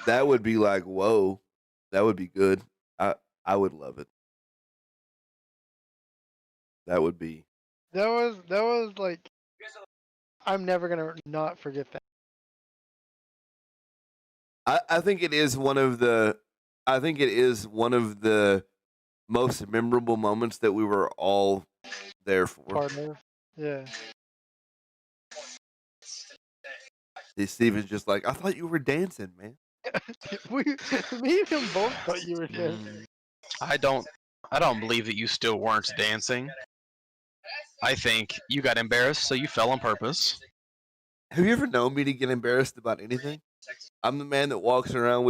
That would be like, whoa, that would be good. I would love it. That would be. That was like I'm never gonna not forget that. I think it is one of the. I think it is one of the most memorable moments that we were all there for. Partner. Yeah. Steven's just like, I thought you were dancing, man. we me and him both thought you were dead. I don't believe that you still weren't dancing. I think you got embarrassed, so you fell on purpose. Have you ever known me to get embarrassed about anything? I'm the man that walks around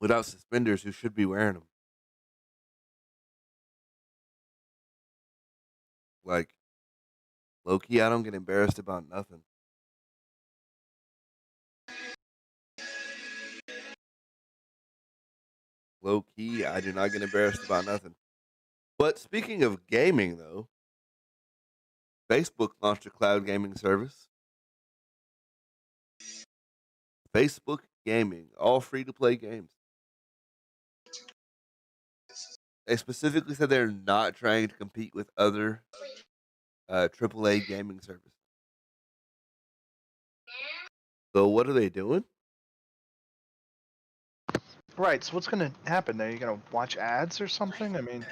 without suspenders who should be wearing them. Like, low key, I don't get embarrassed about nothing. Low key, I do not get embarrassed about nothing. But speaking of gaming, though, Facebook launched a cloud gaming service. Facebook Gaming, all free to play games. They specifically said they're not trying to compete with other AAA gaming services. So what are they doing? Right. So what's going to happen? Are you going to watch ads or something? I mean,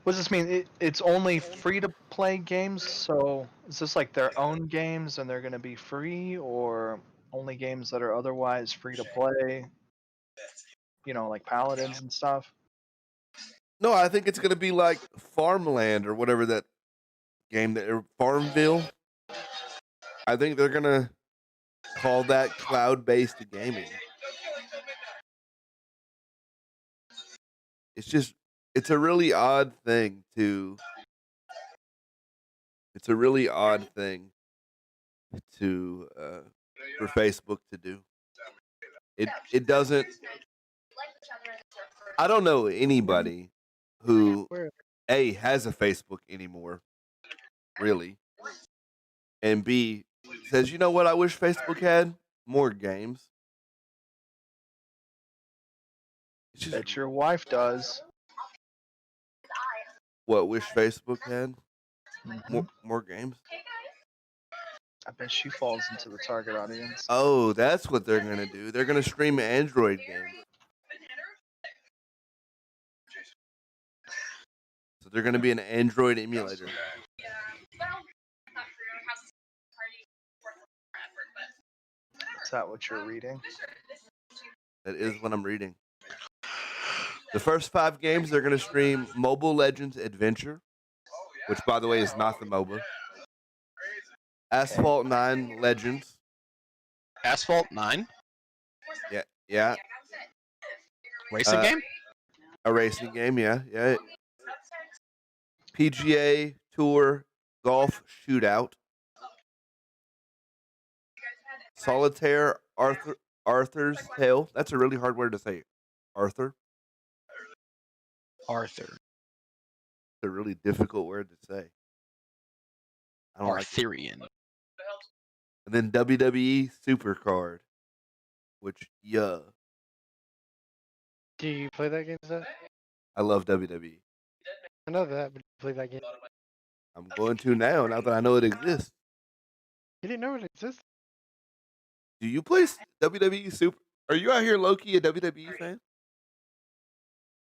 what does this mean? It's only free to play games. So is this like their own games and they're going to be free, or only games that are otherwise free to play? You know, like Paladins and stuff. No, I think it's going to be like Farmland or whatever that game that Farmville. I think they're going to call that cloud-based gaming. It's a really odd thing to for Facebook to do. It doesn't. I don't know anybody who A has a Facebook anymore, really, and B says, you know what I wish Facebook had? More games. Bet your wife does. What wish Facebook had? Mm-hmm. More games. I bet she falls into the target audience. Oh, that's what they're gonna do. They're gonna stream Android games. So they're gonna be an Android emulator. Is that what you're reading? That is what I'm reading. The first 5 games they're gonna stream Mobile Legends Adventure, which by the way is not the MOBA. Asphalt 9 Legends. Asphalt 9? Yeah. Racing game? A racing game, yeah. PGA Tour Golf Shootout. Solitaire Arthur's Tale. That's a really hard word to say. Arthur. Arthur. It's a really difficult word to say. I don't Arthurian. Like it. And then WWE Supercard, which Do you play that game, Seth? I love WWE. I know that, but you play that game. I'm going to now that I know it exists. You didn't know it existed? Do you play WWE Super? Are you out here low-key a WWE fan?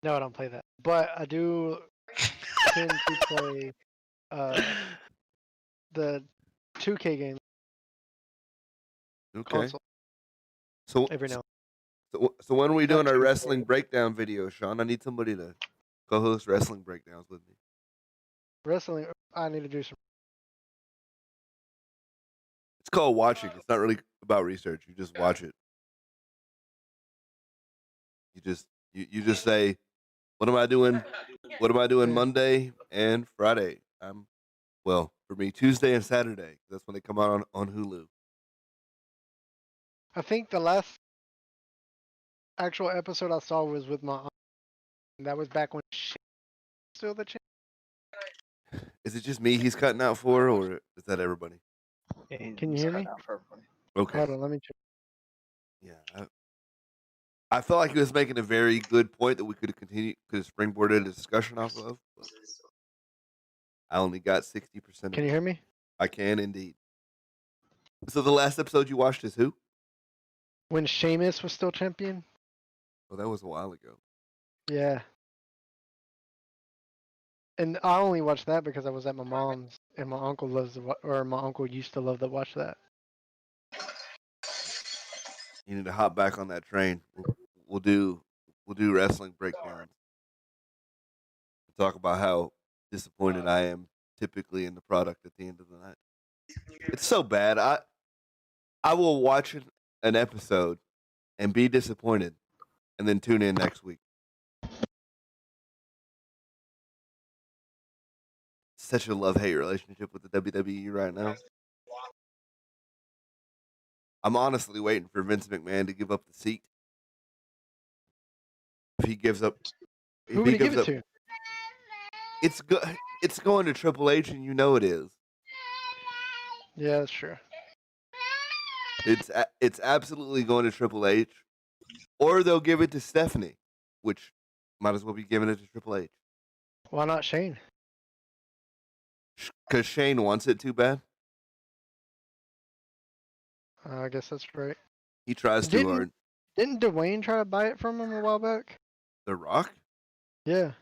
No, I don't play that. But I do tend to play the 2K game. Okay. Console. So every now. So when are we doing our wrestling breakdown video, Sean? I need somebody to co-host wrestling breakdowns with me. Wrestling, I need to do some. It's called watching. It's not really about research. You just watch it. You just say, what am I doing? What am I doing Monday and Friday? Well, for me, Tuesday and Saturday. That's when they come out on Hulu. I think the last actual episode I saw was with my aunt. And that was back when still the channel. Is it just me he's cutting out for, or is that everybody? Yeah, Can you hear me? Okay. Hold on, let me check. Yeah. I felt like he was making a very good point that we could have springboarded a discussion off of. But I only got 60% of Can you it. hear me? I can indeed. So the last episode you watched is who? When Sheamus was still champion? Oh, that was a while ago. Yeah. And I only watched that because I was at my mom's, and my uncle loves to, or my uncle used to love to watch that. You need to hop back on that train. We'll do wrestling breakdowns. Talk about how disappointed I am typically in the product at the end of the night. It's so bad. I will watch an episode and be disappointed, and then tune in next week. Such a love-hate relationship with the WWE right now. I'm honestly waiting for Vince McMahon to give up the seat. If he gives up, Who would he give it to? it's going to Triple H, and you know it is. Yeah, that's true. It's absolutely going to Triple H, or they'll give it to Stephanie, which might as well be giving it to Triple H. Why not Shane? Because Shane wants it too bad. I guess that's right. He tries too hard. Didn't Dwayne try to buy it from him a while back? The Rock? Yeah.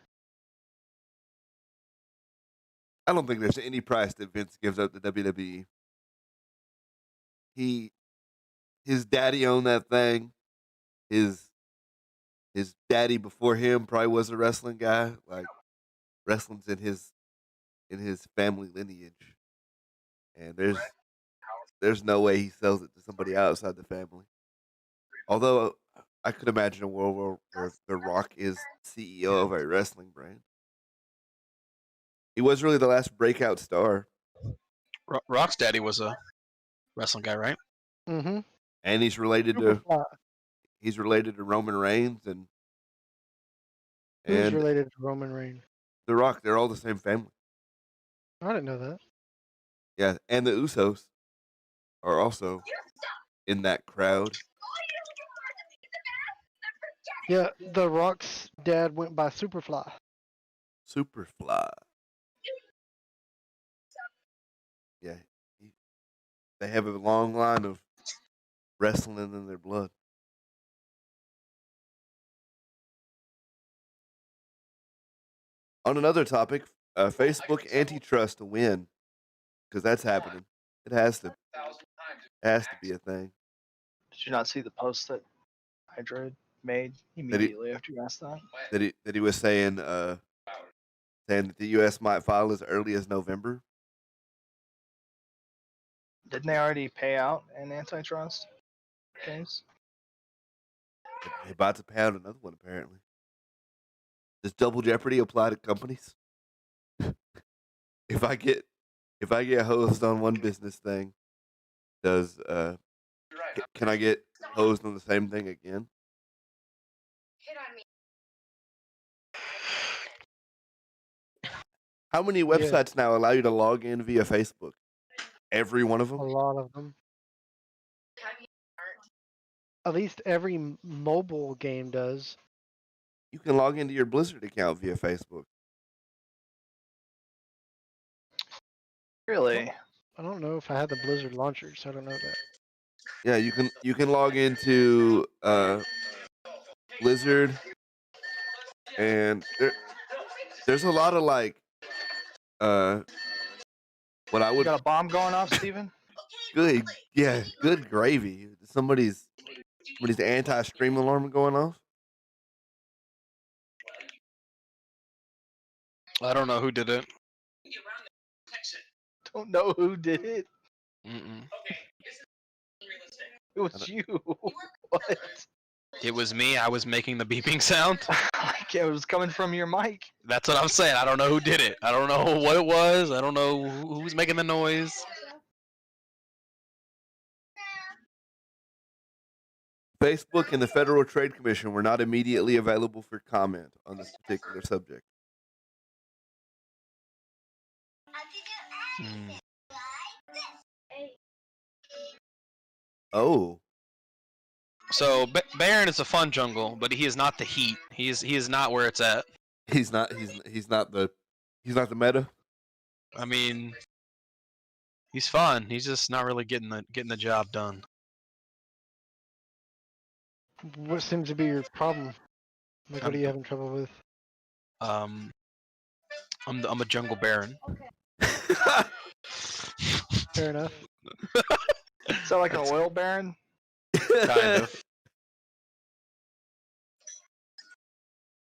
I don't think there's any price that Vince gives up to WWE. His daddy owned that thing. His daddy before him probably was a wrestling guy. Like wrestling's in his family lineage, and there's no way he sells it to somebody outside the family. Although I could imagine a world where The Rock is CEO of a wrestling brand. He was really the last breakout star. Rock's daddy was a wrestling guy, right? Mm-hmm. And he's related to Roman Reigns and Who's related to Roman Reigns? The Rock. They're all the same family. I didn't know that. Yeah, and the Usos are also in that crowd. Yeah, The Rock's dad went by Superfly. Superfly. Yeah, they have a long line of wrestling in their blood. On another topic, Facebook antitrust to win, because that's happening. It has to be a thing. Did you not see the post that Hydra made immediately after you asked that? That he was saying saying that the U.S. might file as early as November. Didn't they already pay out an antitrust case? They're about to pay out another one, apparently. Does double jeopardy apply to companies? If I get hosed on one business thing, does can I get hosed on the same thing again? How many websites now allow you to log in via Facebook? Every one of them? A lot of them. At least every mobile game does. You can log into your Blizzard account via Facebook. Really? I don't know if I had the Blizzard launcher, so I don't know that. Yeah, you can log into Blizzard, and there's a lot of like what I You would got a bomb going off, Steven? good gravy. Somebody's anti-stream alarm going off. I don't know who did it. Don't know who did it. Mm-mm. It was you. What? It was me. I was making the beeping sound. Like it was coming from your mic. That's what I'm saying. I don't know who did it. I don't know what it was. I don't know who's making the noise. Facebook and the Federal Trade Commission were not immediately available for comment on this particular subject. Oh. So Baron is a fun jungle, but he is not the heat. He is not where it's at. He's not the meta. I mean, he's fun. He's just not really getting the job done. What seems to be your problem? Like, what are you having trouble with? I'm a jungle baron. Fair enough. Is that like an oil baron? Kind of.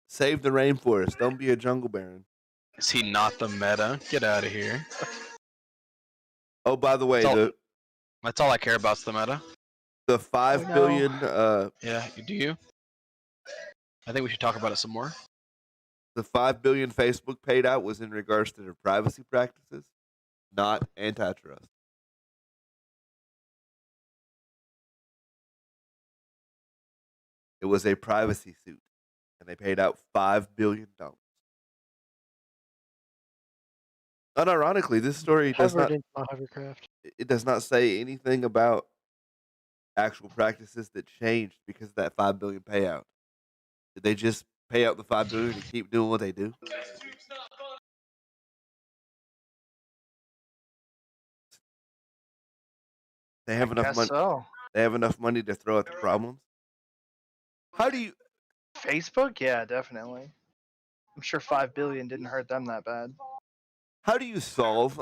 Save the rainforest. Don't be a jungle baron. Is he not the meta? Get out of here. Oh, by the way, That's all I care about's the meta. the 5 no. billion Yeah, do you? I think we should talk about it some more. the 5 billion Facebook paid out was in regards to their privacy practices, not antitrust. It was a privacy suit, and they paid out $5 billion. Unironically, this story does Hovered not into my hovercraft. it does not say anything about actual practices that changed because of that 5 billion payout. Did they just pay out the 5 billion and keep doing what they do? They have enough Guess money. so. They have enough money to throw at the problems. How do you? Facebook? Yeah, definitely. I'm sure 5 billion didn't hurt them that bad. How do you solve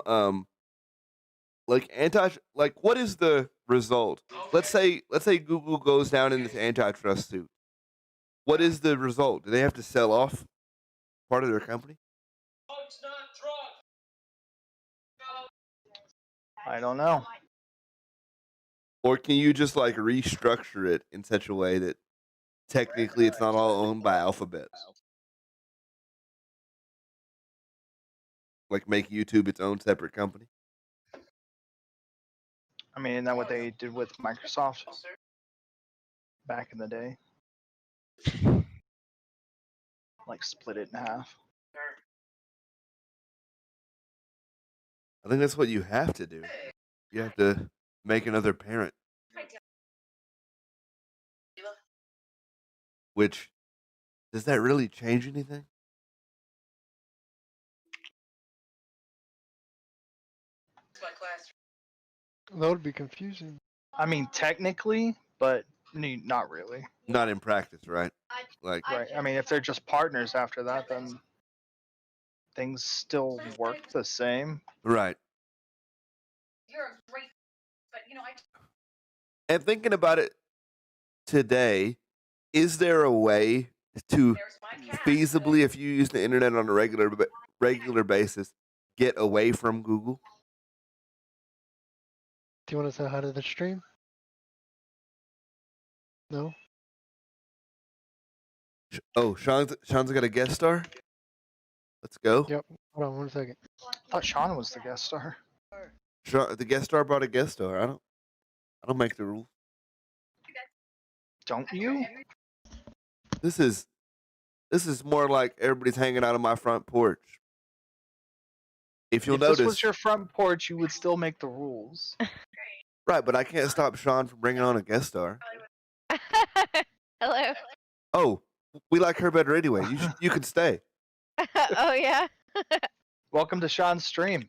like what is the result? Let's say Google goes down in this antitrust suit. What is the result? Do they have to sell off part of their company? I don't know. Or can you just like restructure it in such a way that technically it's not all owned by Alphabet? Like make YouTube its own separate company? I mean, isn't that what they did with Microsoft back in the day? Like split it in half. I think that's what you have to do. You have to make another parent. Which, does that really change anything? That would be confusing. I mean, technically, but not really. Not in practice, right? Like, Right. I mean, if they're just partners after that, then things still work the same. right. You're a great, but you know, I And thinking about it today, is there a way to there's my cat. feasibly, if you use the internet on a regular basis, get away from Google? Do you want to say hi to the stream? No? Oh, Sean's got a guest star? Let's go. Yep. Hold on 1 second. I thought Sean was the guest star. Sean, the guest star brought a guest star. I don't make the rules. Don't you? This is more like everybody's hanging out on my front porch. If you'll If notice, this was your front porch, you would still make the rules. right? But I can't stop Sean from bringing on a guest star. Hello. Oh, we like her better anyway. You can stay. Oh yeah. Welcome to Sean's stream.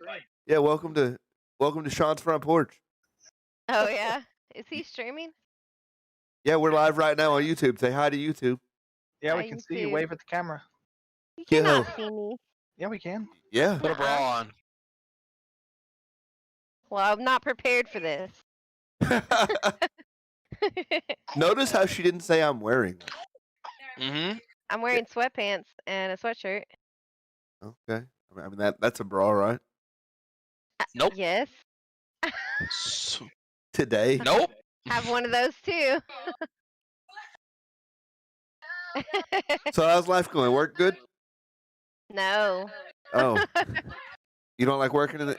Yeah, welcome to Sean's front porch. Oh yeah. Is he streaming? Yeah, we're live right now on YouTube. Say hi to YouTube. Yeah, we Hi, can see you. YouTube. Wave at the camera. You Yo. cannot see me. Yeah, we can. Yeah. Put a bra on. Well, I'm not prepared for this. Notice how she didn't say I'm wearing. Mm-hmm. I'm wearing sweatpants and a sweatshirt. Okay. I mean that's a bra, right? Nope. Yes. Today. Nope. Have one of those too. So how's life going? Work good? No. Oh. You don't like working in the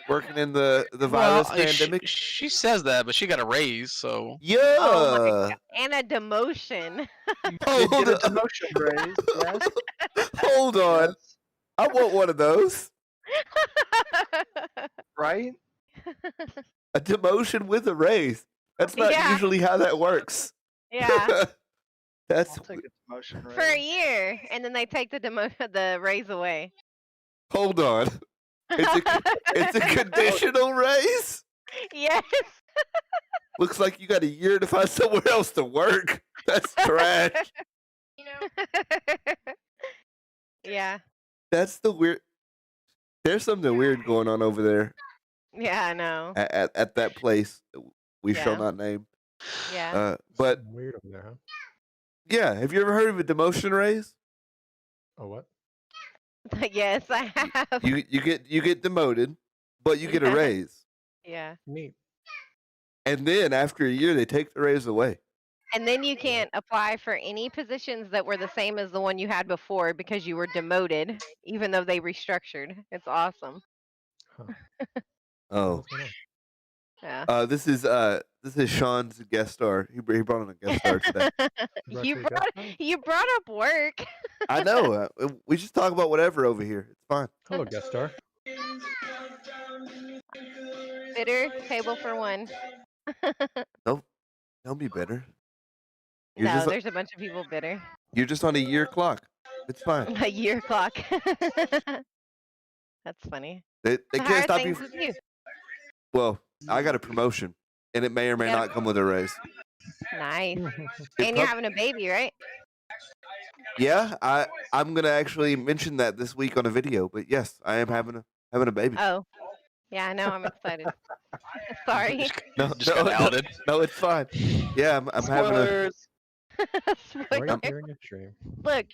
virus Well, pandemic? She says that, but she got a raise, so Yeah. Oh my God. And a demotion. Hold Get a on. demotion raise. Yes. Hold on. Yes. I want one of those. Right? A demotion with a raise. That's not Yeah. usually how that works. Yeah, That's I'll take a demotion for a raise. year, and then they take the raise away. hold on. It's a conditional raise. Yes. Looks like you got a year to find somewhere else to work. That's trash. You know, Yeah. That's the weird. There's something weird going on over there Yeah, I know. at that place that we shall Yeah. not name. Yeah. But Something weird over there, huh? yeah, have you ever heard of a demotion raise? Oh, what? Yes, I have. You get demoted, but you get a Yeah. raise, Yeah. Neat. and then after a year they take the raise away. And then you can't apply for any positions that were the same as the one you had before because you were demoted, even though they restructured. It's awesome. Huh. Oh, What's going on? Yeah. this is Sean's guest star. He brought on a guest star today. brought you you a guest brought star? you brought up work. I know. We just talk about whatever over here. It's fine. Hello, guest star. Bitter table for one. Don't be bitter. You're No, just there's a bunch of people bitter. you're just on a year clock. It's fine. A year clock. That's funny. They So how can't are stop you. things with you? Well, I got a promotion, and it may or may Yeah. not come with a raise. Nice. It And you're prob- having a baby, right? Yeah, I'm gonna actually mention that this week on a video. But yes, I am having a baby. Oh. Yeah, I know. I'm excited. Sorry. No, Just got outed. no, it's fine. Yeah, I'm having a. Spoilers. Right Spoiler. here in your stream. Look,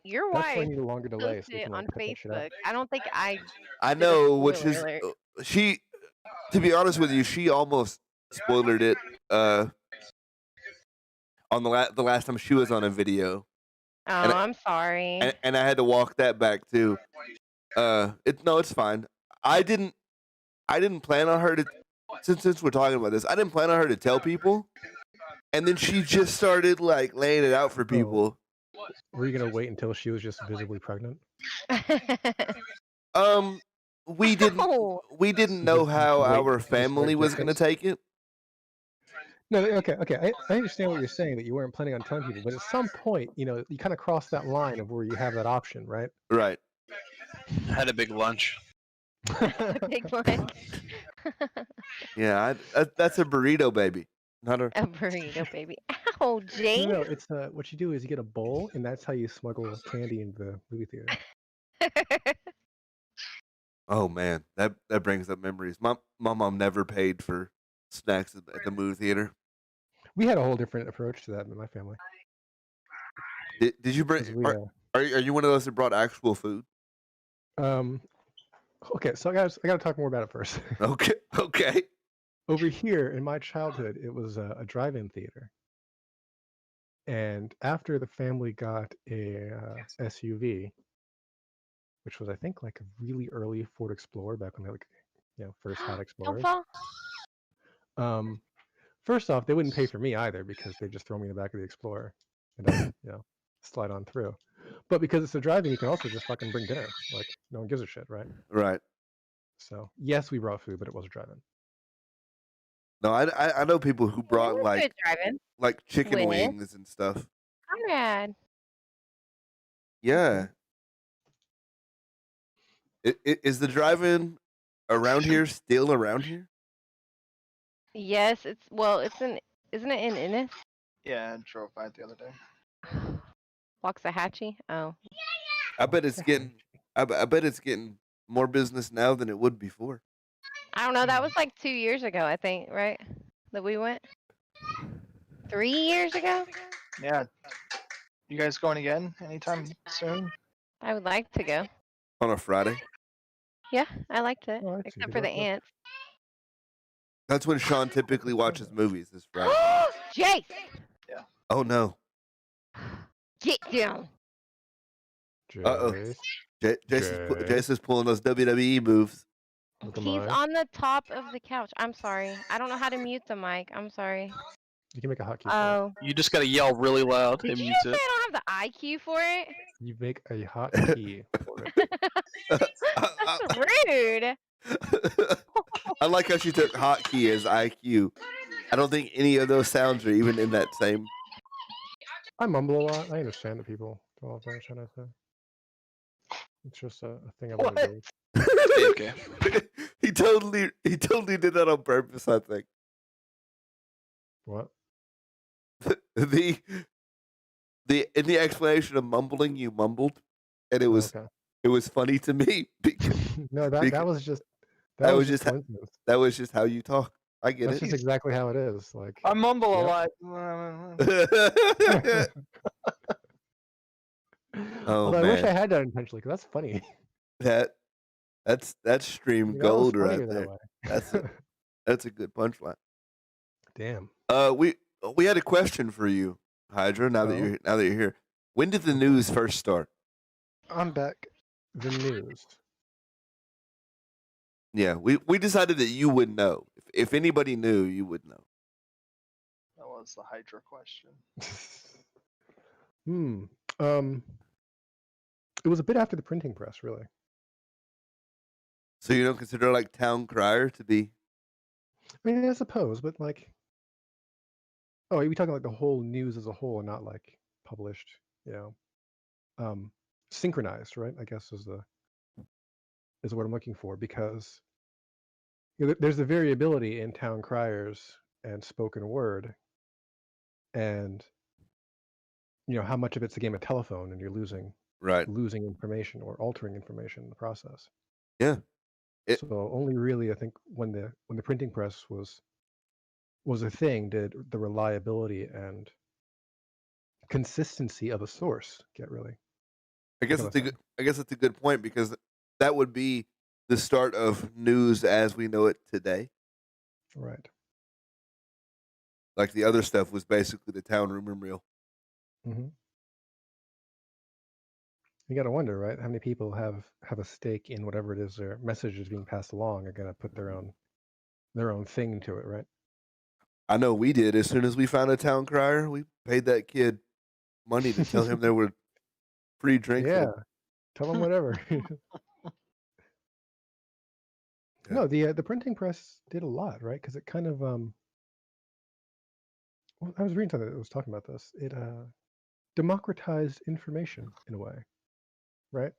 your That's why wife you need a longer delay. So posted you it can on like, cut that shit out. Facebook. I don't think I. I did a know, which spoiler is alert. she. To be honest with you, she almost spoiled it. On the last time she was on a video, Oh, and I'm sorry. and I had to walk that back too. It's fine. I didn't plan on her to. Since we're talking about this, I didn't plan on her to tell people, and then she just started like laying it out for people. Were you gonna wait until she was just visibly pregnant? We didn't No. we didn't know Wait how until our you start family was gonna distance? take it. No, okay. I understand what you're saying that you weren't planning on telling people, but at some point, you know, you kind of cross that line of where you have that option, right? Right. Had a big lunch. Big one. Yeah. That's a burrito baby. Not a. A burrito, baby. Ow, No, James. no, it's what you do is you get a bowl, and that's how you smuggle candy into the movie theater. Oh man, that brings up memories. My mom never paid for snacks at the movie theater. We had a whole different approach to that in my family. Did you 'cause bring? we, Are you one of those that brought actual food? okay, so I gotta talk more about it first. Okay. Okay. Over here in my childhood, it was a drive-in theater, and after the family got a SUV, which was I think like a really early Ford Explorer back when they first had Don't Explorers. fall. First off, they wouldn't pay for me either because they'd just throw me in the back of the Explorer and I'd, slide on through. But because it's a drive-in, you can also just fucking bring dinner. Like no one gives a shit, right? Right. So yes, we brought food, but it was a drive-in. No, I know people who brought We're like good driving. chicken With? wings and stuff. Conrad. Yeah. Is the drive-in around here still around here? Yes, it's in isn't it in Ennis? Yeah, I drove by it the other day. Waxahachie? Oh. I bet it's getting. I bet it's getting more business now than it would before. I don't know. That was like 2 years ago, I think, right? That we went? 3 years ago? Yeah. You guys going again anytime soon? I would like to go. On a Friday. Yeah, I liked it. Oh, that's Except easy. for the Look. ants. That's when Sean typically watches movies. This Friday. Jace! Oh no. Get down. Uh-oh. Jace, Jace is pulling those WWE moves. look at He's mine. on the top of the couch. I'm sorry. I don't know how to mute the mic. I'm sorry. You can make a hotkey for it. Oh. You just gotta yell really loud. Did It you mutes say it. I don't have the IQ for it? You make a hotkey for it. That's rude. I like how she took hotkey as IQ. I don't think any of those sounds are even in that same I mumble a lot. I understand that people don't understand what I say. It's just a thing I want to do. Okay. he totally did that on purpose. I think What? the in the explanation of mumbling, you mumbled, and it Oh, was okay. funny to me because No, that because was just that was just just coincidence. that was just how you talk. I get That's just exactly how it is. Like, I mumble a Yep. lot. it. Oh although I wish I man, had done it intentionally, because that's funny. that's stream That was gold right funnier that there. way. That's a good punchline. Damn. We had a question for you, Hydra. Now that Oh? you're here, when did the news first start? I'm back. The news. Yeah, we decided that you would know. If anybody knew, you would know. That was the Hydra question. It was a bit after the printing press, really. So you don't consider like Town Crier to be? I mean, I suppose, but like, oh, are we talking like the whole news as a whole, and not like published, synchronized, right? I guess is what I'm looking for, because there's the variability in town criers and spoken word, and how much of it's a game of telephone, and you're losing Right. information or altering information in the process. Yeah. So only really, I think, when the printing press was a thing, did the reliability and consistency of a source get really. I guess become it's a a good. thing. I guess it's a good point because that would be the start of news as we know it today. Right. Like the other stuff was basically the town rumor mill. You got to wonder, right? How many people have a stake in whatever it is their message is being passed along, are going to put their own thing to it, right? I know we did. As soon as we found a town crier, we paid that kid money to tell him there were free drinks. Yeah. Tell them whatever. No, the printing press did a lot, right? Because it kind of well, I was reading something that was talking about this. It democratized information in a way, right?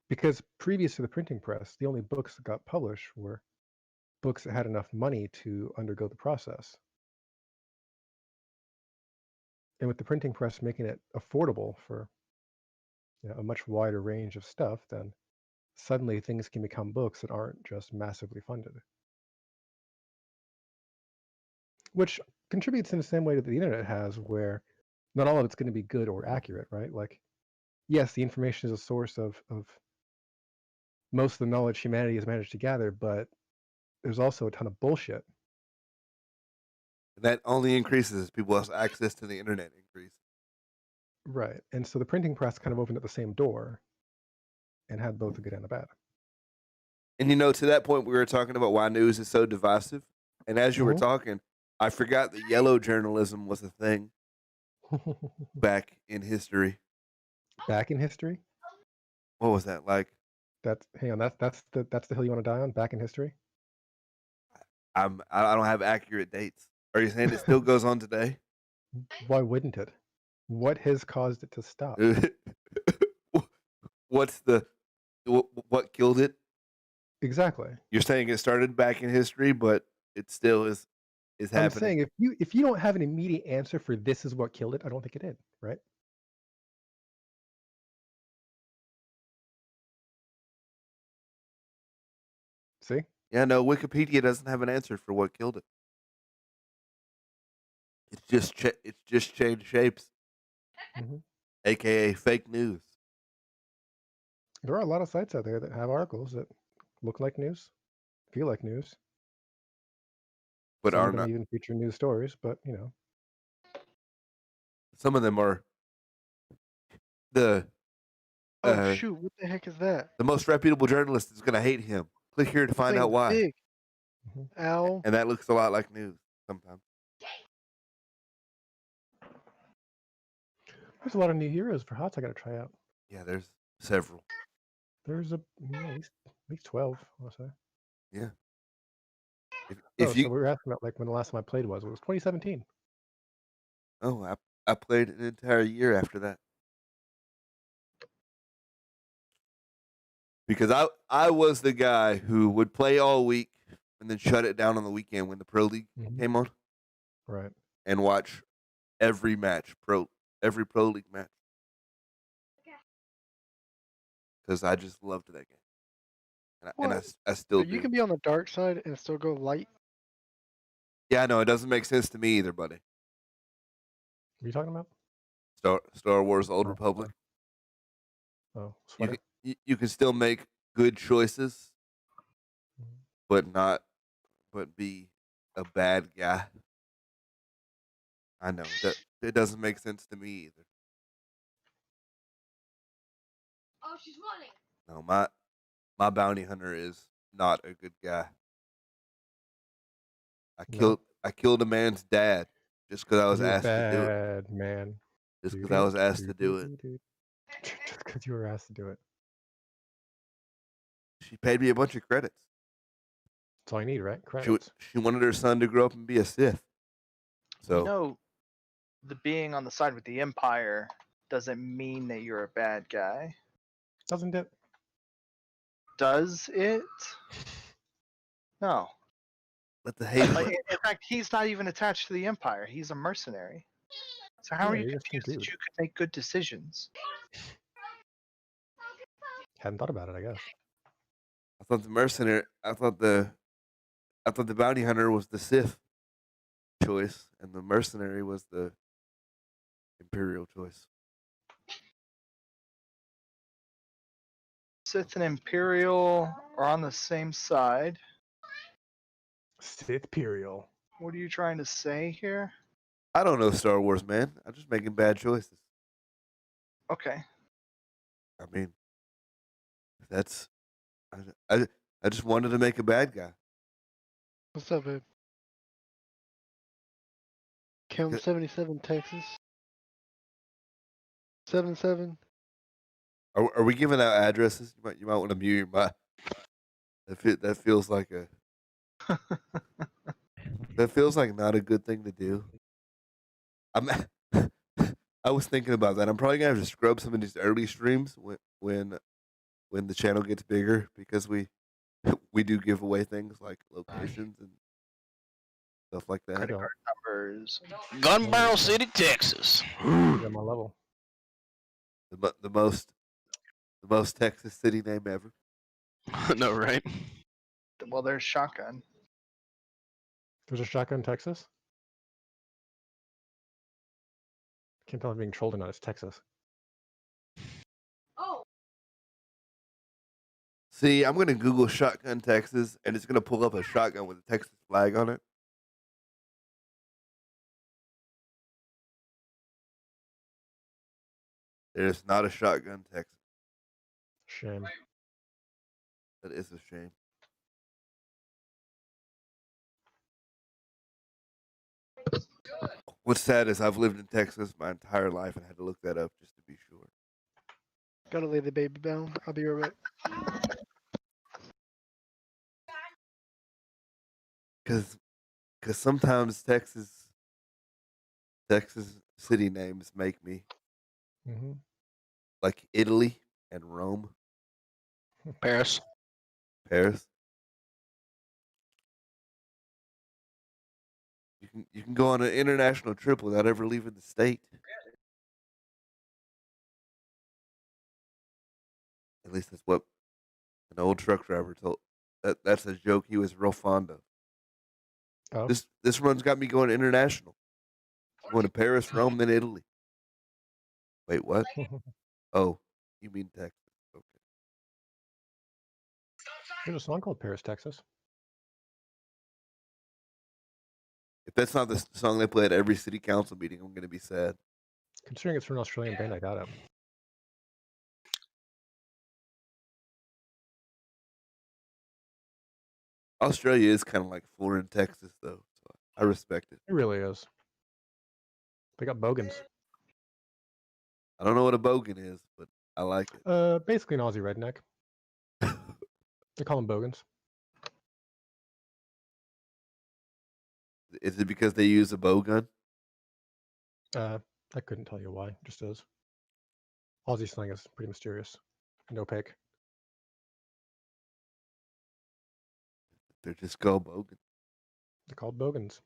Because previous to the printing press, the only books that got published were books that had enough money to undergo the process. And with the printing press making it affordable for a much wider range of stuff, then suddenly things can become books that aren't just massively funded. Which contributes in the same way that the internet has, where not all of it's going to be good or accurate, right? Like, yes, the information is a source of most of the knowledge humanity has managed to gather, but there's also a ton of bullshit. And that only increases as people's access to the internet increases. Right. And so the printing press kind of opened up the same door and had both the good and the bad. And to that point, we were talking about why news is so divisive. And as you were talking, I forgot that yellow journalism was a thing back in history. Back in history? What was that like? That's the hill you want to die on? Back in history? I don't have accurate dates. Are you saying it still goes on today? Why wouldn't it? What has caused it to stop? What killed it? Exactly. You're saying it started back in history, but it still is happening. I'm saying if you don't have an immediate answer for this is what killed it, I don't think it did, right? See? Yeah, no, Wikipedia doesn't have an answer for what killed it. It's just changed shapes, aka fake news. There are a lot of sites out there that have articles that look like news, feel like news, but some are of them not. even feature news stories. But Some of them are the. Oh shoot! What the heck is that? The most reputable journalist is going to hate him. Click here to find out why. Big. Ow. And that looks a lot like news sometimes. There's a lot of new heroes for HOTS I got to try out. Yeah, there's several. There's at least 12, I'll say. Yeah. So we were asking about like when the last time I played was. It was 2017. Oh, I played an entire year after that because I was the guy who would play all week and then shut it down on the weekend when the pro league Mhm. came on Right. and watch every every pro league match because I just loved that game What? I still You do. can be on the dark side and still go light. Yeah, no, it doesn't make sense to me either, buddy. What are you talking about? Star Wars Old Oh, Republic. Oh, You sweater. you can still make good choices, Mhm. but be a bad guy. I know that it doesn't make sense to me either. Oh, she's running. No, my bounty hunter is not a good guy. No. I killed a man's dad just because I was You're a asked to do it. bad man. Just because I was asked to do it. Just because you were asked to do it. She paid me a bunch of credits. That's all you need, right? She Credits. she wanted her son to grow up and be a Sith. So No, the being on the side with the Empire doesn't mean that you're a bad guy. Doesn't it? Does it? No. let the hate Like, win. in fact, he's not even attached to the Empire. He's a mercenary. So how Yeah, are you you're just confused that confused. you could make good decisions? Hadn't thought about it, I guess. I thought the mercenary. I thought the bounty hunter was the Sith choice, and the mercenary was the Imperial choice. Sith and Imperial are on the same side. Sith Imperial. What are you trying to say here? I don't know Star Wars, man. I'm just making bad choices. Okay. I mean, that's I just wanted to make a bad guy. What's up, babe? Cam Good. 77 Texas. 77. Are we giving out addresses? You might want to mute your mic. That feels like that feels like not a good thing to do. I'm I was thinking about that. I'm probably gonna have to scrub some of these early streams when the channel gets bigger because we do give away things like locations and stuff like that. I don't. Numbers. Gun Barrel City, Texas. You're on my level. The most Texas city name ever. No, right? Well, there's shotgun. There's a shotgun in Texas? Can't tell if I'm being trolled or not. It's Texas. Oh, See, I'm gonna Google shotgun Texas, and it's gonna pull up a shotgun with a Texas flag on it. There's not a shotgun Texas. Shame. That is a shame. What's sad is I've lived in Texas my entire life and had to look that up just to be sure. Gotta lay the baby down. I'll be right back. Because sometimes Texas city names make me Mm-hmm. like Italy and Rome, Paris. Paris. You can go on an international trip without ever leaving the state. At least that's what an old truck driver told. That's a joke he was real fond of. Oh, This run's got me going international. I'm going to Paris, Rome, then Italy. Wait, what? Oh, you mean Texas? Okay. there's a song called Paris, Texas. If that's not the song they play at every city council meeting, I'm going to be sad. Considering it's from an Australian band, I got it. Australia is kind of like Florida and Texas, though. So I respect it. It really is. They got bogans. I don't know what a bogan is, but I like it. Basically an Aussie redneck. They call them bogans. Is it because they use a bow gun? I couldn't tell you why. It just is. Aussie slang is pretty mysterious and opaque. They're just go bogan. They're called bogans.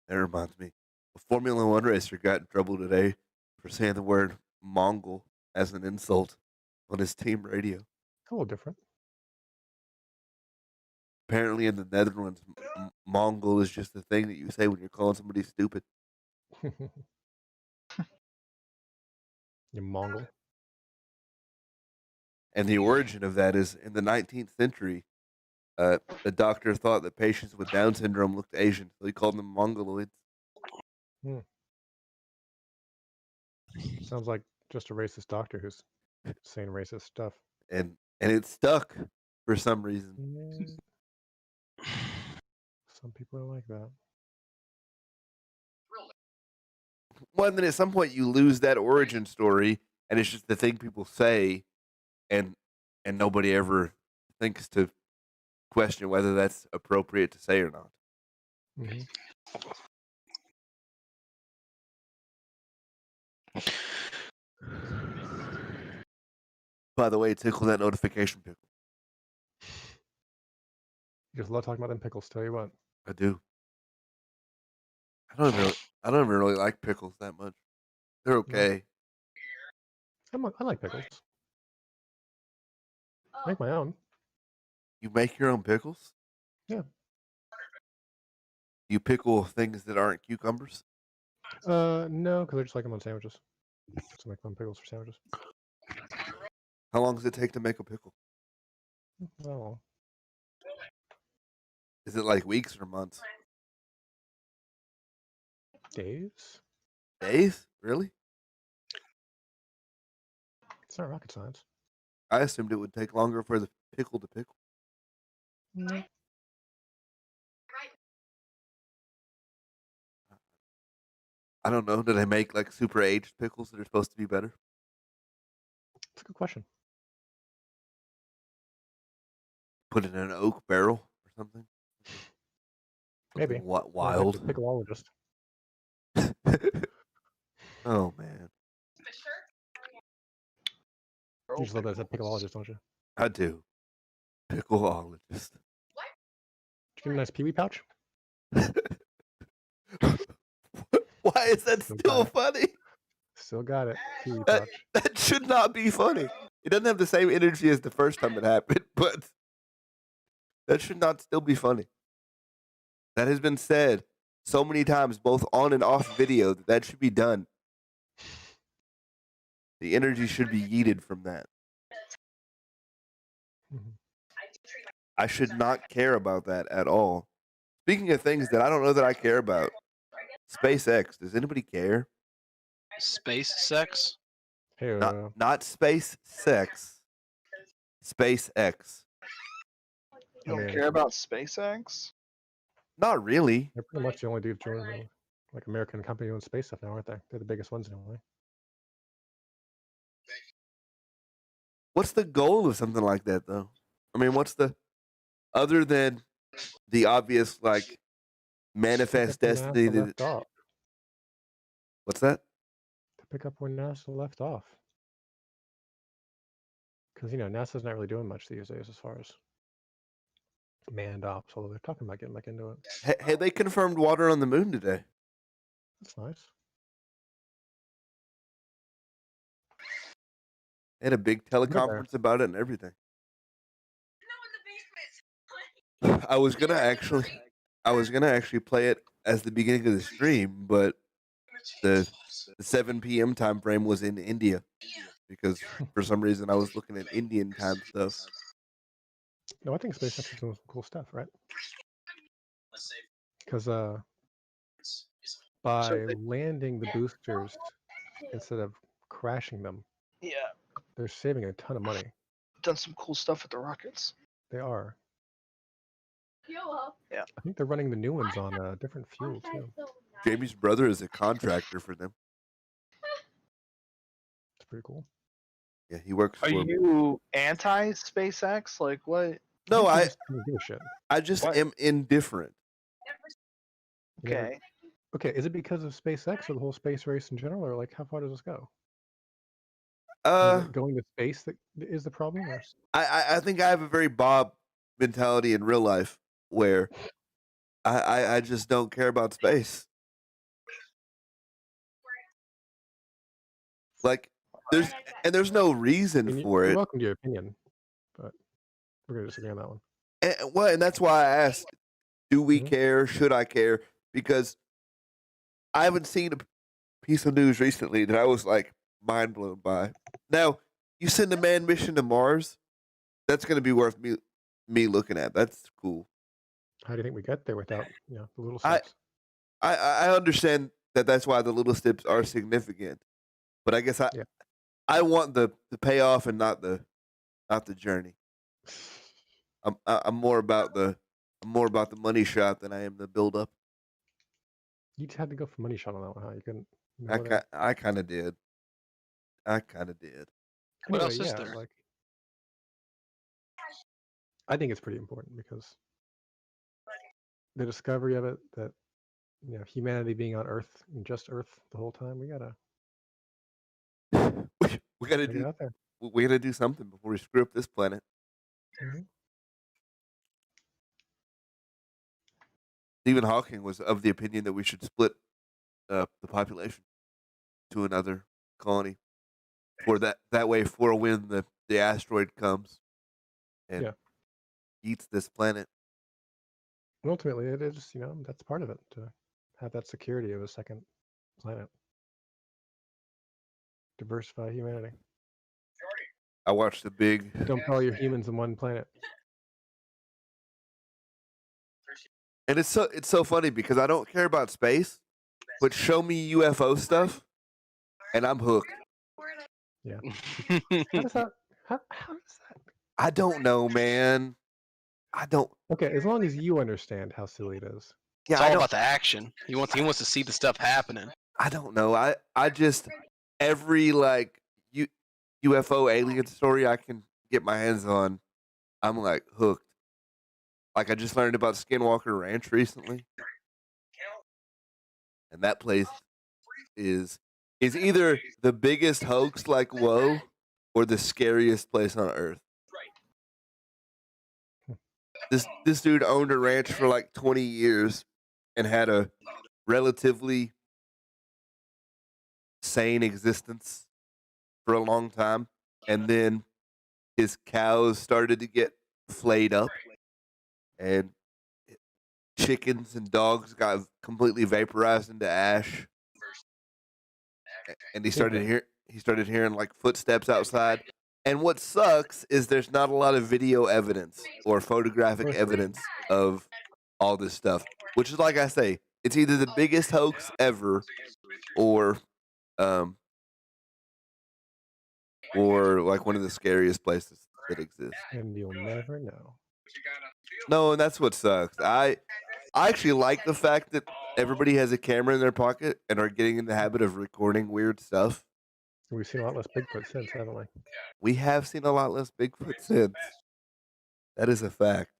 That reminds me. A Formula One racer got in trouble today for saying the word Mongol as an insult on his team radio. A little different. Apparently, in the Netherlands, Mongol is just the thing that you say when you're calling somebody stupid. You Mongol. And the origin of that is in the 19th century, a doctor thought that patients with Down syndrome looked Asian, so he called them Mongoloids. Sounds like just a racist doctor who's saying racist stuff. And it stuck for some reason. Yeah. Some people are like that. Well, then at some point you lose that origin story, and it's just the thing people say, and nobody ever thinks to question whether that's appropriate to say or not. Mm-hmm. By the way, tickle that notification pickle. You just love talking about them pickles. Tell you what. I do. I don't even really like pickles that much. They're okay. I like pickles. Make my own. You make your own pickles? Yeah. You pickle things that aren't cucumbers? No, because I just like them on sandwiches. So make fun pickles for sandwiches. How long does it take to make a pickle? Oh. Is it like weeks or months? Days? Days? Really? It's not rocket science. I assumed it would take longer for the pickle to pickle. No. I don't know. Do they make like super aged pickles that are supposed to be better? It's a good question. Put it in an oak barrel or something? Maybe. What Or like the wild? Piccolologist. Oh man, You just love that as a piccolologist, don't you? I do. Pickleologist. Did you get a nice peewee pouch? Why is that Still still got it. funny? Still got it. Peewee That, pouch. that should not be funny. It doesn't have the same energy as the first time it happened, but that should not still be funny. That has been said so many times, both on and off video, that should be done. The energy should be yeeted from that. Mhm. I should not care about that at all. Speaking of things that I don't know that I care about, SpaceX. Does anybody care? Space sex? Hey, Not space sex. SpaceX. You don't mean- care about SpaceX? Not really. they're pretty much the only dudes doing like American company doing space stuff now, aren't they? They're the biggest ones anyway. What's the goal of something like that, though? I mean, what's the other than the obvious like manifest Pick up where destiny? NASA left off. What's that? To pick up where NASA left off. Because NASA's not really doing much these days as far as manned ops, although they're talking about getting back into it. Hey, they confirmed water on the moon today. That's nice. They had a big there. teleconference about it and everything. I was gonna actually play it as the beginning of the stream, but the 7 p.m. time frame was in India because for some reason I was looking at Indian time stuff. No, I think SpaceX is doing some cool stuff, right? Because by they- landing the boosters instead of crashing them, Yeah, they're saving a ton of money. done some cool stuff with the rockets. They are. Yeah. I think they're running the new ones on a different fuel too. Jamie's brother is a contractor for them. It's pretty cool. Yeah, he works Are for. you anti SpaceX? Like what? No, think they I just don't give a shit. I just What? am indifferent. You never- Okay. Okay, is it because of SpaceX or the whole space race in general, or like how far does this go? Is Uh, it going to space that is the problem? Or? I think I have a very Bob mentality in real life where I just don't care about space. Like there's no reason I mean, for you're it. welcome to your opinion, but we're gonna disagree on that one. And that's why I asked, do we Mhm. care? Should I care? Because I haven't seen a piece of news recently that I was like mind blown by. Now, you send a manned mission to Mars, that's going to be worth me looking at. That's cool. How do you think we get there without the little I- steps? I understand that that's why the little steps are significant, but I guess Yeah. I want the payoff and not the journey. I'm more about the money shot than I am the build up. You just had to go for money shot on that one, huh? You couldn't. I kind of did. I kind of did. What Anyway, else is yeah, there? like I think it's pretty important because the discovery of it, that humanity being on Earth and just Earth the whole time, we gotta we got to get it do out there. we got to do something before we screw up this planet. Mhm. Stephen Hawking was of the opinion that we should split the population to another colony for that way for when the asteroid comes and Yeah. eats this planet. And ultimately, it is that's part of it, to have that security of a second planet, diversify humanity. I watched the big Don't put all your humans in one planet. and it's so funny because I don't care about space, but show me UFO stuff and I'm hooked. How does that? How does that? I don't know, man. I don't. Okay, as long as you understand how silly it is. Yeah, It's I all don't. about the action. He wants to see the stuff happening. I don't know. I just every like UFO alien story I can get my hands on, I'm like hooked. Like I just learned about Skinwalker Ranch recently, and that place is either the biggest hoax like whoa, or the scariest place on earth. This dude owned a ranch for like 20 years and had a relatively sane existence for a long time, and then his cows started to get flayed up, and chickens and dogs got completely vaporized into ash. And he started hearing like footsteps outside. And what sucks is there's not a lot of video evidence or photographic Right. evidence of all this stuff, which is like I say, it's either the biggest hoax ever or like one of the scariest places that exist. And you'll never know. No, and that's what sucks. I actually like the fact that everybody has a camera in their pocket and are getting in the habit of recording weird stuff. We've seen a lot less Bigfoot since, haven't we? We have seen a lot less Bigfoot since. That is a fact.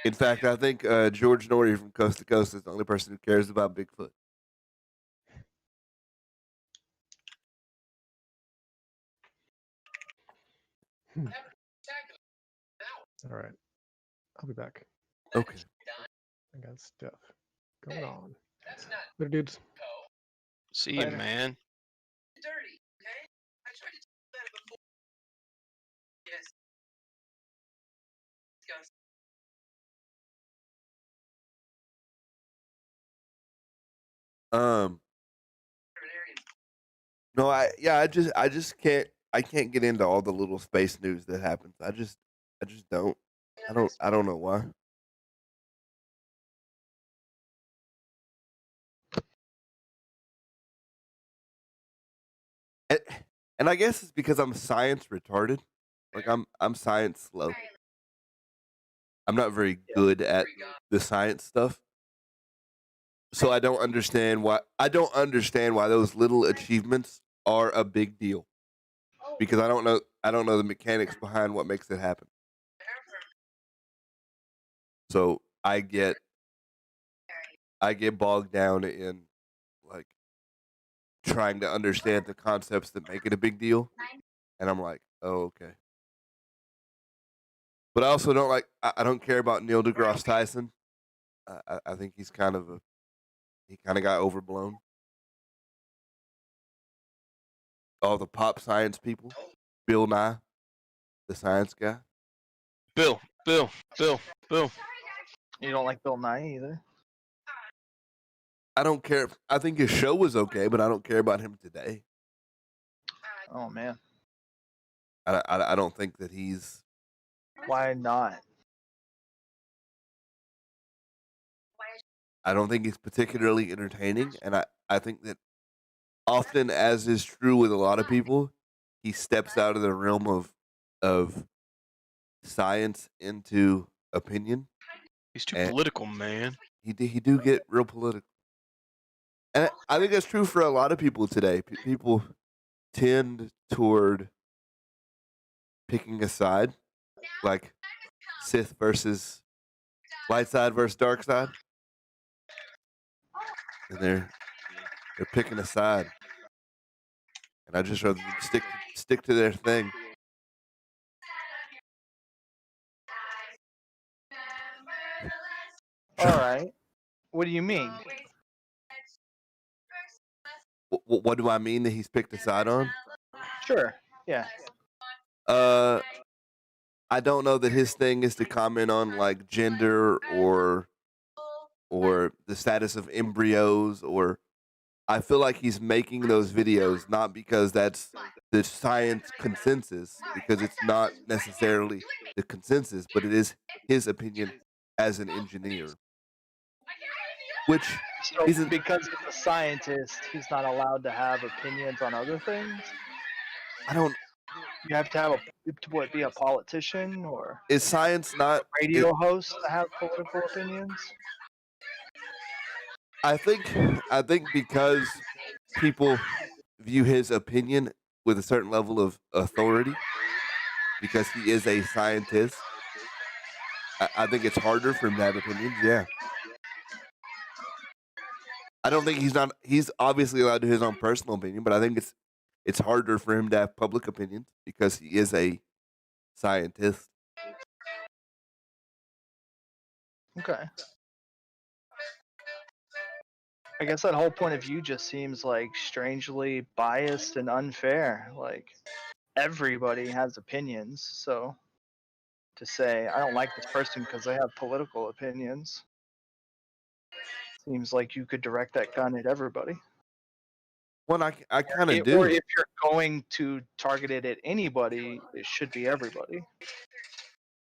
In fact, I think George Norrie from Coast to Coast is the only person who cares about Bigfoot. All right. I'll be back. Okay. I got stuff going on. Later, dudes. See you, man. No, I just can't get into all the little space news that happens. I just don't. I don't know why. And I guess it's because I'm science retarded. Like I'm science slow. I'm not very good at the science stuff. So I don't understand why those little achievements are a big deal. Because I don't know the mechanics behind what makes it happen. So I get bogged down in like trying to understand the concepts that make it a big deal, and I'm like, oh, okay. But I also don't I don't care about Neil deGrasse Tyson. I think he kind of got overblown. All the pop science people, Bill Nye, the science guy. Bill. You don't like Bill Nye either? I don't care. I think his show was okay, but I don't care about him today. Oh man, I don't think that he's. why not? I don't think he's particularly entertaining, and I think that often, as is true with a lot of people, he steps out of the realm of science into opinion. He's too And- political, man. He do get real political, and I think that's true for a lot of people today. People tend toward picking a side, like Sith versus light side versus dark side, and they're picking a side. And I just rather them stick to their thing. All right. What do you mean? What do I mean that he's picked a side on? Sure. Yeah. I don't know that his thing is to comment on like gender or the status of embryos, or I feel like he's making those videos not because that's the science consensus, because it's not necessarily the consensus, but it is his opinion as an engineer. Which So Isn't- because he's a scientist, he's not allowed to have opinions on other things. I don't. You have to have be a politician or Is science not? radio host to have political opinions. I think because people view his opinion with a certain level of authority, because he is a scientist. I think it's harder for him to have opinions. Yeah. I don't think he's obviously allowed to have his own personal opinion, but I think it's harder for him to have public opinions because he is a scientist. Okay. I guess that whole point of view just seems like strangely biased and unfair. Like everybody has opinions, so to say I don't like this person because they have political opinions seems like you could direct that gun at everybody. Well, I kind of Or do. if you're going to target it at anybody, it should be everybody.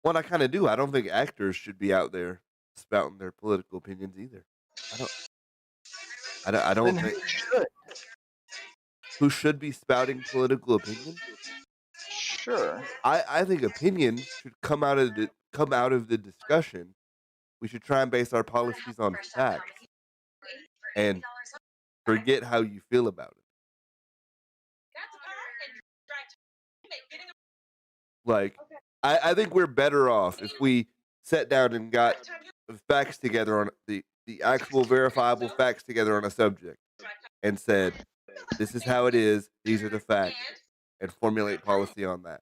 Well, I kind of do. I don't think actors should be out there spouting their political opinions either. I don't Then think who should? who should be spouting political opinion. Sure. I think opinion should come out of the discussion. We should try and base our policies on facts and forget how you feel about it. Like, I think we're better off if we sat down and got facts together on the actual verifiable facts together on a subject and said, this is how it is, these are the facts, and formulate policy on that.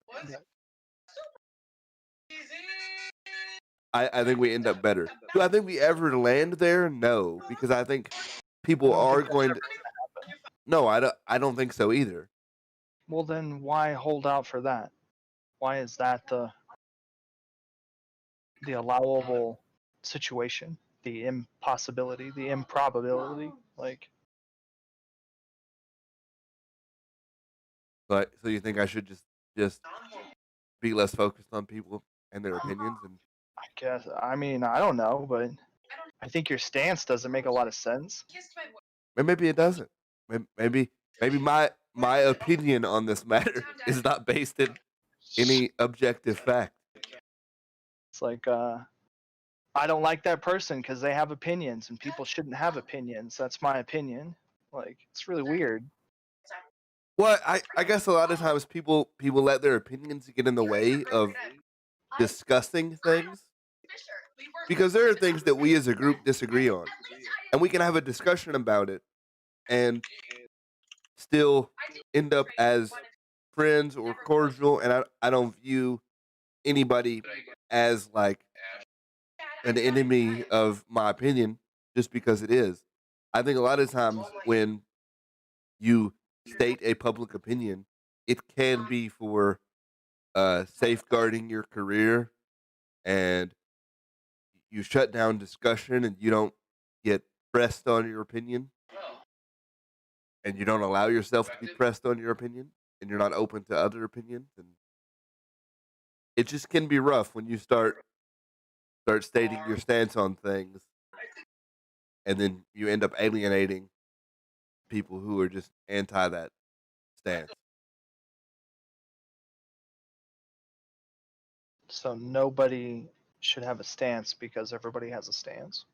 I think we end up better. Do I think we ever land there? No, because I think people are going to. No, I don't think so either. Well, then why hold out for that? Why is that the allowable situation, the impossibility, the improbability? Like, But so you think I should just be less focused on people and their opinions? And I guess, I mean, I don't know, but I think your stance doesn't make a lot of sense. maybe it doesn't. Maybe my opinion on this matter is not based in any objective fact. It's like, I don't like that person because they have opinions, and people shouldn't have opinions. That's my opinion. Like, it's really weird. Well, I guess a lot of times people let their opinions get in the way of discussing things. because there are things that we as a group disagree on, and we can have a discussion about it and still end up as friends or cordial. And I don't view anybody as like an enemy of my opinion just because it is. I think a lot of times when you state a public opinion, it can be for safeguarding your career, and you shut down discussion and you don't get pressed on your opinion, and you don't allow yourself to be pressed on your opinion, and you're not open to other opinions, and it just can be rough when you start stating your stance on things, and then you end up alienating people who are just anti that stance. So nobody should have a stance because everybody has a stance.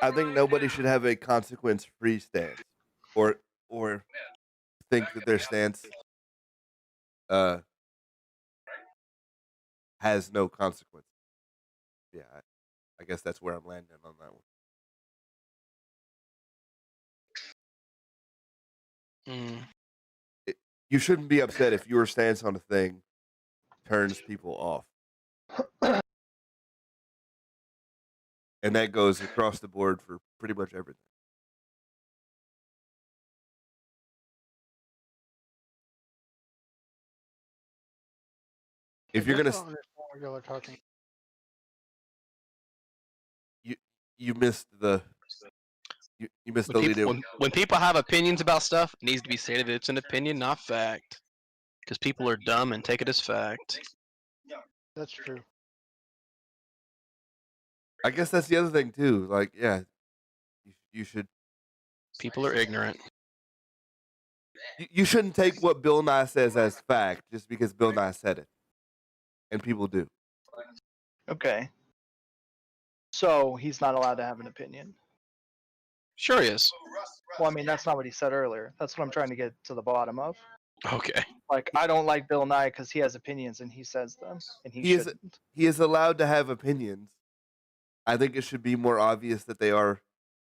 I think nobody should have a consequence-free stance, or think that their stance has no consequence. Yeah, I guess that's where I'm landing on that one. You shouldn't be upset if your stance on a thing turns people off. And that goes across the board for pretty much everything. If you're I gonna, don't understand what y'all are talking. you missed the you missed the lead. When people have opinions about stuff, it needs to be stated it's an opinion, not fact. Because people are dumb and take it as fact. That's true. I guess that's the other thing too. Like, yeah, you should. People are ignorant. You shouldn't take what Bill Nye says as fact just because Bill Nye said it, and people do. Okay. So he's not allowed to have an opinion. Sure he is. Well, I mean, that's not what he said earlier. That's what I'm trying to get to the bottom of. Okay. Like, I don't like Bill Nye because he has opinions and he says them, and he shouldn't. He is allowed to have opinions. I think it should be more obvious that they are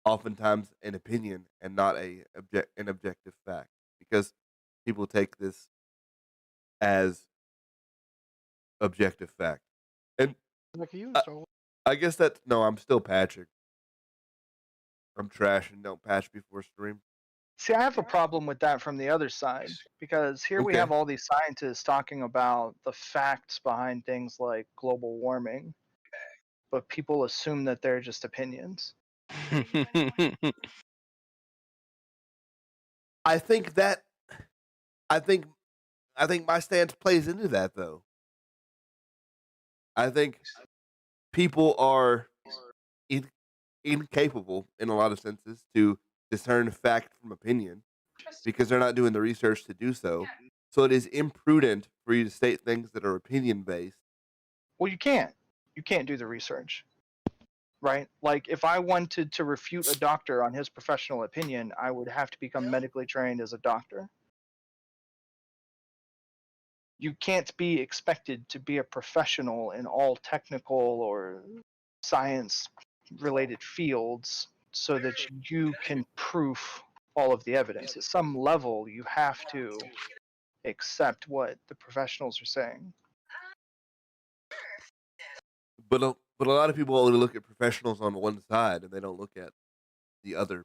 oftentimes an opinion and not an objective fact, because people take this as objective fact. And Like you, so I guess no, I'm still patching. I'm trashing. Don't patch before stream. See, I have a problem with that from the other side because here we Okay. have all these scientists talking about the facts behind things like global warming, but people assume that they're just opinions. I think my stance plays into that though. I think people are incapable in a lot of senses to discern fact from opinion because they're not doing the research to do so. So it is imprudent for you to state things that are opinion based. Well, you can't. You can't do the research, right? Like, if I wanted to refute a doctor on his professional opinion, I would have to become medically trained as a doctor. You can't be expected to be a professional in all technical or science related fields so that you can proof all of the evidence. At some level, you have to accept what the professionals are saying. But a lot of people only look at professionals on one side and they don't look at the other.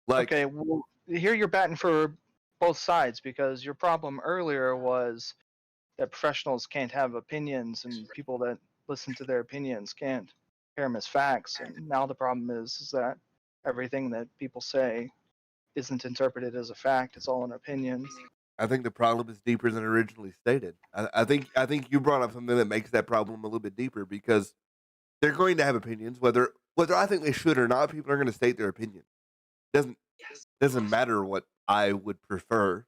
Like, Okay, well, here you're batting for both sides because your problem earlier was that professionals can't have opinions and people that listen to their opinions can't hear them as facts. And now the problem is that everything that people say isn't interpreted as a fact. It's all an opinion. I think the problem is deeper than originally stated. I think you brought up something that makes that problem a little bit deeper because they're going to have opinions, whether I think they should or not. People are going to state their opinion. Doesn't matter what I would prefer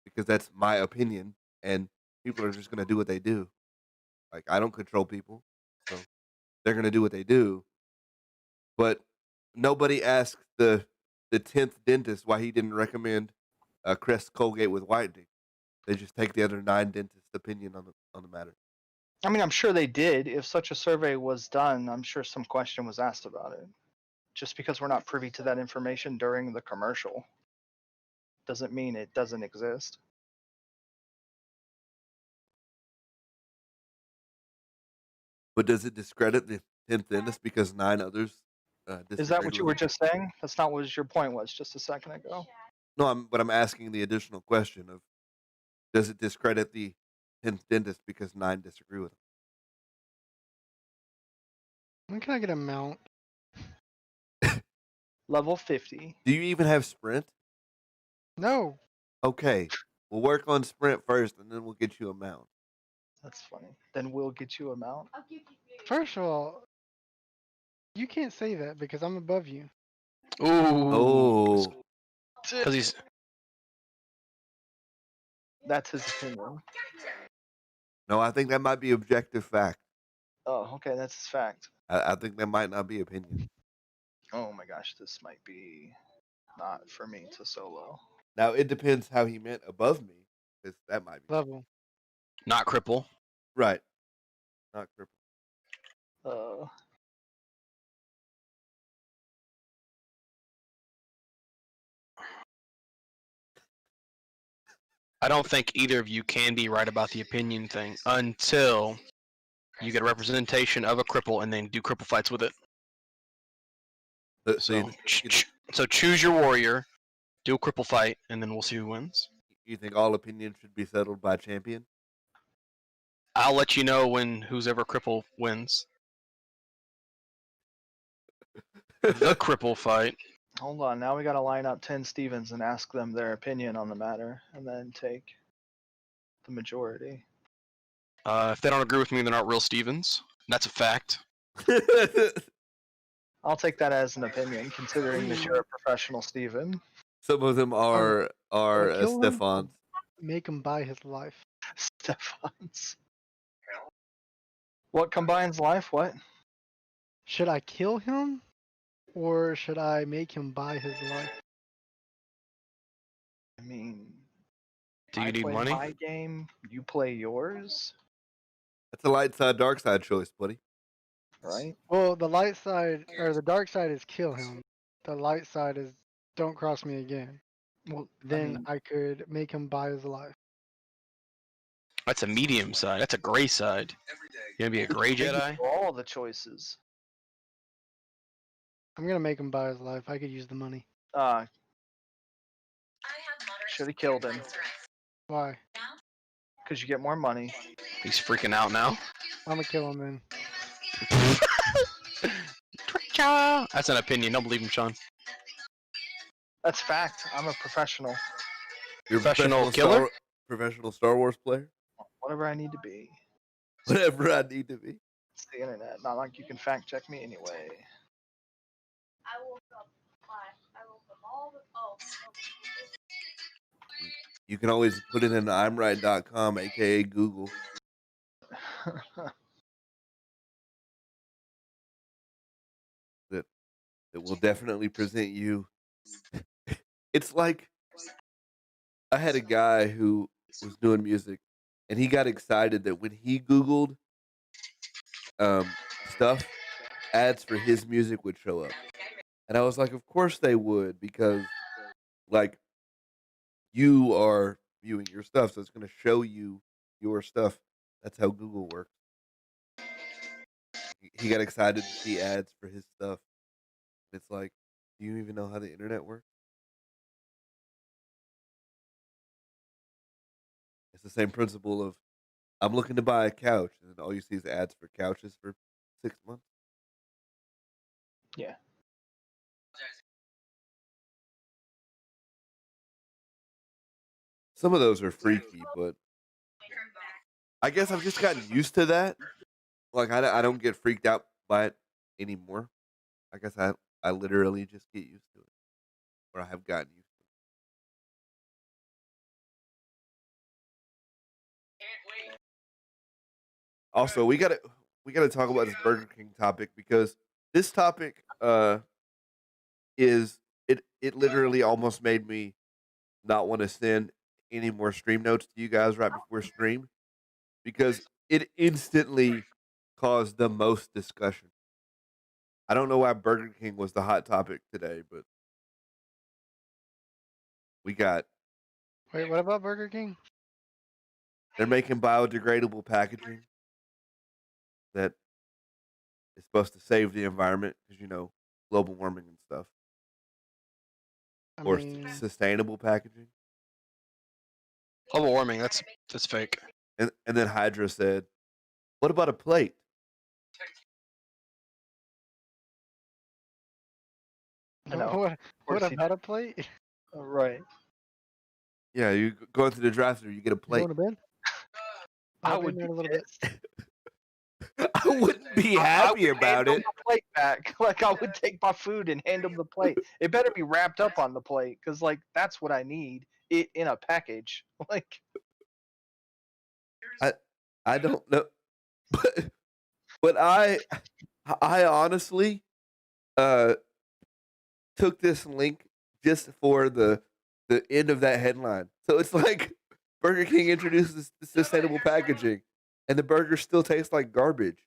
because that's my opinion, and people are just going to do what they do. Like, I don't control people, so they're going to do what they do. But nobody asked the 10th dentist why he didn't recommend Crest Colgate with whitening. They just take the other 9 dentists' opinion on the matter. I mean, I'm sure they did. If such a survey was done, I'm sure some question was asked about it. Just because we're not privy to that information during the commercial doesn't mean it doesn't exist. But does it discredit the 10th dentist because 9 others Is that disagreed what you with were it? just saying? That's not what your point was just a second ago. No, but I'm asking the additional question of, does it discredit the 10th dentist because 9 disagree with him? When can I get a mount? Level 50. Do you even have Sprint? No. Okay, we'll work on Sprint first, and then we'll get you a mount. That's funny. Then we'll get you a mount. First of all, you can't say that because I'm above you. Ooh. Oh, Because he's. That's his opinion. no, I think that might be objective fact. Oh, okay, that's his fact. I think that might not be opinion. Oh my gosh, this might be not for me to solo. Now, it depends how he meant above me, because that might be. Level. Not cripple. Right. Not crippled. I don't think either of you can be right about the opinion thing until you get a representation of a cripple and then do cripple fights with it. So, So, so choose your warrior, do a cripple fight, and then we'll see who wins. you think all opinions should be settled by champion? I'll let you know when who's ever cripple wins. The cripple fight. Hold on, now we gotta line up 10 Stevens and ask them their opinion on the matter, and then take the majority. If they don't agree with me, they're not real Stevens. That's a fact. I'll take that as an opinion, considering that you're a professional Steven. Some of them are kill him? Stefans. Make him buy his life. Stefans. What combines life? What? Should I kill him? Or should I make him buy his life? I mean, Do you I need play money? my game, you play yours, That's a light side, dark side choice, buddy. right? Well, the light side or the dark side is kill him. The light side is don't cross me again. Well, Then I could make him buy his life. That's a medium side. That's a gray side. You gonna be a gray Jedi? all the choices. I'm gonna make him buy his life. I could use the money. Should have killed him, Why? because you get more money. He's freaking out now. I'm gonna kill him then. That's an opinion. Don't believe him, Sean. That's fact. I'm a professional. You're a Professional killer? Professional Star Wars player? Whatever I need to be. Whatever I need to be. It's the internet. Not like you can fact check me anyway. I woke up all the You can always put it in imright.com, aka Google. That will definitely present you. It's like I had a guy who was doing music, and he got excited that when he Googled stuff, ads for his music would show up. And I was like, of course they would, because like you are viewing your stuff, so it's going to show you your stuff. That's how Google works. He got excited to see ads for his stuff. It's like, do you even know how the internet works? It's the same principle of, I'm looking to buy a couch, and then all you see is ads for couches for 6 months. Yeah. Some of those are freaky, but I guess I've just gotten used to that. Like, I don't get freaked out by it anymore. I guess I literally just get used to it, or I have gotten used to it. Also, we gotta talk about this Burger King topic, because this topic is it literally almost made me not want to send any more stream notes to you guys right before stream, because it instantly caused the most discussion. I don't know why Burger King was the hot topic today, but we got Wait, what about Burger King? they're making biodegradable packaging that is supposed to save the environment because global warming and stuff, I or mean, sustainable packaging. Global warming, that's fake. And then Hydra said, "What about a plate?" I know. what, Of course what he about a plate? Right. Yeah, you go into the drive-thru, you get a You plate. going to bed? I I'll be would there be in a little bit. pissed. I wouldn't be I happy would about hand it. them the plate back. Like I would take my food and hand them the plate. It better be wrapped up on the plate, because like that's what I need. It in a package. Like I don't know, but I honestly took this link just for the end of that headline. So it's like Burger King introduces sustainable packaging, and the burgers still taste like garbage.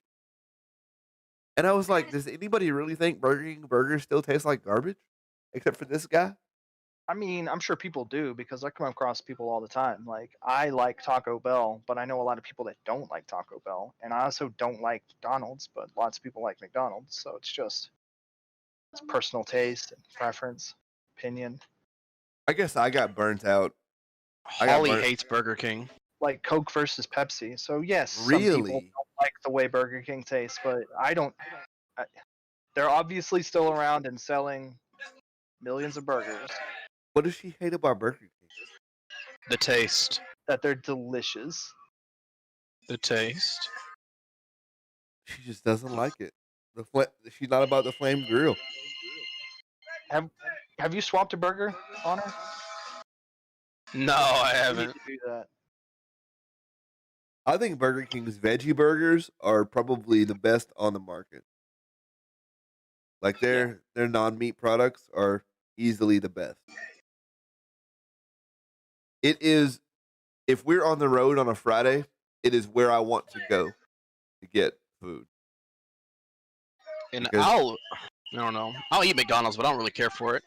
And I was like, does anybody really think Burger King burgers still taste like garbage, except for this guy? I mean, I'm sure people do because I come across people all the time. Like I like Taco Bell, but I know a lot of people that don't like Taco Bell, and I also don't like McDonald's, but lots of people like McDonald's. So it's personal taste and preference, opinion. I guess I got burnt out. I got Holly burnt. hates Burger King. Like Coke versus Pepsi. So yes, some people Really? don't like the way Burger King tastes, but I don't. They're obviously still around and selling millions of burgers. What does she hate about Burger King? The taste. That they're delicious. The taste. She just doesn't like it. She's not about the flame grill. Have you swapped a burger on her? No, I You need haven't. to do that. I think Burger King's veggie burgers are probably the best on the market. Like their non-meat products are easily the best. It is, if we're on the road on a Friday, it is where I want to go to get food. And Because- I don't know. I'll eat McDonald's, but I don't really care for it.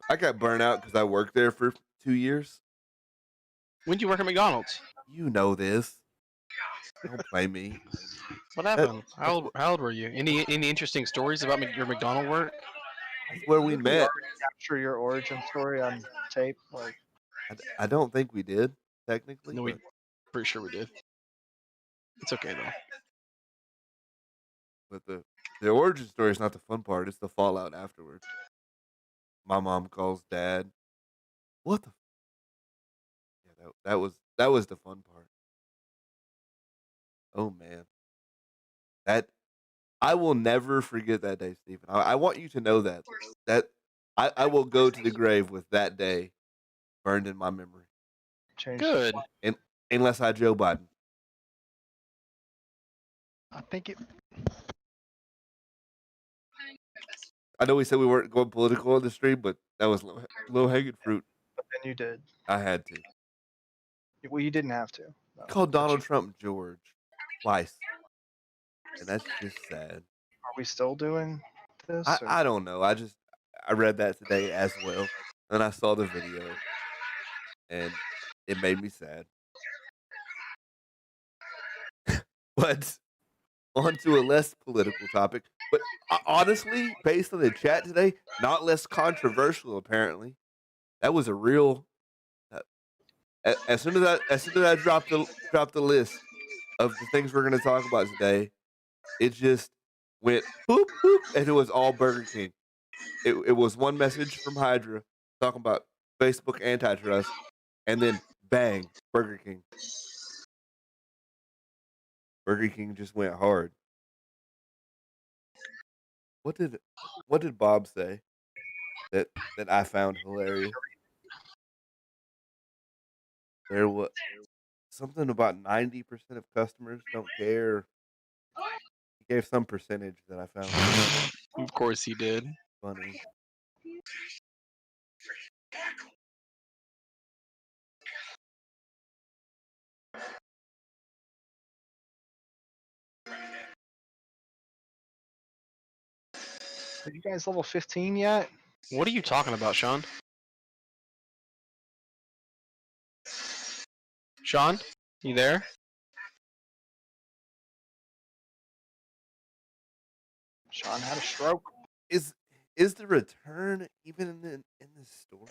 I got burnt out because I worked there for 2 years. When did you work at McDonald's? You know this. Don't play me. What happened? How old were you? Any interesting stories about your McDonald work? That's where we met. Capture your origin story on tape. Like I don't think we did, technically. No, we but pretty sure we did. It's okay though. But the origin story is not the fun part. It's the fallout afterwards. My mom calls dad. What the? Yeah, that was the fun part. Oh man, that I will never forget that day, Stephen. I want you to know that I will go to the grave with that day burned in my memory, change. Good. unless I Joe Biden. I think it. I know we said we weren't going political on the stream, but that was low hanging fruit. But then you did. I had to. Well, you didn't have to. No, Called but Donald you- Trump George twice, and that's just sad. Are we still doing this? or- I don't know. I read that today as well, and I saw the video, and it made me sad. But on to a less political topic, but honestly, based on the chat today, not less controversial. Apparently, that was a real. As soon as I dropped the list of the things we're going to talk about today, it just went boop boop, and it was all Burger King. It was one message from Hydra talking about Facebook antitrust, and then bang, Burger King. Burger King just went hard. What did Bob say that I found hilarious? There was something about 90% of customers don't care. He gave some percentage that I found Of course he did. funny. Are you guys level 15 yet? What are you talking about, Sean? Sean, you there? Sean had a stroke. Is the return even in the store?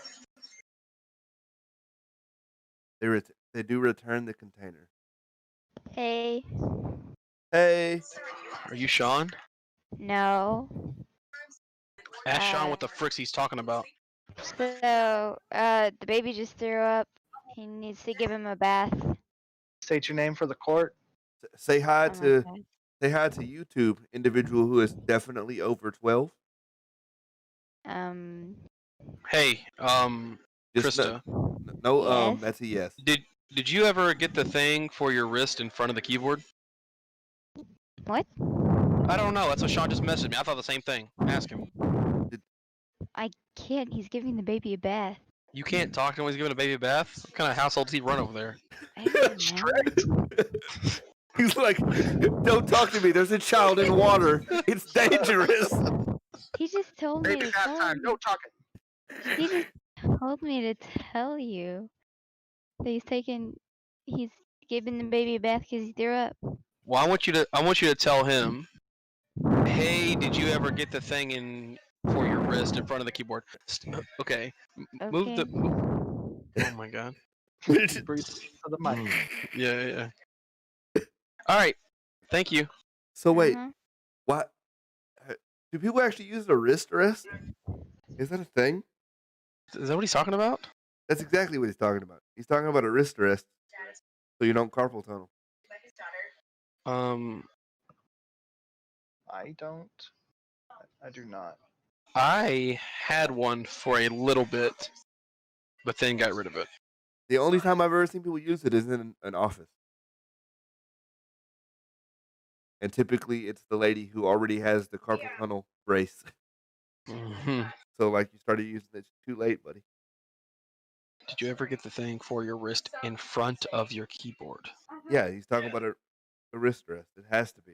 They do return the container. Hey, Hey, Are you Sean? no. Ask Sean what the fricks he's talking about. So, the baby just threw up. He needs to give him a bath. State your name for the court. say hi Oh my to God. YouTube individual who is definitely over 12. Hey, Just Krista, no, Yes. that's a yes. did you ever get the thing for your wrist in front of the keyboard? What? I don't know. That's what Sean just messaged me. I thought the same thing. Ask him. I can't. He's giving the baby a bath. You can't talk to him when he's giving a baby a bath? What kind of household does he run over there? I don't know. He's like, don't talk to me. There's a child in water. It's dangerous. He just told me Baby to bath tell time. you. No talking. He just told me to tell you that he's giving the baby a bath because he threw up. Well, I want you to tell him, hey, did you ever get the thing in for your wrist in front of the keyboard? Okay. Move Okay. the. Oh my god. Breathe to the mic. Yeah. All right. Thank you. So wait, Uh-huh. what? Do people actually use a wrist rest? Is that a thing? Is that what he's talking about? That's exactly what he's talking about. He's talking about a wrist rest, so you don't carpal tunnel. I don't. I do not. I had one for a little bit, but then got rid of it. The only time I've ever seen people use it is in an office. And typically it's the lady who already has the carpal tunnel brace. hmm So like you started using it too late, buddy. Did you ever get the thing for your wrist in front of your keyboard? Yeah, he's talking about a wrist rest. It has to be.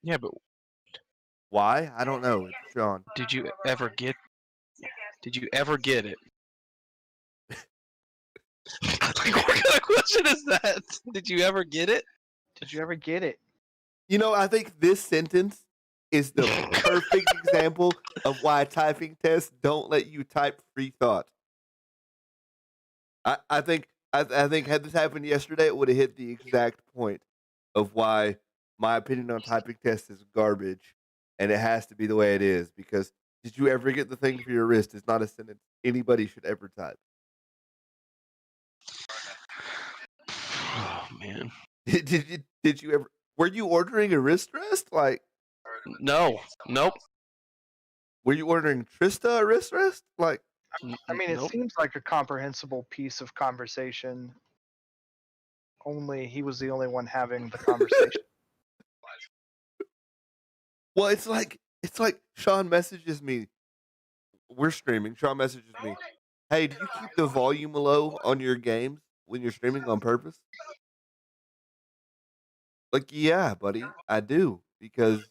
Yeah, but Why? I don't know. It's Sean. did you ever get it? Like, what kind of question is that? Did you ever get it? Did you ever get it? You know, I think this sentence is the perfect example of why typing tests don't let you type free thought. I think had this happened yesterday, it would have hit the exact point of why my opinion on typing tests is garbage, and it has to be the way it is. Because did you ever get the thing for your wrist? Is not a sentence anybody should ever type. Oh man. Did you ever? Were you ordering a wrist rest? Like, No. Nope. were you ordering Trista a wrist rest? Like, I mean, it Nope. seems like a comprehensible piece of conversation. Only he was the only one having the conversation. well, it's like Sean messages me. We're streaming. Sean messages me. Hey, do you keep the volume low on your games when you're streaming on purpose? Like, yeah, buddy, I do because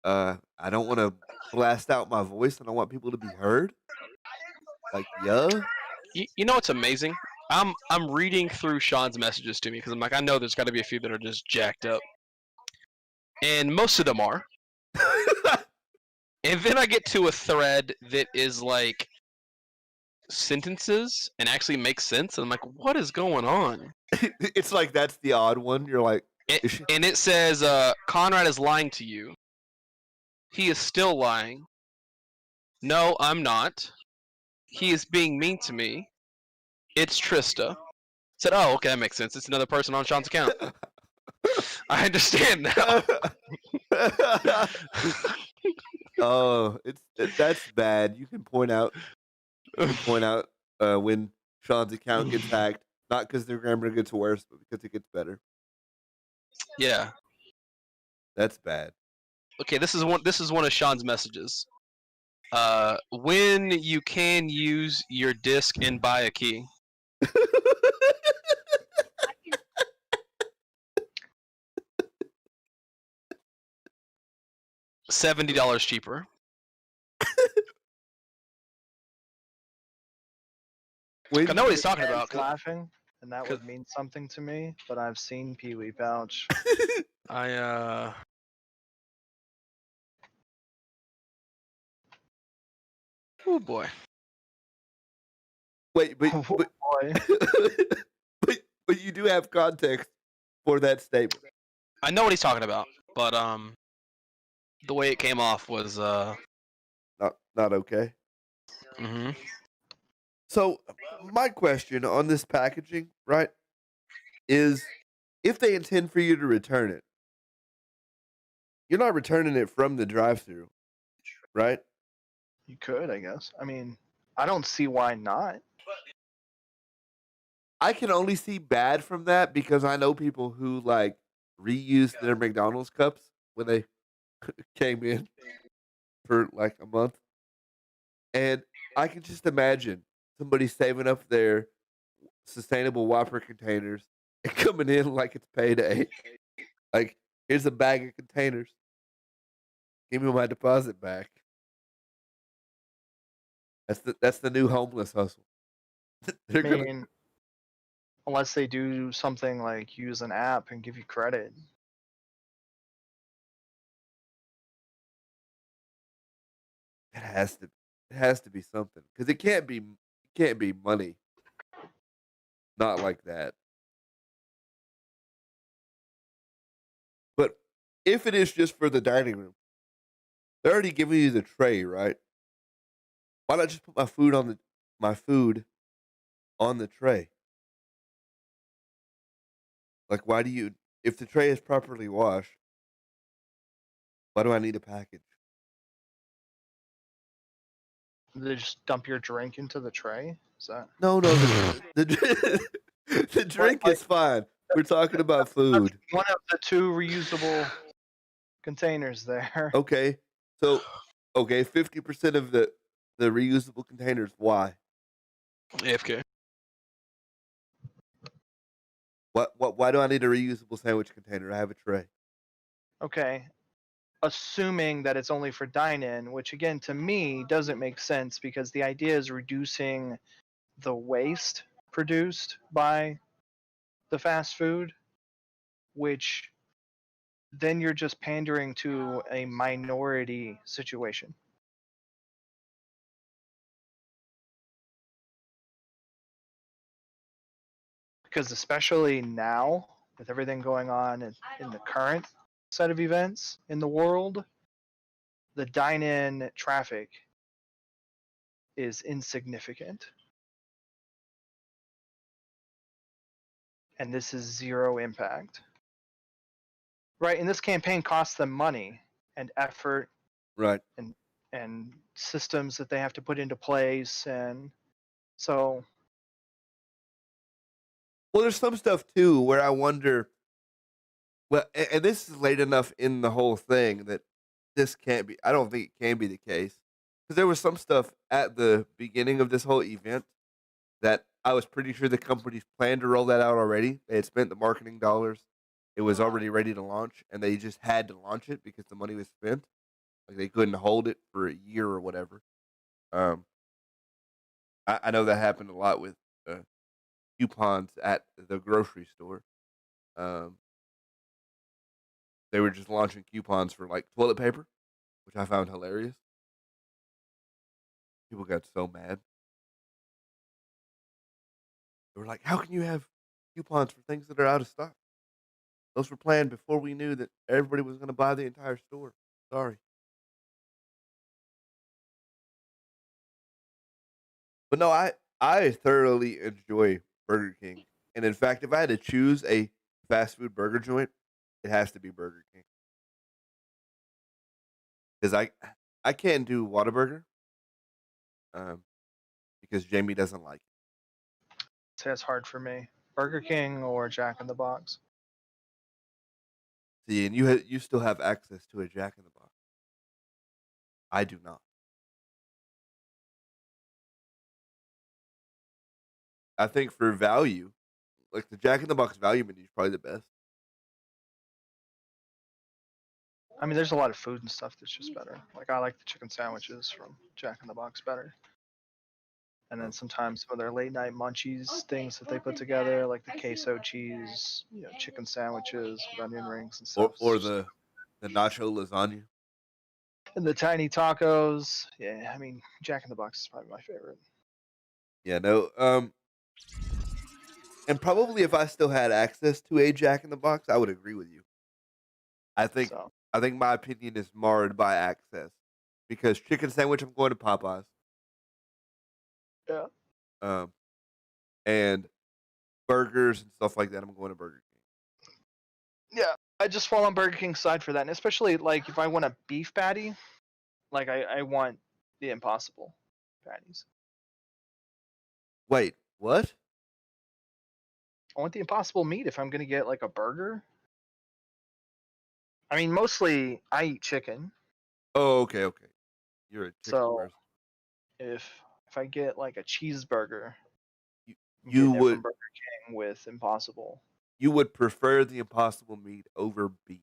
I don't want to blast out my voice and I want people to be heard. Like, yeah. You know what's amazing? I'm reading through Sean's messages to me because I'm like, I know there's got to be a few that are just jacked up, and most of them are. And then I get to a thread that is like sentences and actually makes sense, and I'm like, what is going on? It's like that's the odd one. You're like, And it says, Conrad is lying to you. He is still lying. No, I'm not. He is being mean to me. It's Trista. Said, oh, okay, that makes sense. It's another person on Sean's account. I understand now. oh, that's bad. You can point out when Sean's account gets hacked, not because their grammar gets worse, but because it gets better. Yeah. That's bad. Okay, this is one of Sean's messages. When you can use your disc and buy a key. $70 cheaper. I know what he's talking about. He's laughing, and that 'cause- would mean something to me. But I've seen Pee Wee Pouch. Oh boy. Wait, but Oh, but, boy. but you do have context for that statement. I know what he's talking about, but the way it came off was Not okay. mhm. So my question on this packaging, right, is if they intend for you to return it, you're not returning it from the drive-through, right? You could, I guess. I mean, I don't see why not. I can only see bad from that because I know people who like reused their McDonald's cups when they came in for like a month. And I can just imagine somebody saving up their sustainable Whopper containers and coming in like it's payday. Like, here's a bag of containers. Give me my deposit back. That's the new homeless hustle. They're I gonna mean, unless they do something like use an app and give you credit. it has to be something because it can't be money. Not like that. But if it is just for the dining room, they're already giving you the tray, right? Why not just put my food on the tray? Like, why do you? If the tray is properly washed, why do I need a package? They just dump your drink into the tray. Is that No, the drink like- is fine. We're talking about food. one of the two reusable containers there? Okay, so 50% of the reusable containers. Why? AFK. Why do I need a reusable sandwich container? I have a tray. Okay. Assuming that it's only for dine-in, which again to me doesn't make sense because the idea is reducing the waste produced by the fast food, which then you're just pandering to a minority situation. Because especially now, with everything going on in the current set of events in the world, the dine-in traffic is insignificant. And this is zero impact. Right, and this campaign costs them money and effort Right. and systems that they have to put into place, and so Well, there's some stuff too where I wonder. Well, and this is late enough in the whole thing that this can't be. I don't think it can be the case because there was some stuff at the beginning of this whole event that I was pretty sure the companies planned to roll that out already. They had spent the marketing dollars. It was already ready to launch, and they just had to launch it because the money was spent. Like they couldn't hold it for a year or whatever. I know that happened a lot with coupons at the grocery store. They were just launching coupons for like toilet paper, which I found hilarious. People got so mad. They were like, "How can you have coupons for things that are out of stock? Those were planned before we knew that everybody was going to buy the entire store." Sorry. But no, I thoroughly enjoy Burger King. And in fact, if I had to choose a fast food burger joint, it has to be Burger King. Because I can't do Whataburger because Jamie doesn't like it. say it's hard for me. Burger King or Jack in the Box. See, and you still have access to a Jack in the Box. I do not. I think for value, like the Jack in the Box value menu is probably the best. I mean, there's a lot of food and stuff that's just better. Like I like the chicken sandwiches from Jack in the Box better. And then sometimes some of their late night munchies things that they put together, like the queso cheese, chicken sandwiches with onion rings and stuff. Or the nacho lasagna. And the tiny tacos. Yeah, I mean, Jack in the Box is probably my favorite. Yeah, no. And probably if I still had access to a Jack in the Box, I would agree with you. I think So, my opinion is marred by access because chicken sandwich, I'm going to Popeyes. yeah. And burgers and stuff like that, I'm going to Burger King. Yeah, I just fall on Burger King's side for that. And especially, like, if I want a beef patty, like, I want the Impossible patties. Wait, what? I want the Impossible meat if I'm going to get, like, a burger. I mean, mostly I eat chicken. Oh, okay. You're a chicken So, person. If I get, like, a cheeseburger, You I'm getting it would from Burger King with Impossible. you would prefer the Impossible meat over beef.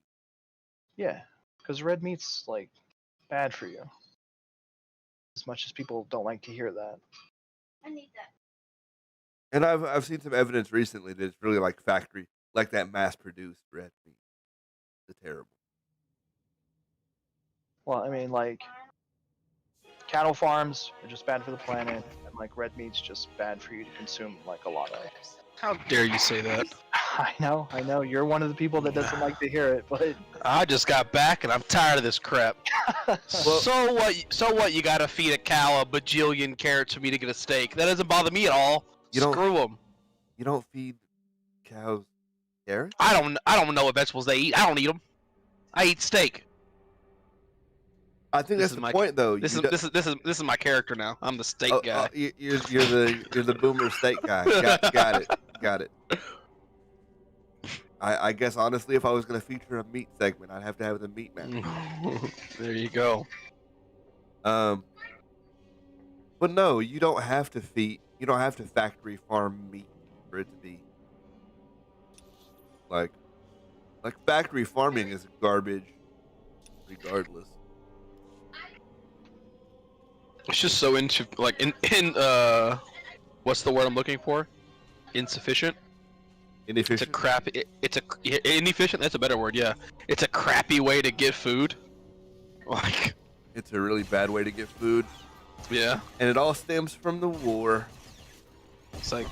Yeah, because red meat's, like, bad for you. As much as people don't like to hear that. I need that. And I've seen some evidence recently that it's really like factory, like that mass-produced red meat. It's terrible. Well, I mean, like, cattle farms are just bad for the planet, and, like, red meat's just bad for you to consume, like, a lot of. How dare you say that? I know. You're one of the people that doesn't like to hear it, but I just got back and I'm tired of this crap. So what? You gotta feed a cow a bajillion carrots for me to get a steak. That doesn't bother me at all. You don't- Screw them. You don't feed cows carrots? I don't know what vegetables they eat. I don't eat them. I eat steak. I think This that's is the my- point, though. This You is this is my character now. I'm the steak oh, guy. oh, you're the boomer steak guy. Got it. I guess honestly, if I was gonna feature a meat segment, I'd have to have the meat man. There you go. But no, you don't have to factory farm meat for it to be like factory farming is garbage regardless. It's just so into like in what's the word I'm looking for? Insufficient. It's a Inefficient. crap. Inefficient. That's a better word. Yeah. It's a crappy way to get food. Like, It's a really bad way to get food, yeah. and it all stems from the war. It's like,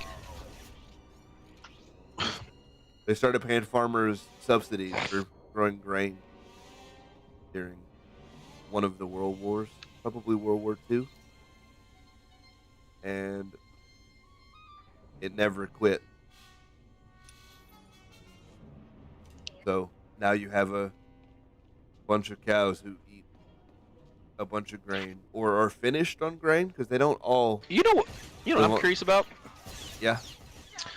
They started paying farmers subsidies for growing grain during one of the world wars, probably World War II, and it never quit. So now you have a bunch of cows who eat a bunch of grain or are finished on grain because they don't all. you know what They I'm won't- curious about? Yeah,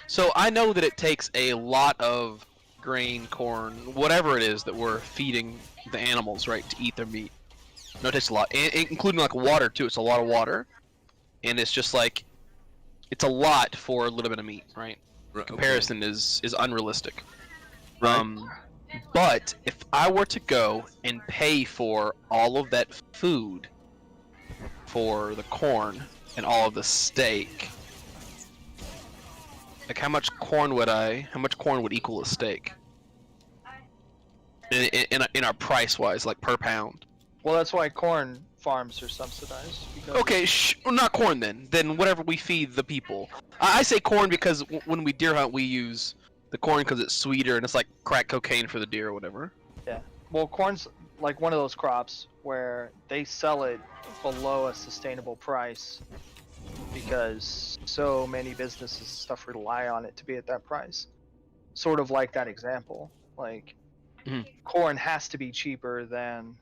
So I know that it takes a lot of grain, corn, whatever it is that we're feeding the animals, right, to eat their meat. No, it takes a lot, including like water too. It's a lot of water, and it's just like it's a lot for a little bit of meat, right? okay. Comparison is unrealistic. Right. But if I were to go and pay for all of that food, for the corn and all of the steak, like how much corn would equal a steak? In our price wise, like per pound. well, that's why corn farms are subsidized. Because Okay, not corn then. Then whatever we feed the people. I say corn because when we deer hunt, we use the corn because it's sweeter and it's like crack cocaine for the deer or whatever. Well, corn's like one of those crops where they sell it below a sustainable price because so many businesses and stuff rely on it to be at that price. Sort of like that example. Like, Mhm. corn has to be cheaper than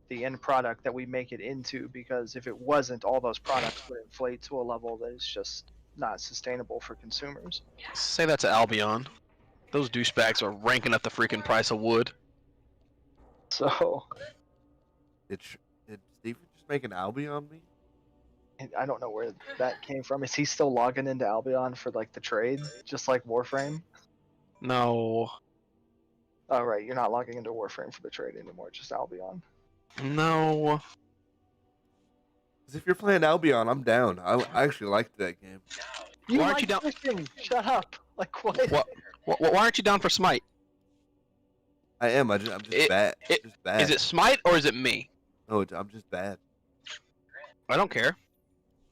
the end product that we make it into because if it wasn't, all those products would inflate to a level that is just not sustainable for consumers. Say that to Albion. Those douchebags are ranking up the freaking price of wood. So, Did Steve just make an Albion me? I don't know where that came from. Is he still logging into Albion for like the trade, just like Warframe? No. Oh right, you're not logging into Warframe for the trade anymore, just Albion. No. Because if you're playing Albion, I'm down. I actually liked that game. You Why like aren't you down- fishing? Shut up! Like what? Why aren't you down for Smite? I am. I'm just bad. Just bad. Is it Smite or is it me? No, I'm just bad. I don't care.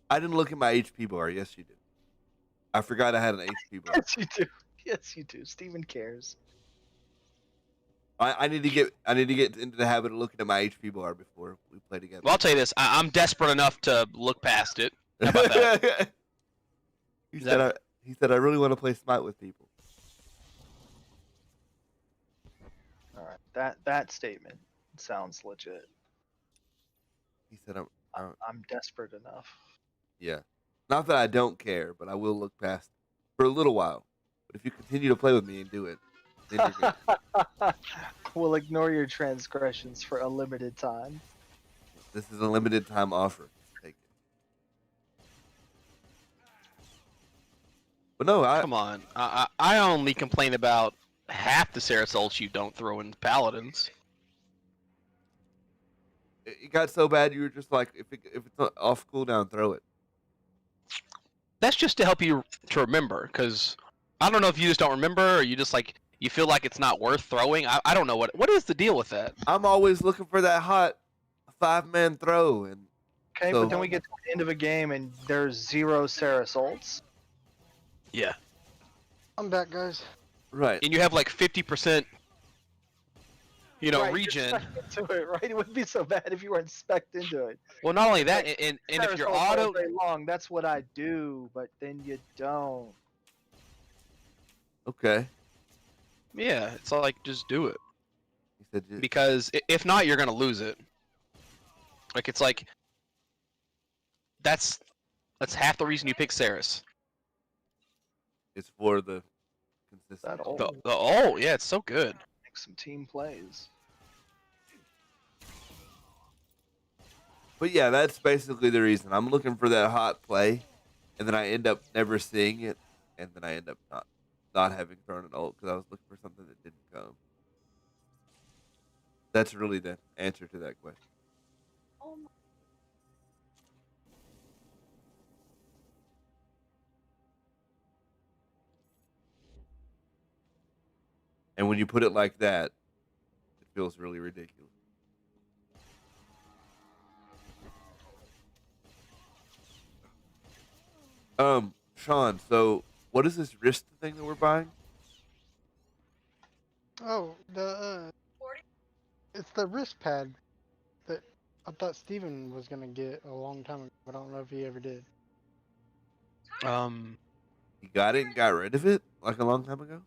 I didn't look at my HP bar. Yes, you did. I forgot I had an HP bar. Yes, you do. Yes, you do. Steven cares. I need to get into the habit of looking at my HP bar before we play together. Well, I'll tell you this. I'm desperate enough to look past it. How about that? he Is said I really want to play Smite with people. All right, that statement sounds legit. He said I'm desperate enough. yeah. Not that I don't care, but I will look past it for a little while. But if you continue to play with me and do it, then you're good. We'll ignore your transgressions for a limited time. This is a limited time offer. Take it. But no, Come on. I only complain about half the Sarasols you don't throw in Paladins. it got so bad you were just like, if it's off cooldown, throw it. That's just to help you to remember, because I don't know if you just don't remember or you just like you feel like it's not worth throwing. I don't know what is the deal with that. I'm always looking for that hot 5-man throw, and Okay, So- but then we get to the end of a game and there's 0 Sarasols. Yeah. I'm back, guys. right. And you have like 50%, Right, you're regen. spec'd into it, right? It wouldn't be so bad if you weren't specced into it. Well, not only that, and if you're Parasols all auto, day long, that's what I do, but then you don't. Okay. yeah, it's like just do it. He said, just, Because if not, you're gonna lose it. Like it's like that's half the reason you pick Saris. it's for the consistency. That old. Yeah, it's so good. Make some team plays. But yeah, that's basically the reason. I'm looking for that hot play, and then I end up never seeing it, and then I end up not having thrown an ult because I was looking for something that didn't come. That's really the answer to that question. And when you put it like that, it feels really ridiculous. Sean, so what is this wrist thing that we're buying? Oh, it's the wrist pad that I thought Steven was gonna get a long time ago, but I don't know if he ever did. You got it and got rid of it like a long time ago?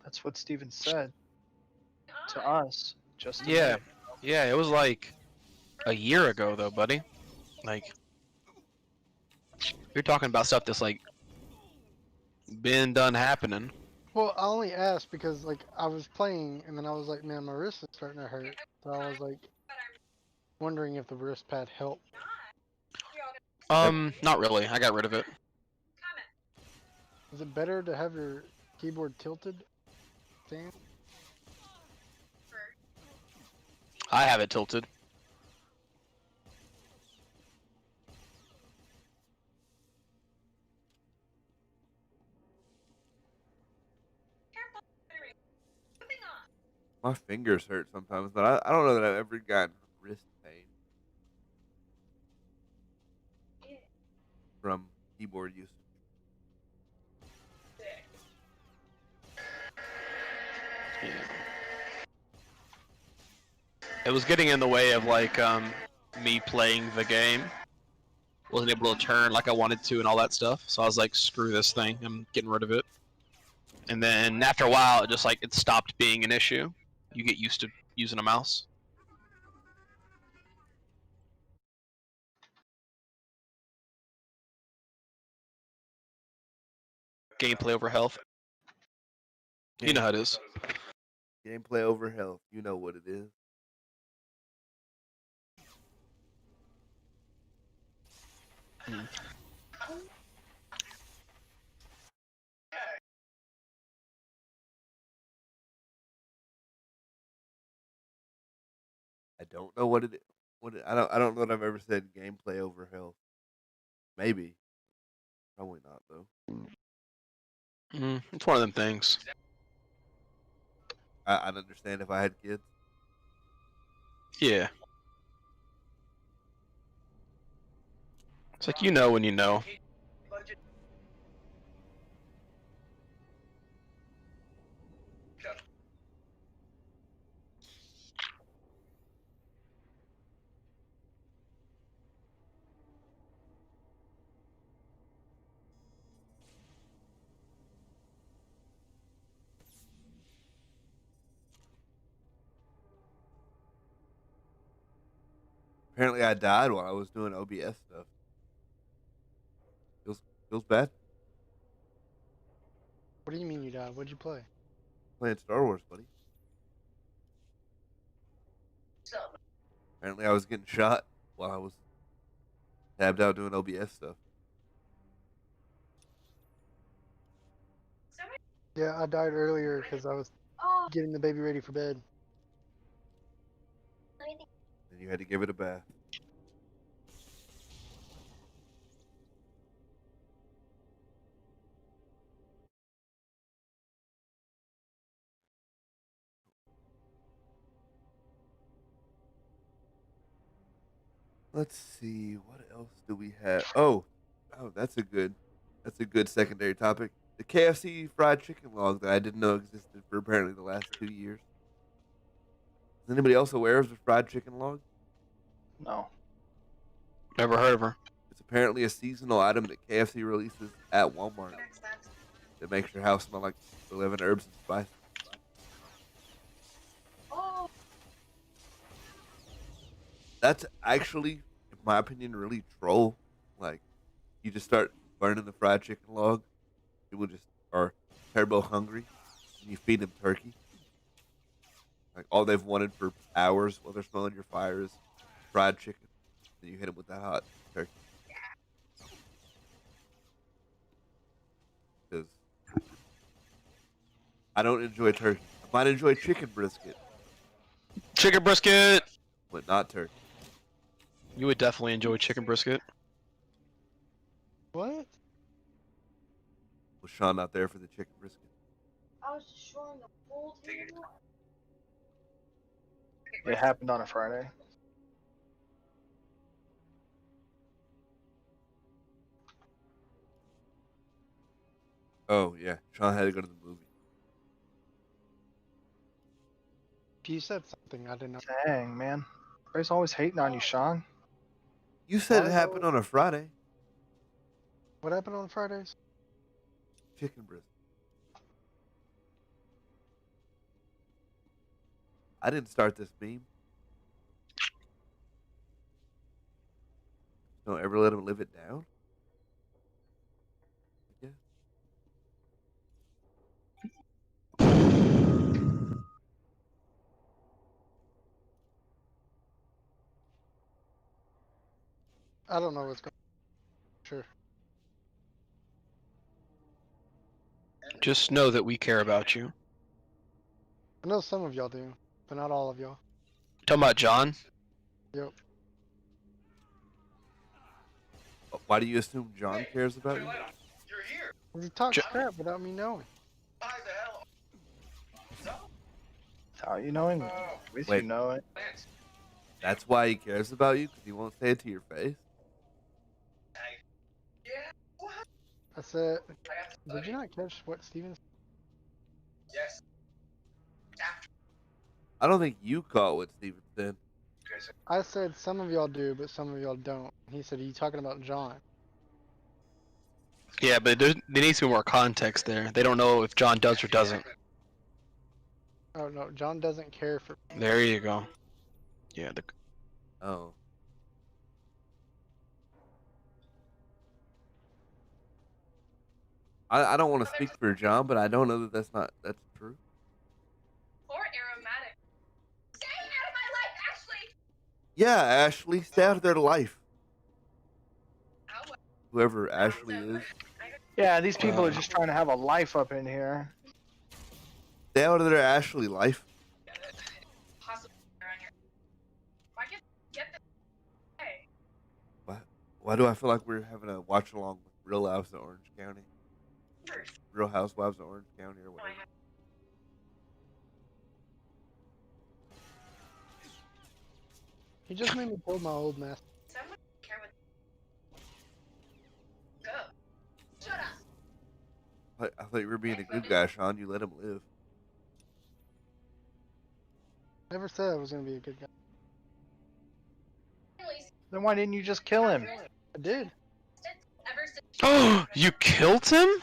That's what Steven said to us. Just a Yeah, minute. yeah, it was like a year ago though, buddy. Like you're talking about stuff that's like been done happening. Well, I only asked because like I was playing and then I was like, man, my wrist is starting to hurt. So I was like wondering if the wrist pad helped. Not really. I got rid of it. Is it better to have your keyboard tilted? Sam? I have it tilted. My fingers hurt sometimes, but I don't know that I've ever gotten wrist pain from keyboard usage. Yeah. It was getting in the way of like me playing the game. Wasn't able to turn like I wanted to and all that stuff. So I was like, screw this thing. I'm getting rid of it. And then after a while, it stopped being an issue. You get used to using a mouse. Gameplay over health. You know how it is. Gameplay over health. You know what it is. I don't know what it. I don't know that I've ever said gameplay over health. Maybe. Probably not though. It's one of them things. I'd understand if I had kids. Yeah. It's like you know when you know. Apparently, I died while I was doing OBS stuff. Feels bad. What do you mean you died? What'd you play? Playing Star Wars, buddy. Apparently, I was getting shot while I was tabbed out doing OBS stuff. Yeah, I died earlier because I was getting the baby ready for bed. And you had to give it a bath. Let's see, what else do we have? Oh, that's a good secondary topic. The KFC fried chicken log that I didn't know existed for apparently the last 2 years. Is anybody else aware of the fried chicken log? No. Never heard of her. It's apparently a seasonal item that KFC releases at Walmart that makes your house smell like 11 herbs and spices. That's actually, in my opinion, really troll. Like, you just start burning the fried chicken log. People just are turbo hungry, and you feed them turkey. Like, all they've wanted for hours while they're smelling your fire is fried chicken. Then you hit them with that hot turkey. Because I don't enjoy turkey. I might enjoy chicken brisket, Chicken brisket! but not turkey. You would definitely enjoy chicken brisket. What? Was Sean not there for the chicken brisket? I was just showing the full table. It happened on a Friday. Oh, yeah. Sean had to go to the movie. You said something I didn't know. Dang, man. Everybody's always hating on you, Sean. You said it Why happened though? on a Friday. What happened on Fridays? Chicken brisket. I didn't start this meme. Don't ever let him live it down. Yeah. I don't know what's going on. Sure. Just know that we care about you. I know some of y'all do, but not all of y'all. Talking about John? Yep. Why do you assume John cares about you? He talks Jo- crap without me knowing. Without you knowing, with Wait. you know it. That's why he cares about you, because he won't say it to your face. I said, did you not catch what Steven said? I don't think you caught what Steven said. I said some of y'all do, but some of y'all don't. He said, are you talking about John? Yeah, but there needs to be more context there. They don't know if John does or doesn't. Oh no, John doesn't care for. There you go. Yeah, Oh. I don't want to speak for John, but I don't know that that's true. Or aromatic. Stay out of my life, Ashley! Yeah, Ashley, stay out of their life. Ow. Whoever Ashley is, Yeah, these people are just trying to have a life up in here. stay out of their Ashley life. Possibly around here. Why do I feel like we're having a watch along with Real Housewives of Orange County? Real Housewives of Orange County or whatever. He just made me kill my old master. Someone care what. Go. Shut up. I thought you were being a good guy, Sean. You let him live. Never said I was gonna be a good guy. Then why didn't you just kill him? I did. Ever since Oh, you killed him? run.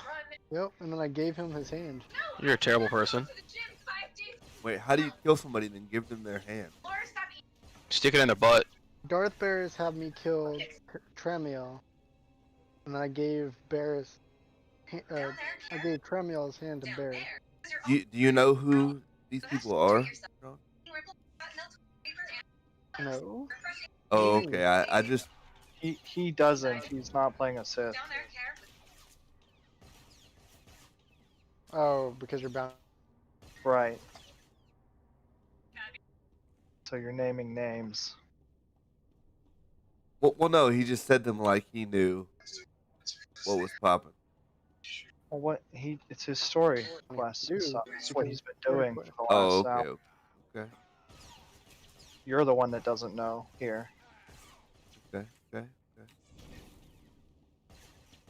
Yep, and then I gave him his hand. You're a terrible person. To the gym 5 days. Wait, how do you kill somebody and then give them their hand? Laura, stop eating. Stick it in their butt. Darth Barris had me kill Tramiel, and then I gave Barris. I gave Tramiel's hand to Down Barris. there. Do you know who these people are? Sean? No. Oh, okay. I just He doesn't. He's not playing a Sith. Down there, care. Oh, because you're bound. Right. So you're naming names. well, no. He just said them like he knew what was popping. Well, it's his story quest and do, stuff. It's what he's been story doing for quest. the last Oh, okay, hour. okay, You're the one that doesn't know here. okay.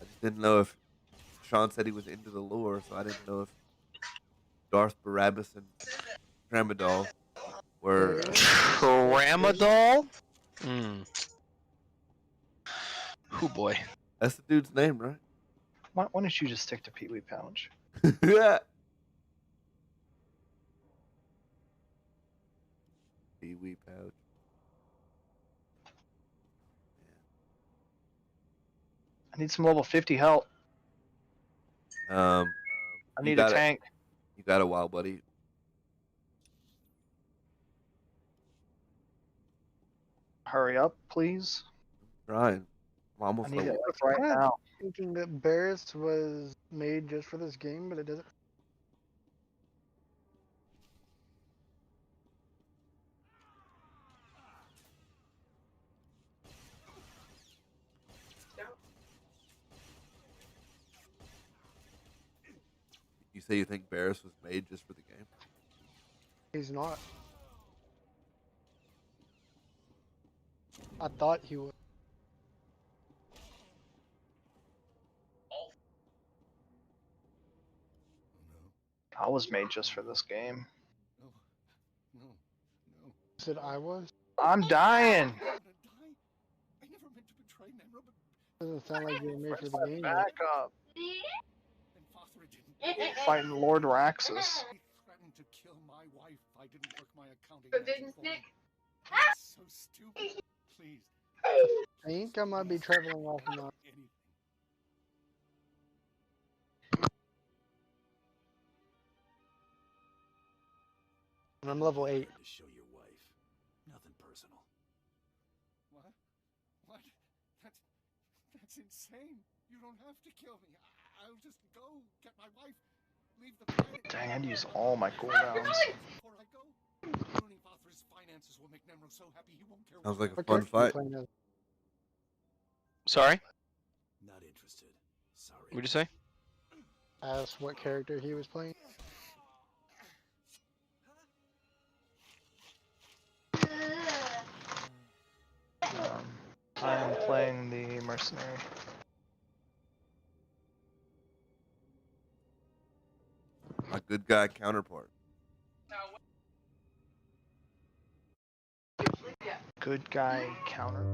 I just didn't know if Sean said he was into the lore, so I didn't know if Darth Barabbas and Tramadol were. Tramadol? Hmm. Oh boy. That's the dude's name, right? Why don't you just stick to Pee Wee Pouch? Yeah. Pee Wee Pouch. I need some level 50 help. I I need a tank. You got a while, buddy. Hurry up, please. Trying. I'm I almost need it level. right now. Thinking that Barris was made just for this game, but it doesn't. You say you think Barris was made just for the game? He's not. I thought he was. I was made just for this game. Said I was. I'm dying. Doesn't sound like you were made for the game. Back up. Fighting Lord Raxus. But didn't Nick? So stupid. Please. I think I might be traveling off now. And I'm level 8. To show your wife. Nothing personal. What? What? That's insane. You don't have to kill me. I'll just go get my wife. Leave the planet. Dang, I'd use all my cooldowns. Before I go. Ruining Father's finances will make Nemro so happy he won't care. Sounds like a What fun character you fight. playing as? Sorry? Not interested. Sorry. What'd you say? Asked what character he was playing. I'm playing the mercenary. My good guy counterpart. Good guy counter.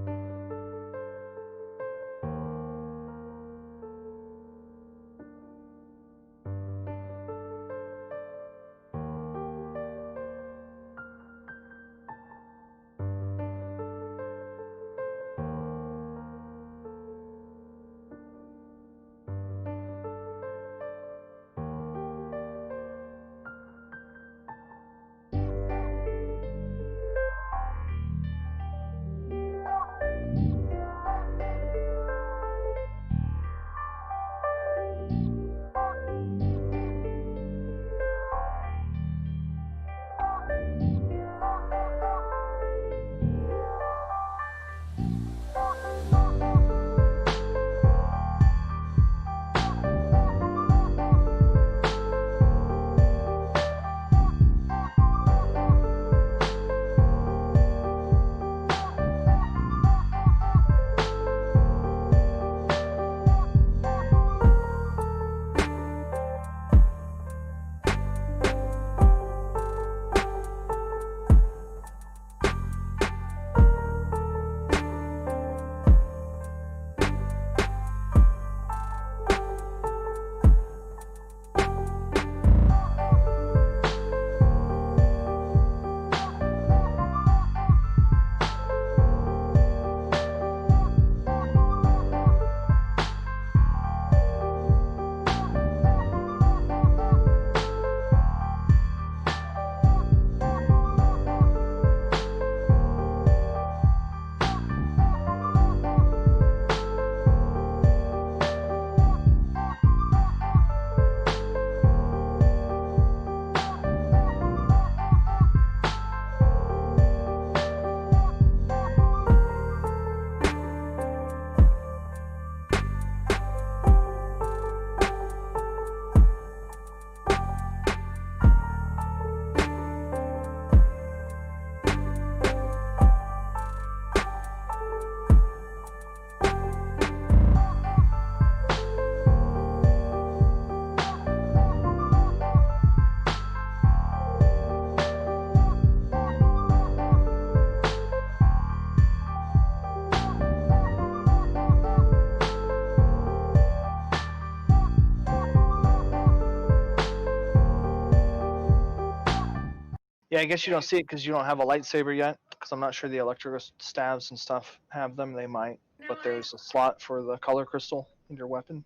Yeah, I guess you don't see it because you don't have a lightsaber yet. Because I'm not sure the electrical staves and stuff have them. They might, but there's a slot for the color crystal in your weapon.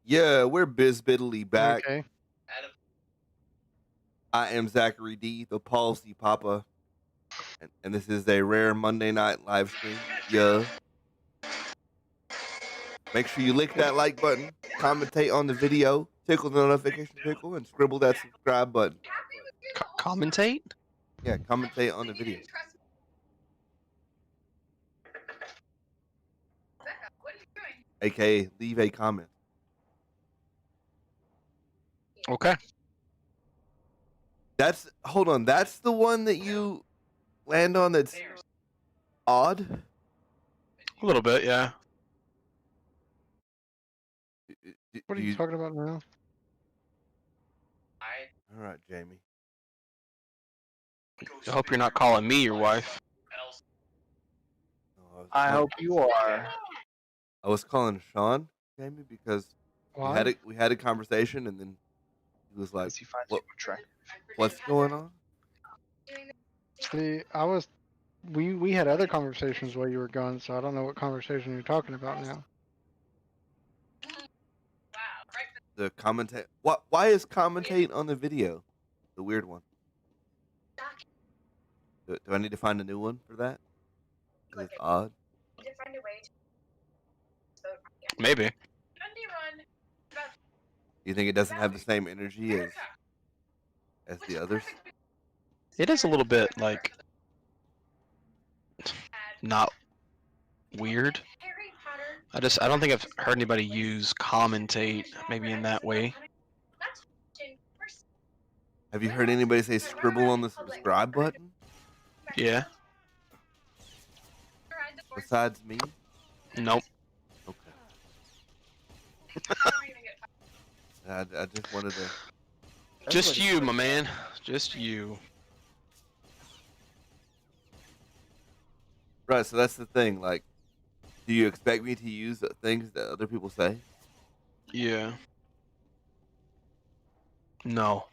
Yeah, we're bizbiddly back. Okay. I am Zachary D, the Palsy Papa, and this is a rare Monday night live stream. Yeah. Make sure you lick that like button, commentate on the video, tickle the notification tickle, and scribble that subscribe button. Commentate? Yeah, commentate on the video. AKA, leave a comment. Okay. Hold on, that's the one that you land on that's odd? A little bit, yeah. What are you talking about now? All right, Jamie. I hope you're not calling me your wife. No, I hope you are. I was calling Sean, Jamie, because Why? we had a conversation, and then he was like, As he finds "What? you attractive. What's going on?" See, we had other conversations while you were gone, so I don't know what conversation you're talking about now. The commentate. Why is commentate on the video? The weird one. Do I need to find a new one for that? 'Cause it's odd. Maybe. You think it doesn't have the same energy as the others? It is a little bit, like, not weird. I don't think I've heard anybody use commentate maybe in that way. Have you heard anybody say scribble on the subscribe button Yeah. besides me? Nope. Okay. I just wanted to. Just you, my man. Just you. Right, so that's the thing. Like, do you expect me to use the things that other people say? Yeah. No.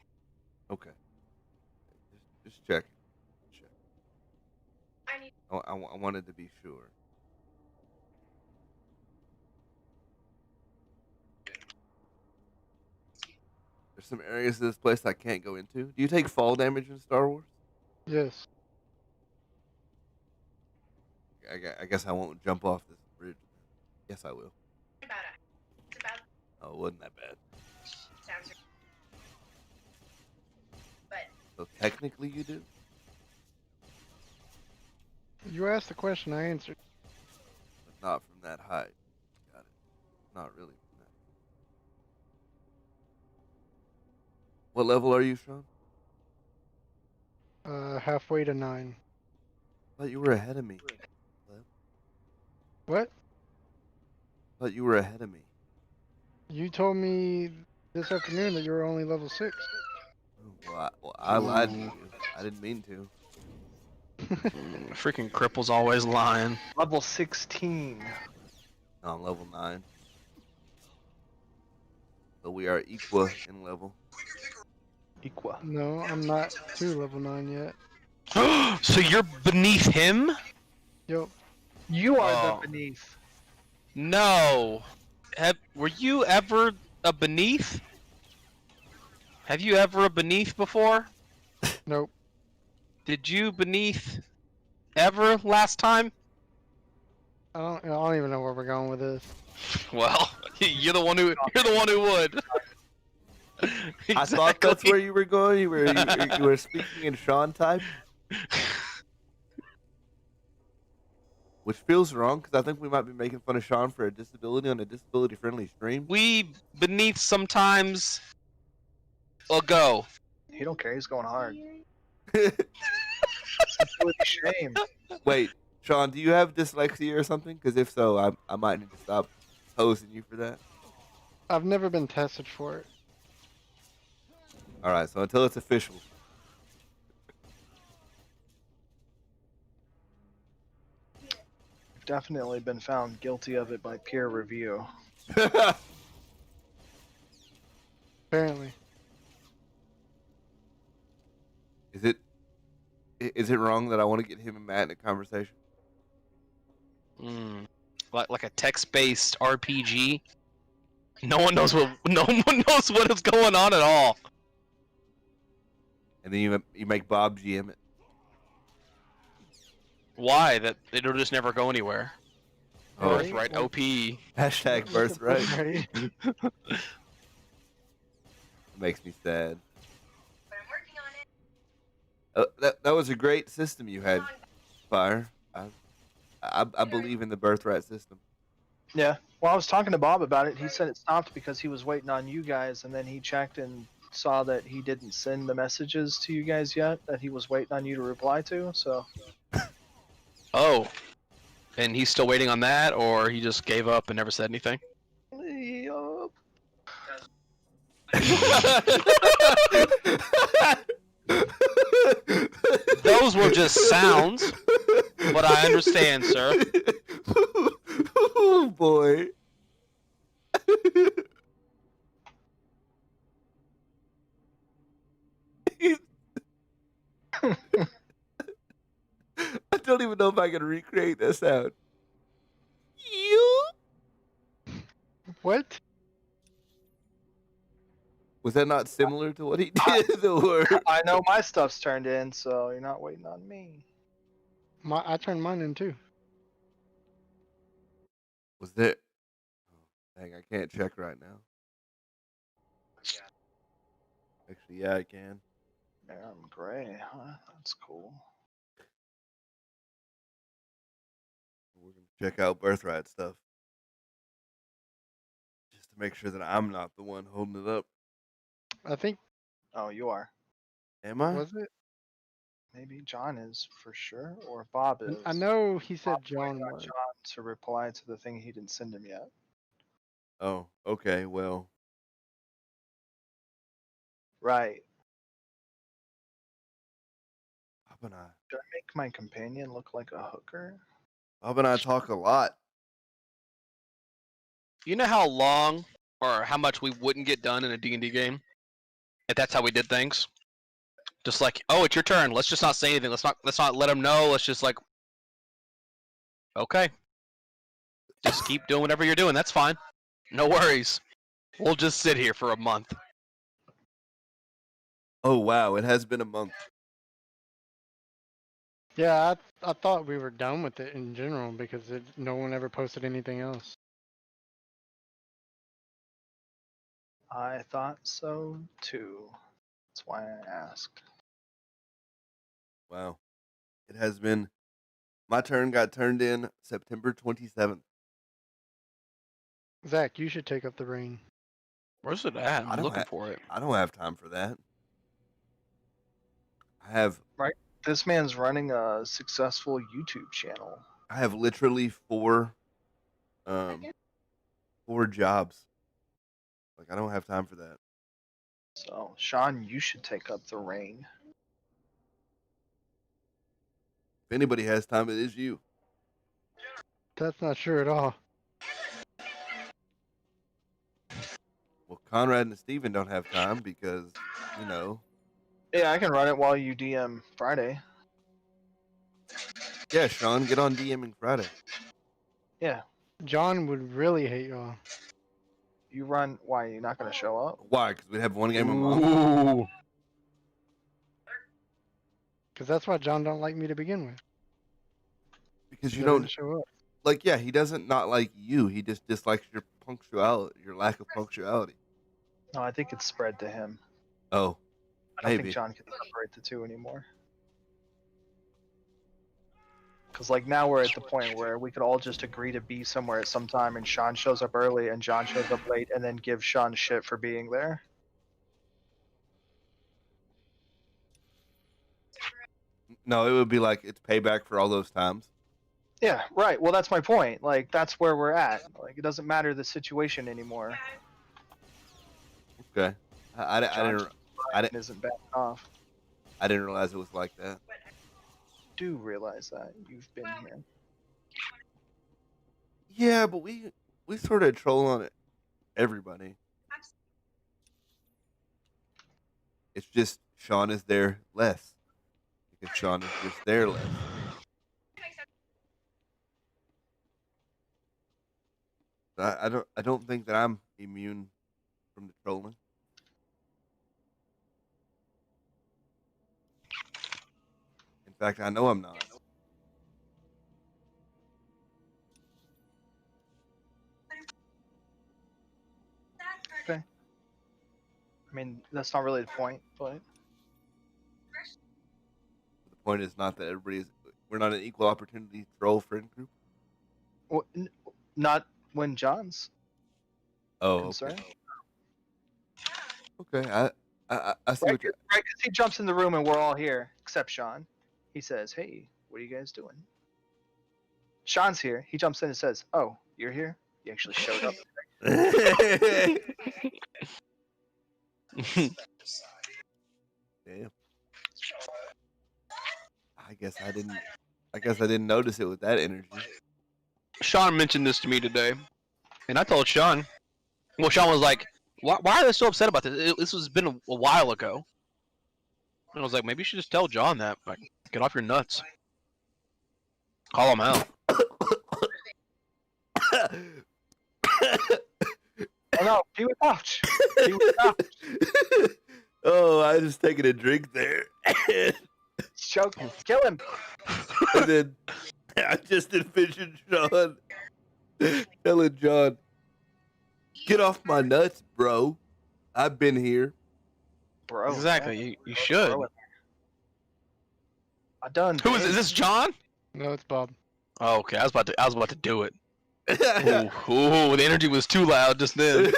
Okay. Just checking. Check. I wanted to be sure. There's some areas of this place I can't go into. Do you take fall damage in Star Wars? Yes. I guess I won't jump off this bridge. Yes, I will. Oh, it wasn't that bad. So technically you do? You asked the question, I answered. But not from that height. Got it. Not really from that. What level are you, Sean? Halfway to 9. I thought you were ahead of me. What? I thought you were ahead of me. You told me this afternoon that you were only level 6. Well, I lied to you. I didn't mean to. Freaking cripple's always lying. Level 16. No, I'm level 9. So we are equal in level. Equa. No, I'm not to level 9 yet. So you're beneath him? Yo, You are Oh. the beneath. No. Were you ever a beneath? Have you ever a beneath before? nope. Did you beneath ever last time? I don't even know where we're going with this. Well, you're the one who would. I thought that's where you were going. You were speaking in Sean type, which feels wrong because I think we might be making fun of Sean for a disability on a disability-friendly stream. We beneath sometimes ago. He don't care. He's going hard. With shame. Wait, Sean, do you have dyslexia or something? Because if so, I might need to stop hosing you for that. I've never been tested for it. All right, so until it's official. You've definitely been found guilty of it by peer review. Apparently. Is it wrong that I want to get him and Matt in a conversation? Like a text-based RPG. No one knows what is going on at all. And then you make Bob GM it. Why? That it'll just never go anywhere. Oh. Birthright OP. Hashtag birthright. Right. Makes me sad. But I'm working on it. That was a great system you had, Fire. I believe in the birthright system. Yeah. Well, I was talking to Bob about it. He said it stopped because he was waiting on you guys, and then he checked and saw that he didn't send the messages to you guys yet that he was waiting on you to reply to. So. Oh. And he's still waiting on that, or he just gave up and never said anything? Yup. Those were just sounds, but I understand, sir. Oh boy. I don't even know if I can recreate that sound. You? What? Was that not similar to what he did? Or I know my stuff's turned in, so you're not waiting on me. I turned mine in too. was there? Oh, dang, I can't check right now. Actually, yeah, I can. I'm gray, huh? That's cool. We're gonna check out birthright stuff just to make sure that I'm not the one holding it up. I think Oh, you are. Am I? was it? Maybe John is for sure, or Bob is. I know he said Bob's waiting John on was. John to reply to the thing he didn't send him yet. Oh, okay. Well, Right. Bob and I, Should I make my companion look like a hooker? Bob and I talk a lot. You know how long or how much we wouldn't get done in a D&D game? If that's how we did things? Just like, oh, it's your turn. Let's just not say anything. Let's not let them know. Let's just like, okay. Just keep doing whatever you're doing. That's fine. No worries. We'll just sit here for a month. Oh wow, it has been a month. Yeah, I thought we were done with it in general because no one ever posted anything else. I thought so too. That's why I asked. Wow, it has been. My turn got turned in September 27th. Zach, you should take up the reign. Where's it at? I I'm don't looking ha- for it. I don't have time for that. This man's running a successful YouTube channel. I have literally four jobs. Like I don't have time for that. So, Sean, you should take up the reign. If anybody has time, it is you. That's not true at all. Well, Conrad and Steven don't have time because, Yeah, I can run it while you DM Friday. yeah, Sean, get on DMing Friday. Yeah. John would really hate y'all. You run. Why? You're not going to show up? Why? Because we'd have one game a month. Ooh. Because that's why John don't like me to begin with. Because you I didn't don't show up. like. Yeah, he doesn't not like you. He just dislikes your punctuality, your lack of punctuality. No, I think it's spread to him. Oh, I don't maybe. think John can separate the two anymore. Because, like, now we're at the point where we could all just agree to be somewhere at some time, and Sean shows up early and John shows up late, and then give Sean shit for being there. No, it would be like it's payback for all those times. Yeah, right. Well, that's my point. Like, that's where we're at. Like, it doesn't matter the situation anymore. Okay, I didn't Brian isn't backing off. I didn't realize it was like that. Do realize that you've been here. Yeah, but we sort of troll on it. Everybody. It's just Sean is there less. if Sean is just there less. I don't think that I'm immune from the trolling. In fact, I know I'm not. Okay. I mean, that's not really the point, but The point is not that we're not an equal opportunity troll friend group. not when John's Oh, concerned. okay. I see Right, what you're. right, because he jumps in the room and we're all here except Sean. He says, "Hey, what are you guys doing?" Sean's here. He jumps in and says, "Oh, you're here? You actually showed up." Damn. I guess I didn't notice it with that energy. Sean mentioned this to me today, and I told Sean. Well, Sean was like, "Why are they so upset about this? This was been a while ago." And I was like, "Maybe you should just tell John that. Like, get off your nuts. Call him out." Oh no, he was ouch. He was ouch. Oh, I was taking a drink there. Choke, kill him. And then I just envisioned Sean telling John, "Get off my nuts, bro. I've been here." Bro. Exactly. You should. I done. Who is this? John? No, it's Bob. Oh, okay. I was about to do it. Ooh, the energy was too loud just then.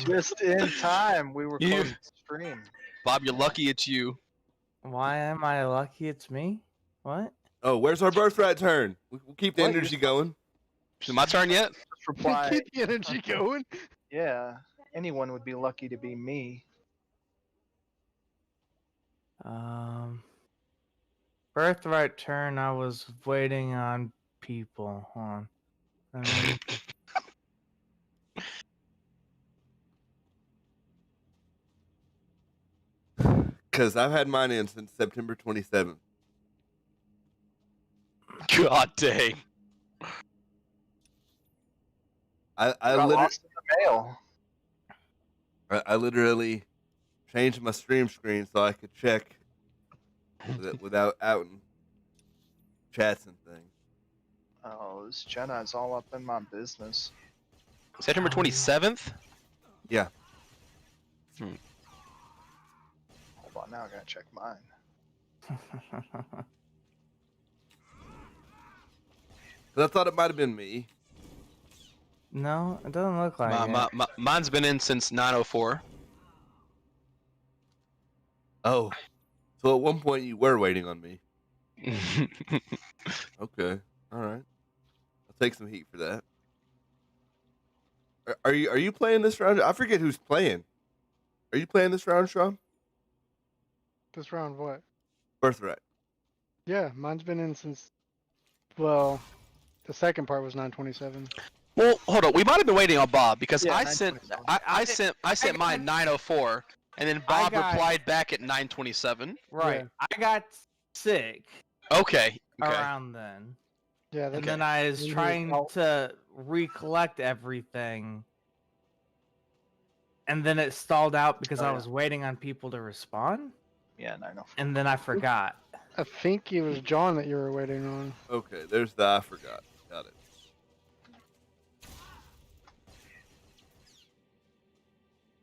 Just in time. We were You- close to stream. Bob, you're lucky it's you. Why am I lucky it's me? What? Oh, where's our birthright turn? We'll keep the What? energy going. Is it my turn yet? Just reply. Keep the energy going. Yeah. Anyone would be lucky to be me. Birthright turn. I was waiting on people. Hold on. Because I've had mine in since September 27th. God dang. I Got literally, lost in the mail. I literally changed my stream screen so I could check without outing chats and things. Oh, this Jenna is all up in my business. September 27th? Yeah. Hold on, now I gotta check mine. But I thought it might have been me. No, it doesn't look like it. Mine's been in since 9:04. Oh. So at one point you were waiting on me. Okay. All right. I'll take some heat for that. Are you playing this round? I forget who's playing. Are you playing this round, Sean? This round, what? Birthright. Yeah, mine's been in since. Well, the second part was 927. Well, hold on. We might have been waiting on Bob because Yeah, I sent 9:27. I sent mine 9:04, and then I Bob got- replied back at 9:27. Right. Yeah. I got sick Okay. around then. Yeah, And that's then I was Then you trying felt- to recollect everything. And then it stalled out because Oh, I yeah. was waiting on people to respond. Yeah, 904. And then I forgot. I think it was John that you were waiting on. Okay, there's the I forgot. Got it.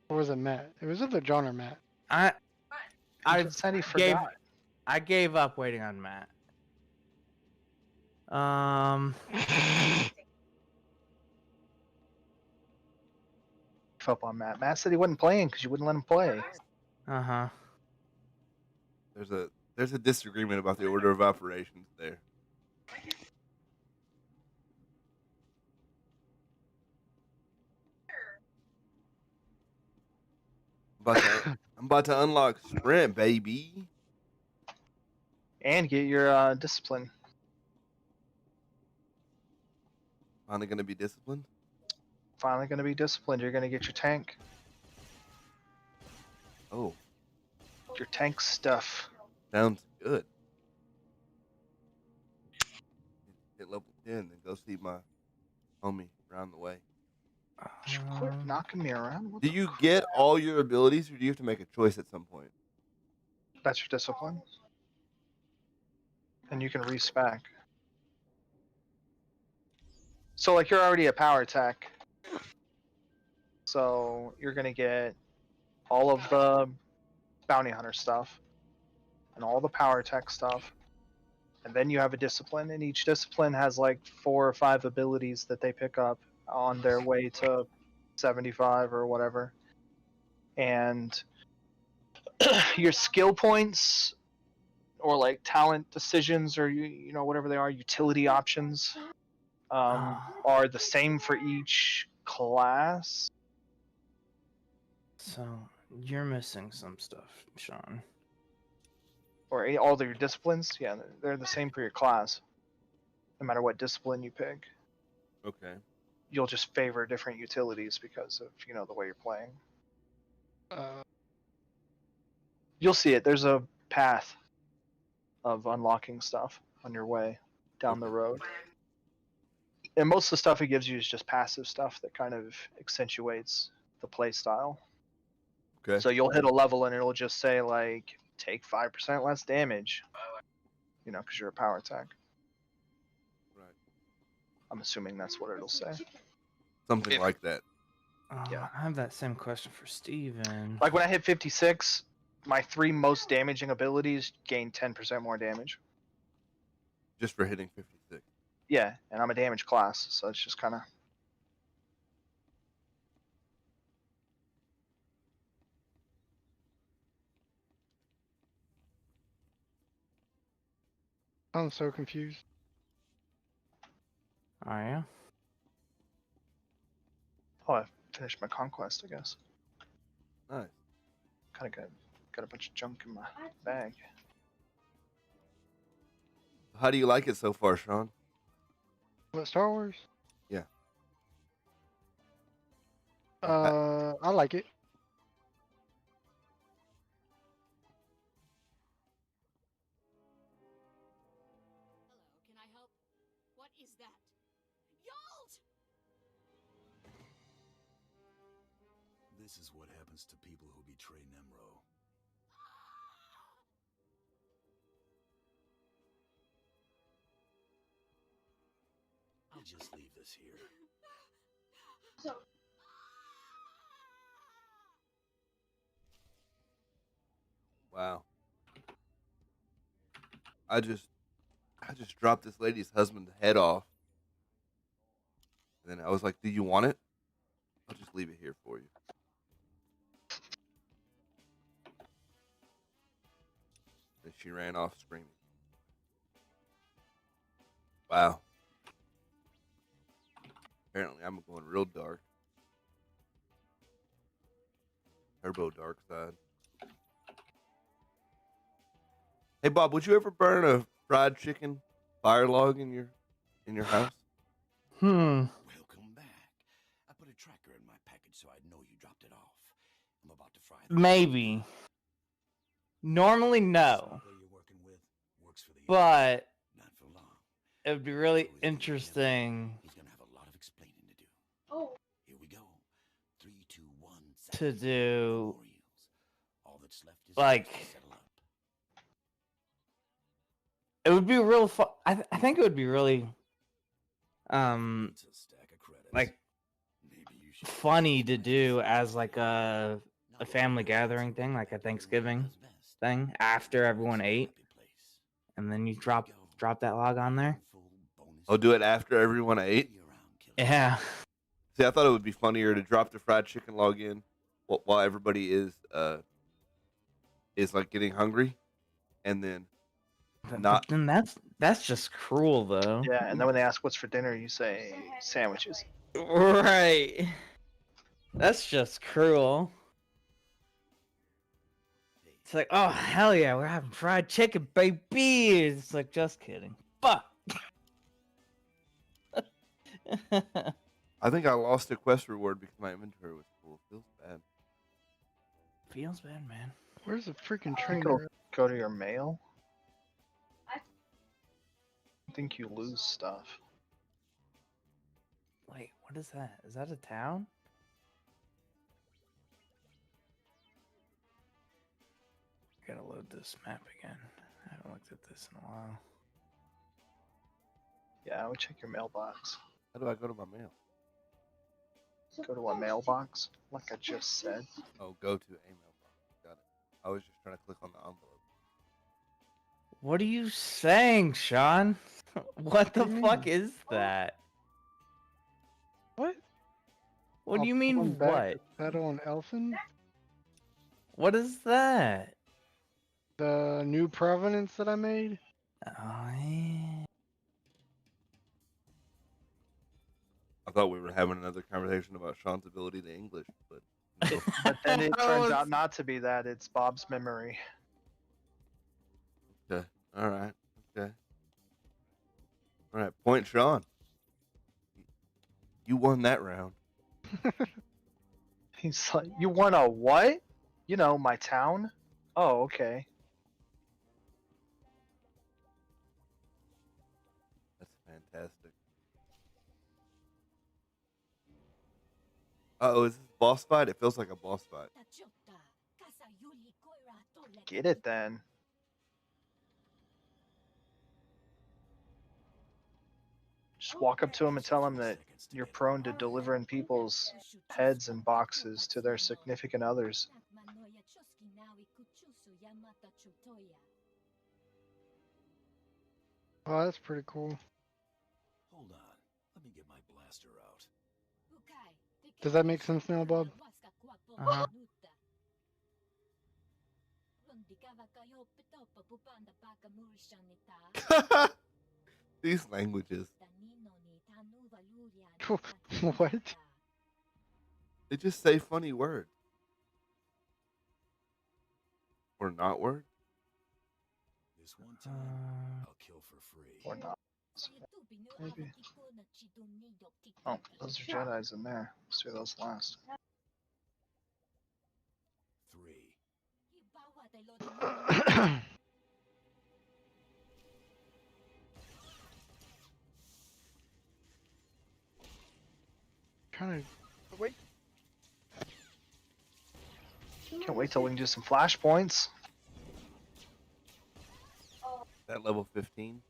Or was it Matt? It was either John or Matt. I I just said he gave forgot. I gave up waiting on Matt. Give up on Matt. Matt said he wasn't playing because you wouldn't let him play. Uh-huh. There's a disagreement about the order of operations there. I'm about to unlock Sprint, baby. And get your discipline. Finally gonna be disciplined. Finally going to be disciplined. You're going to get your tank. Oh, your tank stuff. Sounds good. Hit level 10, then go see my homie around the way. Quit knocking me around. What Do the you crap? get all your abilities, or do you have to make a choice at some point? That's your discipline. And you can respec. So like you're already a power tech. So you're gonna get all of the bounty hunter stuff and all the power tech stuff. And then you have a discipline, and each discipline has like 4 or 5 abilities that they pick up on their way to 75 or whatever. And your skill points or like talent decisions or you know whatever they are, utility options are the same for each class. So you're missing some stuff, Sean. Or all of your disciplines. Yeah, they're the same for your class. No matter what discipline you pick, Okay. you'll just favor different utilities because of the way you're playing. You'll see it. There's a path of unlocking stuff on your way down the road. And most of the stuff it gives you is just passive stuff that kind of accentuates the play style. Okay. So you'll hit a level and it'll just say like take 5% less damage. Because you're a power tech. Right. I'm assuming that's what it'll say. Something like that. Yeah. I have that same question for Steven. Like when I hit 56, my 3 most damaging abilities gain 10% more damage. Just for hitting 56. Yeah, and I'm a damage class, so it's just kind of. I'm so confused. Are you? Oh, I finished my conquest, I guess. Nice. Kind of got a bunch of junk in my bag. How do you like it so far, Sean? What, Star Wars? Yeah. I like it. Hello, can I help? What is that? Yolt! This is what happens to people who betray Nemro. I'll just leave this here. Wow. I just dropped this lady's husband's head off. And then I was like, do you want it? I'll just leave it here for you. And she ran off screaming. Wow. Apparently I'm going real dark. Turbo dark side. Hey Bob, would you ever burn a fried chicken fire log in your house? Welcome back. I put a tracker in my package so I'd know you dropped it off. I'm about to fry the Maybe. Normally, no. software you're working with works for the But not for long. it would be really interesting He's gonna have a lot of explaining to do. Oh. Here we go. 3, 2, 1. to do, Warriors. All that's left is like, to settle up. it would be real fun. I think it would be really, It's a stack of credits. like, Maybe you should funny to do as like a family gathering thing, like a Thanksgiving thing after everyone ate, and then you drop that log on there. I'll do it after everyone ate. Yeah. See, I thought it would be funnier to drop the fried chicken log in while everybody is like getting hungry, and then But then that's just cruel though. Yeah, and then when they ask what's for dinner, you say sandwiches. Right. That's just cruel. It's like, oh hell yeah, we're having fried chicken, baby. It's like, just kidding. Fuck. I think I lost a quest reward because my inventory was full. Feels bad. Feels bad, man. Where's the freaking I think trainer? it'll go to your mail. I think you lose stuff. Wait, what is that? Is that a town? Gotta load this map again. I haven't looked at this in a while. Yeah, I would check your mailbox. How do I go to my mail? Go to a mailbox, like I just said. Oh, go to a mailbox. Got it. I was just trying to click on the envelope. What are you saying, Sean? What the do you fuck mean? is that? What? What do I'll you put mean, one back. what? Shadow and Elfin? What is that? The new provenance that I made? Oh, yeah. I thought we were having another conversation about Sean's ability to English, but no. But then it Oh, turns it's- out not to be that. It's Bob's memory. Okay. All right. Okay. All right. Point Sean. You won that round. He's like, you want a what? You know, my town? Oh, okay. That's fantastic. Oh, is this a boss fight? It feels like a boss fight. Get it then. Just walk up to him and tell him that you're prone to delivering people's heads and boxes to their significant others. Oh, that's pretty cool. Hold on. Let me get my blaster out. Does that make sense now, Bob? Uh-huh. These languages. What? They just say funny words. Or not words. This one time, I'll kill for free. Or not. Maybe. Oh, those are Jedi's in there. Let's do those last. 3. Trying to wait. Can't wait till we can do some flashpoints. That level 15.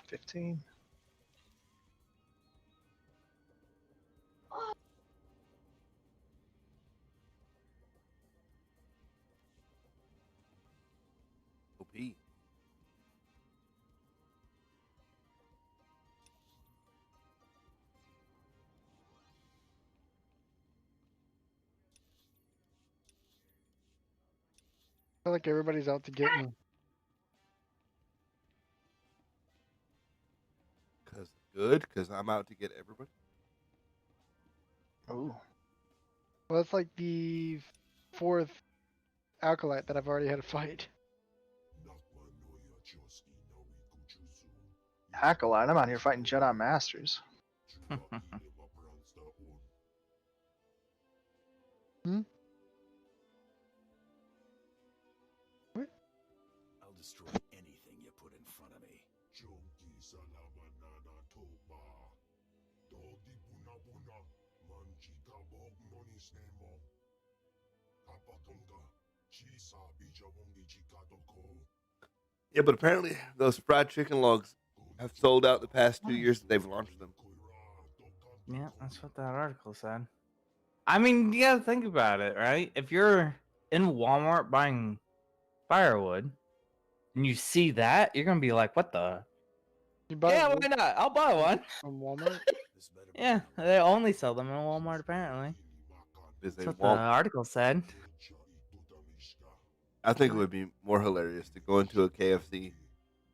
15. OP. I feel like everybody's out to get me. Because I'm out to get everybody. Ooh. Well, it's like the fourth Acolyte that I've already had a fight. Acolyte, I'm out here fighting Jedi Masters. I'll destroy anything you put in front of me. Yeah, but apparently those fried chicken logs have sold out the past 2 years that they've launched them. Yeah, that's what that article said. I mean, you gotta think about it, right? If you're in Walmart buying firewood and you see that, you're gonna be like, what the? You buy Yeah, wood why not? I'll buy one. from Walmart? Yeah, they only sell them in Walmart, apparently. Is they That's what the won't. article said. I think it would be more hilarious to go into a KFC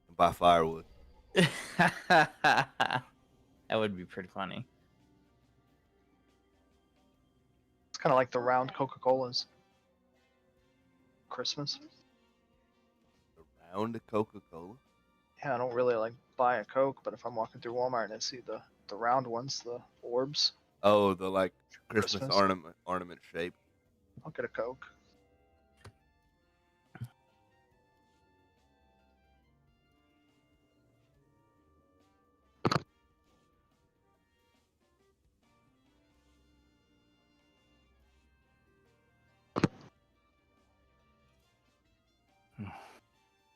and buy firewood. That would be pretty funny. It's kind of like the round Coca-Colas. Christmas. Around a Coca-Cola. Yeah, I don't really like buy a Coke, but if I'm walking through Walmart and I see the round ones, the orbs, Oh, the like Christmas Christmas. ornament shape. I'll get a Coke.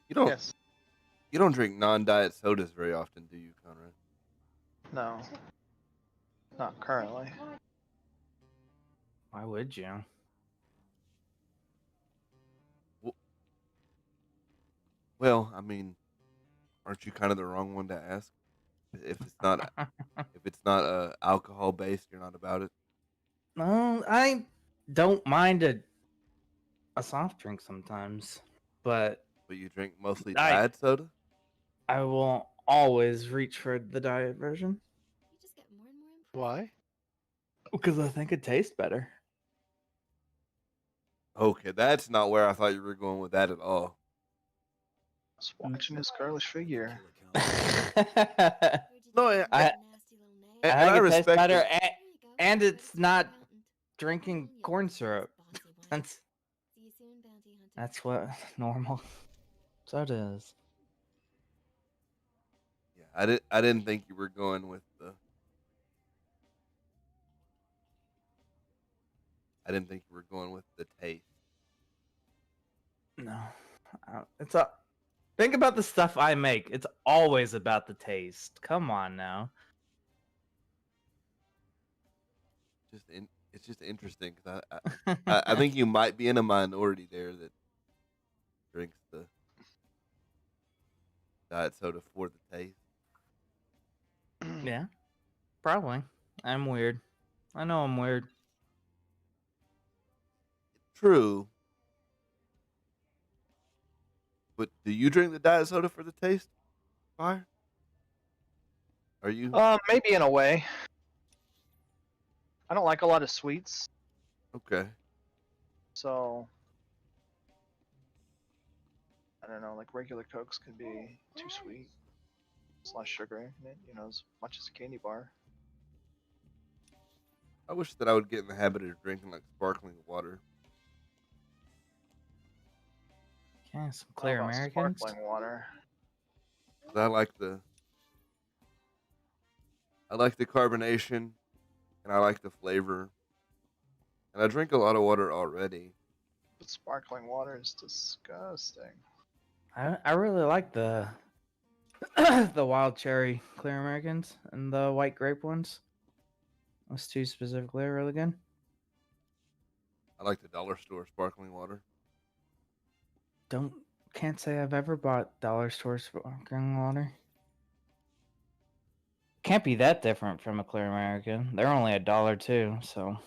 You don't Yes. you don't drink non-diet sodas very often, do you, Conrad? No. Not currently. Why would you? Well, I mean, aren't you kind of the wrong one to ask? If it's not alcohol based, you're not about it. No, I don't mind a soft drink sometimes, but But you drink mostly I- diet soda. I will always reach for the diet version Why? because I think it tastes better. Okay, that's not where I thought you were going with that at all. Just watching his girlish figure. No, I and think I it tastes respect better, it. and it's not drinking corn syrup. That's what normal soda is. Yeah, I didn't think you were going with the. I didn't think you were going with the taste. No, it's a. Think about the stuff I make. It's always about the taste. Come on now. It's just interesting because I think you might be in a minority there that drinks the diet soda for the taste. Yeah, probably. I'm weird. I know I'm weird. True. But do you drink the diet soda for the taste? Fire? Are you Maybe in a way. I don't like a lot of sweets, okay? so I don't know. Like regular Cokes can be too sweet. It's less sugar in it, as much as a candy bar. I wish that I would get in the habit of drinking like sparkling water. Yeah, some How clear about Americans. Sparkling water. 'Cause I like the carbonation, and I like the flavor, and I drink a lot of water already. But sparkling water is disgusting. I really like the the wild cherry clear Americans and the white grape ones. Those two specifically are really good. I like the dollar store sparkling water. Can't say I've ever bought dollar store sparkling water. Can't be that different from a clear American. They're only $1 too, so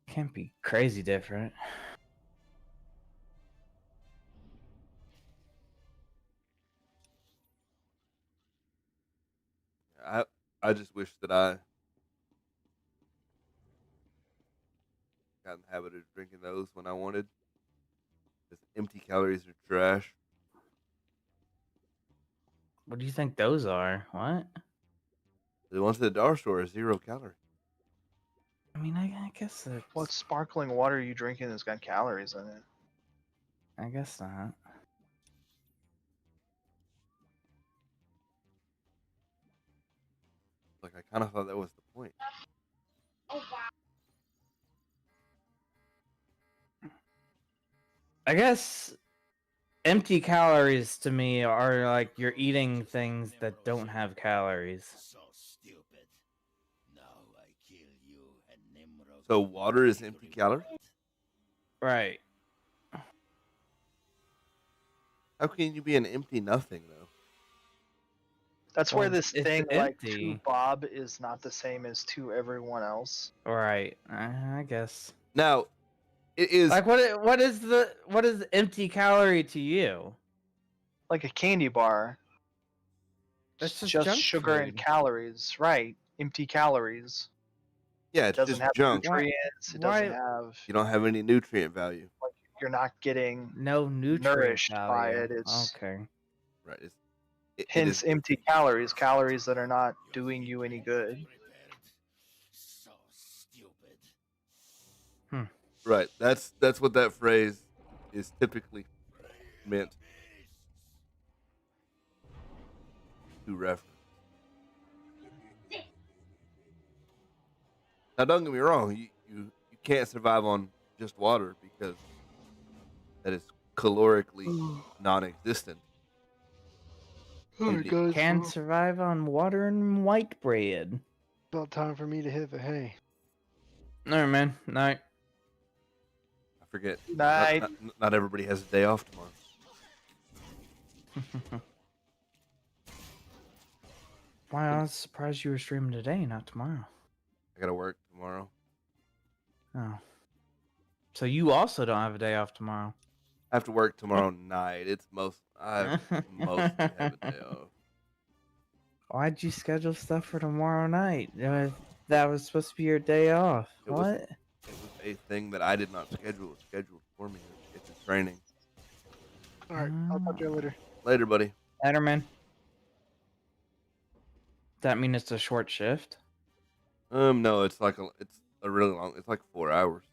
can't be crazy different. I just wish that I got in the habit of drinking those when I wanted. Because empty calories are trash. What do you think those are? What? The ones at the dollar store are 0 calories. I mean, I guess it's... What sparkling water are you drinking that's got calories in it? I guess not. Like I kind of thought that was the point. I guess empty calories to me are like you're eating things that don't have calories. So water is empty calories? Right. How can you be an empty nothing though? That's where Well, this it's thing like to empty. Bob is not the same as to everyone else. Right. I guess. Now, it is Like what is empty calorie to you? Like a candy bar. That's just just junk sugar and food. calories, right? Empty calories. yeah, It it's doesn't just have junk. nutrients. It Why- doesn't have. You don't have any nutrient value. Like you're not getting No nutrient nourished by value. it. It's Okay. Right. hence empty calories. Calories that are not doing you any good. Right. That's what that phrase is typically meant to reference. Now, don't get me wrong. You can't survive on just water because that is calorically non-existent. Alright, need- guys. Can Well, survive on water and white bread. about time for me to hit the hay. No, man. No. I forget. Night. Not everybody has a day off tomorrow. Wow, I was surprised you were streaming today, not tomorrow. I gotta work tomorrow. Oh. So you also don't have a day off tomorrow. I have to work tomorrow night. I mostly have a day off. Why'd you schedule stuff for tomorrow night? That was supposed to be your day off. It was- What? It was a thing that I did not schedule. It was scheduled for me. It's a training. Alright, I'll talk to you later. Later, buddy. Letterman. That mean it's a short shift? No, it's a really long. It's like 4 hours.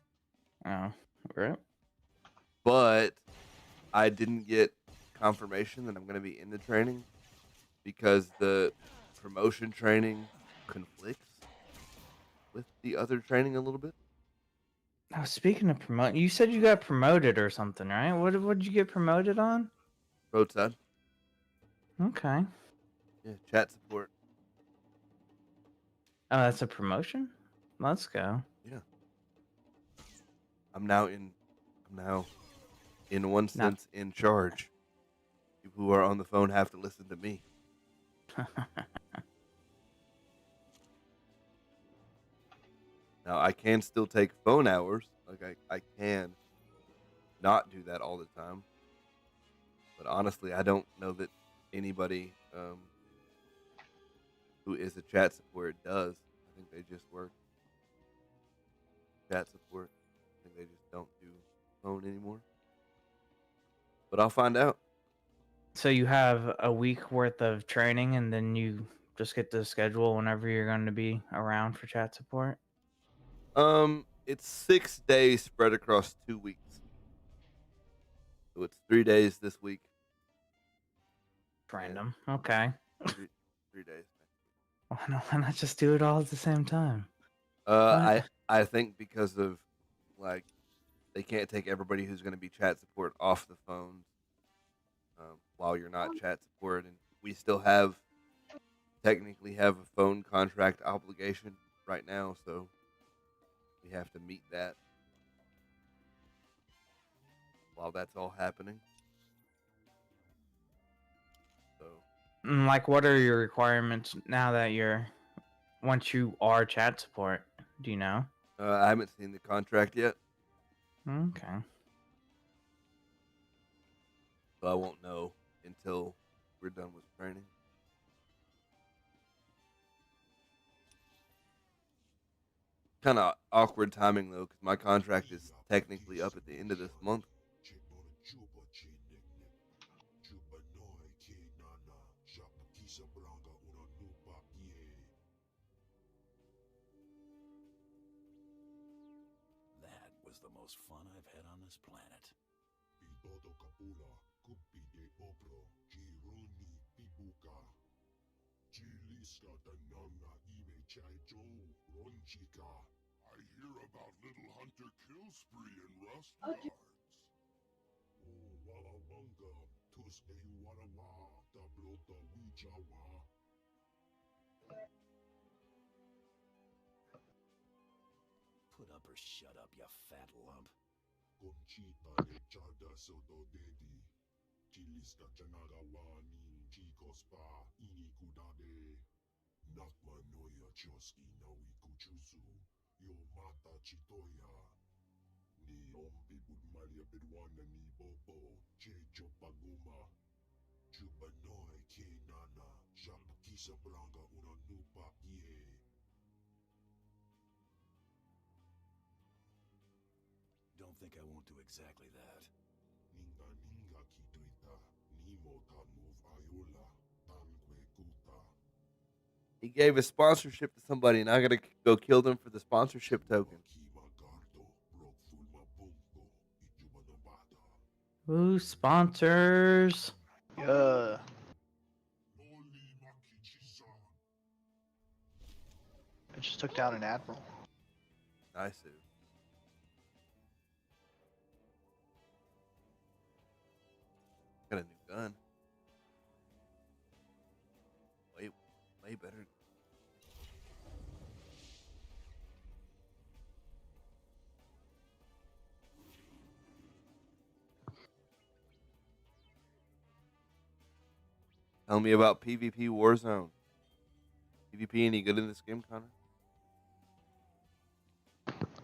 Oh, right. But I didn't get confirmation that I'm going to be in the training because the promotion training conflicts with the other training a little bit. Oh, speaking of promote, you said you got promoted or something, right? What did you get promoted on? Roadside. Okay. Yeah, chat support. Oh, that's a promotion? Let's go. I'm now in one sense in charge. People who are on the phone have to listen to me. Now I can still take phone hours. Like I can not do that all the time. But honestly, I don't know that anybody who is a chat support does. I think they just work chat support. I think they just don't do phone anymore. But I'll find out. So you have a week worth of training and then you just get to schedule whenever you're going to be around for chat support? It's 6 days spread across 2 weeks. So it's 3 days this week. Random. Okay. Three days. Why not just do it all at the same time? I think because of like they can't take everybody who's going to be chat support off the phone while you're not chat support, and we still technically have a phone contract obligation right now, so we have to meet that while that's all happening. So Like, what are your requirements now that once you are chat support? Do you know? I haven't seen the contract yet, Okay. so I won't know until we're done with training. Kind of awkward timing though, because my contract is technically up at the end of this month. That was the most fun I've had on this planet. I hear about Little Hunter kill spree in Rust Yards. Put up or shut up, you fat lump. Don't think I won't do exactly that. He gave his sponsorship to somebody, and I gotta go kill them for the sponsorship token. Ooh, sponsors. Yeah. I just took down an admiral. Nice. gun. Way better. Tell me about PvP Warzone. PvP any good in this game, Connor?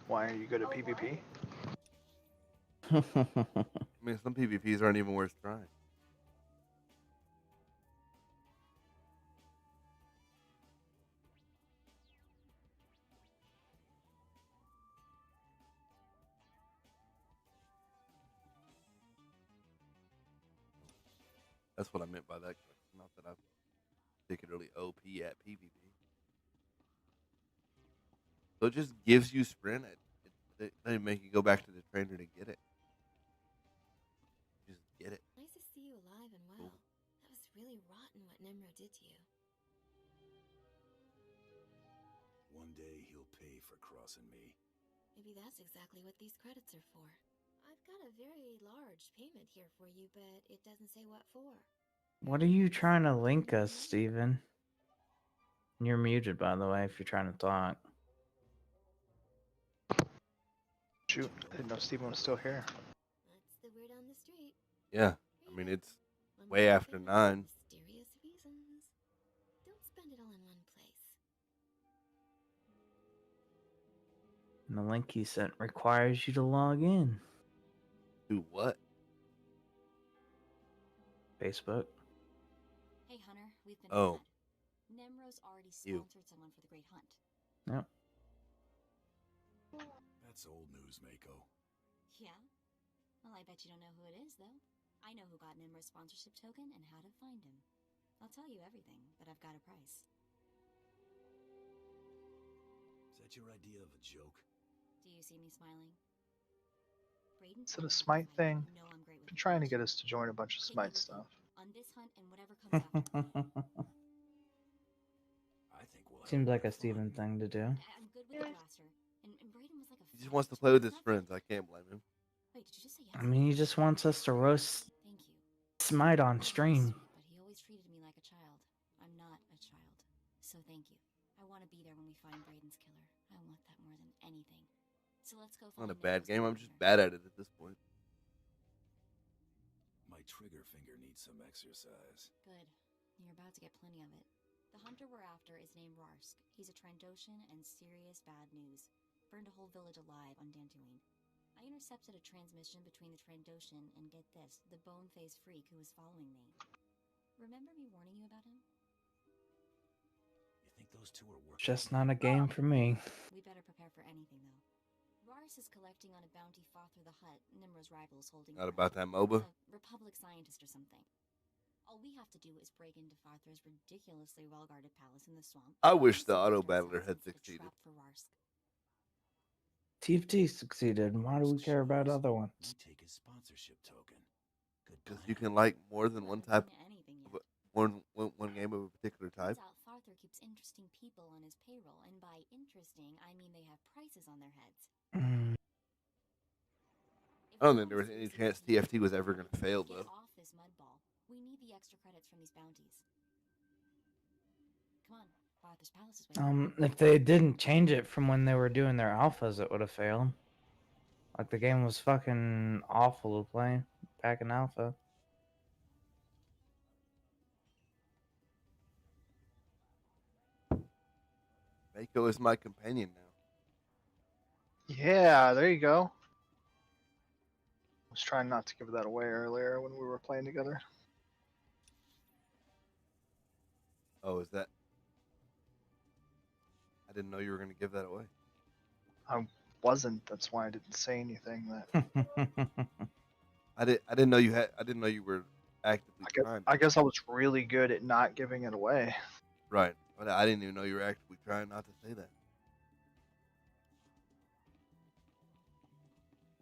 Why are you good at PvP? I mean, some PvPs aren't even worth trying. That's what I meant by that. Not that I'm particularly OP at PvP. So it just gives you sprint. They make you go back to the trainer to get it. Just get it. Nice to see you alive and well. Cool. That was really rotten what Nimro did to you. One day he'll pay for crossing me. Maybe that's exactly what these credits are for. I've got a very large payment here for you, but it doesn't say what for. What are you trying to link us, Steven? You're muted, by the way, if you're trying to talk. Shoot, I didn't know Steven was still here. That's the word on the street. Yeah, I mean it's One way more after payment 9. for mysterious reasons. Don't spend it all in one place. And the link he sent requires you to log in. Do what? Facebook. Hey Hunter, we've been Oh. fed. Nemro's already You. sponsored someone for the Great Hunt. Yep. That's old news, Mako. Yeah? Well, I bet you don't know who it is, though. I know who got Nimro's sponsorship token and how to find him. I'll tell you everything, but I've got a price. Is that your idea of a joke? Do you see me smiling? Brayden Is it told a me to Smite fight. thing? You know I'm great with Been trying to get information. us to join a bunch of Take it Smite with you. stuff. On this hunt and whatever comes after. I think we'll have Seems like a bit of fun. Steven thing to do. I'm good with the blaster. And Brayden was like a He just wants to fight. play with his Not friends. very- I can't blame him. Wait, did you just say yes? I mean, he just wants us to roast Thank you. Smite on He's stream. sweet, but he always treated me like a child. I'm not a child. So thank you. I want to be there when we find Brayden's killer. I want that more than anything. So let's go It's find not a bad Nimro's game. I'm just commander. bad at it at this point. My trigger finger needs some exercise. Good. You're about to get plenty of it. The hunter we're after is named Rarsk. He's a Trandoshan and serious bad news. Burned a whole village alive on Dantooine. I intercepted a transmission between the Trandoshan and, get this, the bone-faced freak who was following me. Remember me warning you about him? You think those two are working? Just not a game for me. We better prepare for anything, though. Rars is collecting on a bounty far through the hut Nimro's rival's holding. Not around. about that MOBA. A Republic scientist or something. All we have to do is break into Farther's ridiculously well-guarded palace in the swamp. I wish and the see auto what's battler inside had and set a succeeded. trap for Rarsk. TFT succeeded. Why do we care about other You ones? take his sponsorship token. Good Because plan. you can like more than one Haven't type, seen anything of yet. one game of a particular type. Turns out Farther keeps interesting people on his payroll, and by interesting, I mean they have prices on their heads. Mm, If I don't we think there was want to any succeed chance here, TFT was ever going to fail, get though. off this mud ball. We need the extra credits from these bounties. Come on, Farther's palace is waiting. if they didn't change it from when they were doing their alphas, it would have failed. Like the game was fucking awful to play back in alpha. Mako is my companion now. Yeah, there you go. I was trying not to give that away earlier when we were playing together. Oh, is that? I didn't know you were going to give that away. Wasn't. That's why I didn't say anything. That I didn't know you had. I didn't know you were actively trying. I guess I was really good at not giving it away. Right, but I didn't even know you were actively trying not to say that.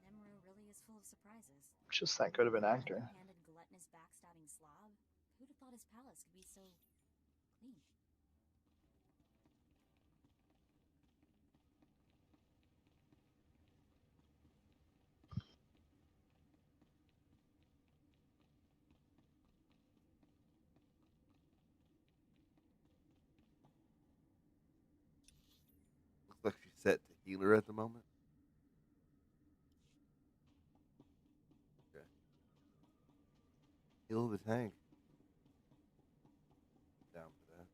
Nemro really is full of surprises. Just that good of an actor. Handed gluttonous backstabbing slob. Who'd have thought his palace could be so clean? set to healer at the moment. Okay. Heal the tank. Down for that.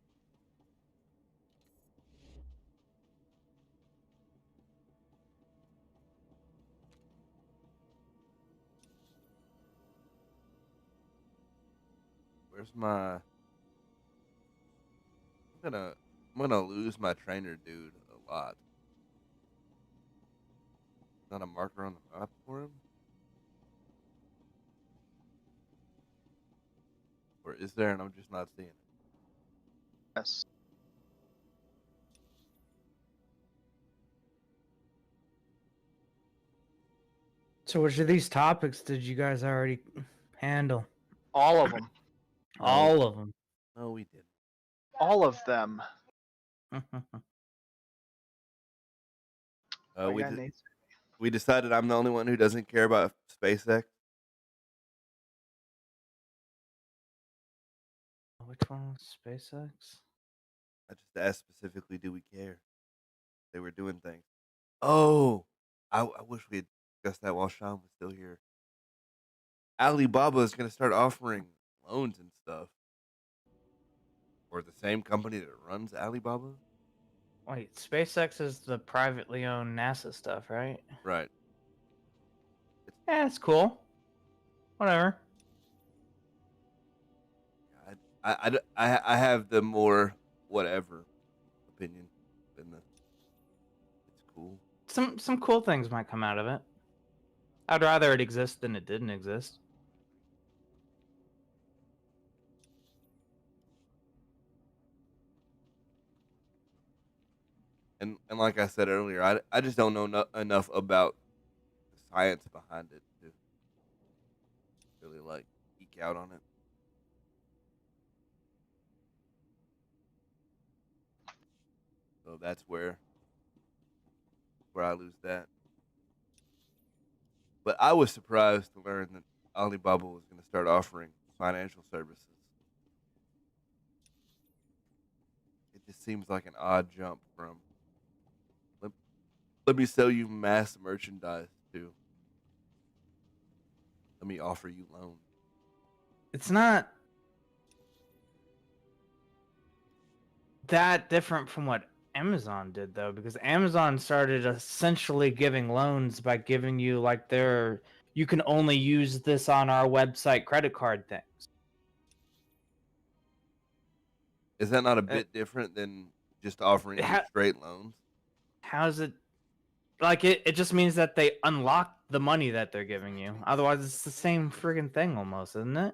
Where's my? I'm gonna lose my trainer dude a lot. Not a marker on the map for him? Or is there and I'm just not seeing it? Yes. So which of these topics did you guys already handle? All of them. All of them. No, we didn't. All of them. I We got did, Nate. we decided I'm the only one who doesn't care about SpaceX. Which one was SpaceX? I just asked specifically, do we care? They were doing things. Oh, I wish we had discussed that while Sean was still here. Alibaba is going to start offering loans and stuff. Or the same company that runs Alibaba? Wait, SpaceX is the privately owned NASA stuff, right? Right. Yeah, it's cool. Whatever. I have the more whatever opinion than the it's cool. Some cool things might come out of it. I'd rather it exist than it didn't exist. And like I said earlier, I just don't know enough about the science behind it to really like geek out on it. So that's where I lose that. But I was surprised to learn that Alibaba was going to start offering financial services. It just seems like an odd jump from let me sell you mass merchandise to let me offer you loans. It's not that different from what Amazon did, though, because Amazon started essentially giving loans by giving you like you can only use this on our website credit card things. Is that not a bit different than just offering you straight loans? How's it? Like, it just means that they unlock the money that they're giving you. Otherwise, it's the same friggin' thing almost, isn't it?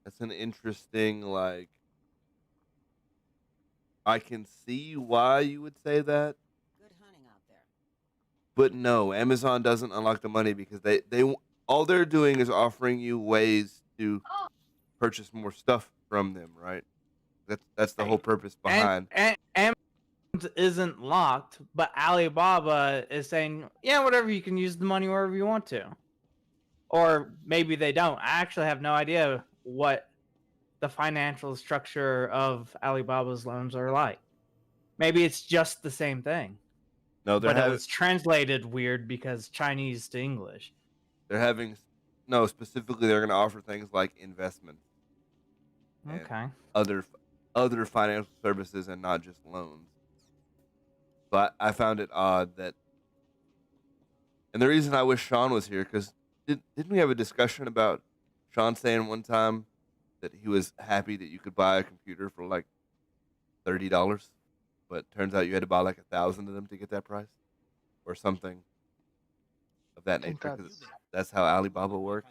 That's an interesting, like, I can see why you would say that. Good hunting out there. But no, Amazon doesn't unlock the money because they all they're doing is offering you ways to purchase more stuff from them, right? That's the whole purpose behind. And Amazon isn't locked, but Alibaba is saying, yeah, whatever, you can use the money wherever you want to. Or maybe they don't. I actually have no idea what the financial structure of Alibaba's loans are like. Maybe it's just the same thing. No, but it was translated weird because Chinese to English. They're having specifically they're going to offer things like investments. Okay. Other financial services and not just loans. But I found it odd that, and the reason I wish Sean was here because didn't we have a discussion about Sean saying one time that he was happy that you could buy a computer for like $30, but turns out you had to buy like 1,000 of them to get that price, or something of that nature. Because that's how Alibaba works.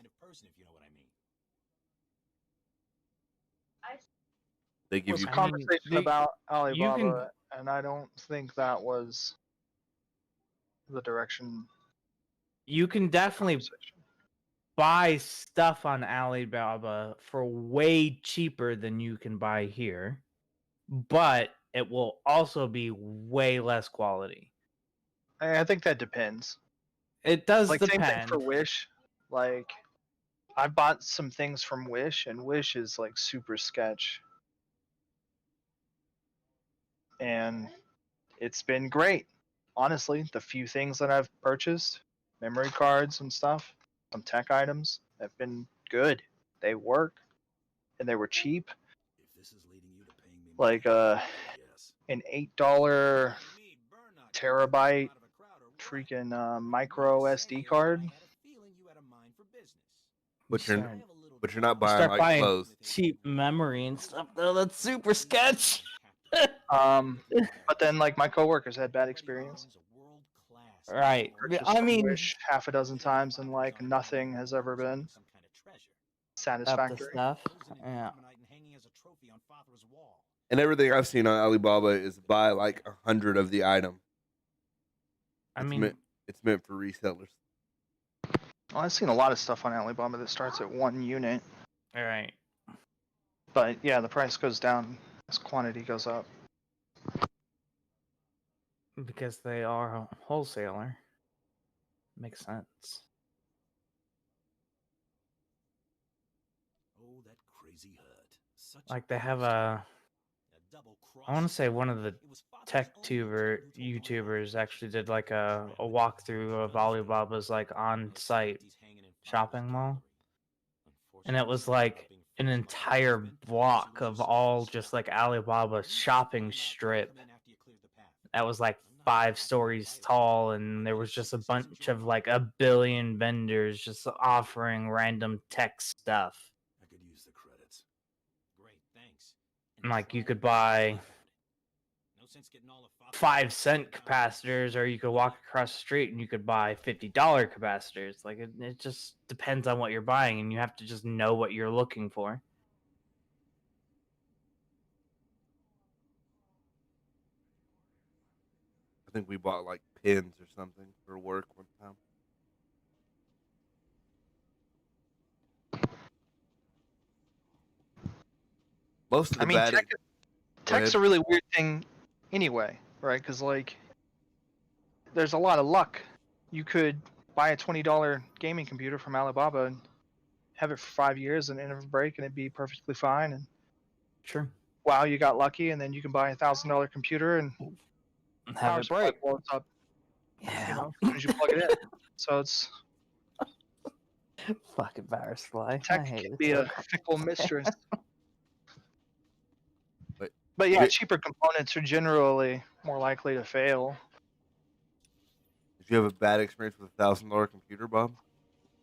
They give you a conversation about Alibaba, and I don't think that was the direction. You can definitely buy stuff on Alibaba for way cheaper than you can buy here, but it will also be way less quality. I think that depends. It does like depend. Same thing for Wish. Like I bought some things from Wish, and Wish is like super sketch, and it's been great. Honestly, the few things that I've purchased, memory cards and stuff, some tech items, have been good. They work, and they were cheap. Like an $8 terabyte freaking micro SD card. But You you're start- but you're not you buying start like buying clothes. cheap memory and stuff though. That's super sketch. But then like my coworkers had bad experience. Right. Purchased I from mean, Wish half a dozen times, and like nothing has ever been up to satisfactory. stuff. Yeah. And everything I've seen on Alibaba is buy like 100 of the item. I It's mean, meant it's meant for resellers. Well, I've seen a lot of stuff on Alibaba that starts at 1 unit, all right. but yeah, the price goes down as quantity goes up. Because they are a wholesaler. Makes sense. Like they have a. I want to say one of the tech tuber YouTubers actually did like a walkthrough of Alibaba's like on-site shopping mall, and it was like an entire block of all just like Alibaba shopping strip that was like 5 stories tall, and there was just a bunch of like a billion vendors just offering random tech stuff. And like you could buy 5-cent capacitors, or you could walk across the street and you could buy $50 capacitors. Like it just depends on what you're buying, and you have to just know what you're looking for. I think we bought like pins or something for work one time. Most of the I mean, bad. tech's a really weird thing anyway, right? Because like, there's a lot of luck. You could buy a $20 gaming computer from Alibaba and have it for 5 years and it never break, and it'd be perfectly fine. And Sure. wow, you got lucky, and then you can buy a $1,000 computer and Have power it supply break. blows up. Yeah. You know, as soon as you plug it in. So it's Fucking virus fly. I tech hate can it be so a much. fickle mistress. But But yeah, Did- cheaper components are generally more likely to fail. Did you have a bad experience with a $1,000 computer, Bob?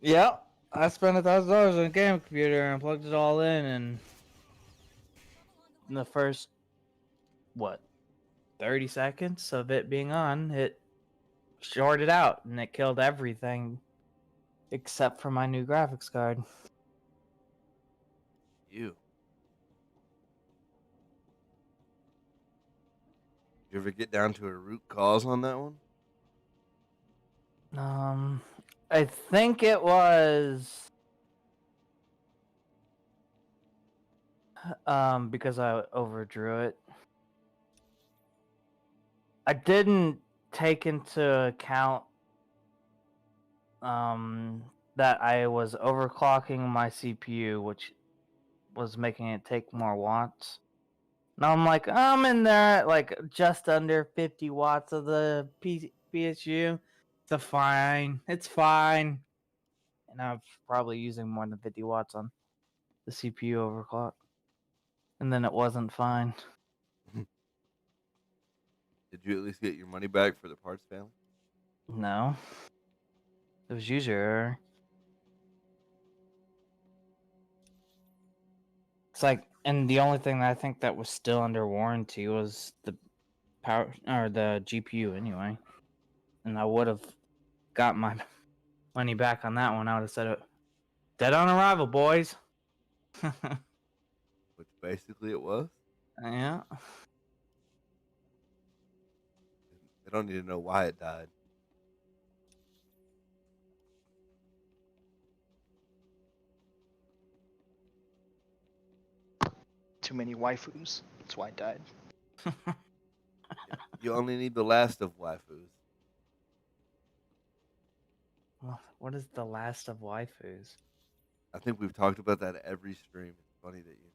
Yep. I spent $1,000 on a game computer and plugged it all in the first, what, 30 seconds of it being on, it shorted out and it killed everything except for my new graphics card. You. Did you ever get down to a root cause on that one? I think it was because I overdrew it. I didn't take into account that I was overclocking my CPU, which was making it take more watts. Now I'm like, I'm in there at like just under 50 watts of the PSU. It's fine. It's fine. And I'm probably using more than 50 watts on the CPU overclock. And then it wasn't fine. Did you at least get your money back for the parts failing? No. It was user error. It's like, and the only thing that I think that was still under warranty was the power or the GPU anyway. And I would have got my money back on that one. I would have said it dead on arrival, boys. Which basically it was. Yeah. They don't need to know why it died. Too many waifus. That's why it died. You only need the last of waifus. What is the last of waifus? I think we've talked about that every stream. It's funny that you.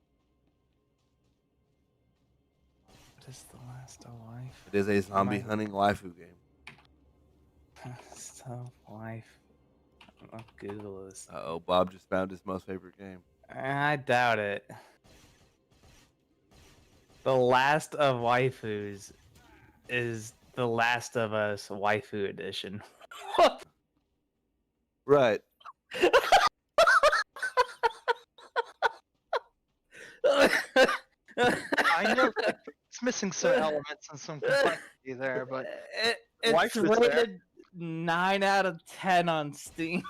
What is the last of life? It is a zombie My- hunting waifu game. So life. I'll Google this. Oh, Bob just found his most favorite game. I doubt it. The Last of Waifus is The Last of Us Waifu Edition. Right. I know it's missing some elements and some complexity there, but It's Waifu's there. rated 9 out of 10 on Steam.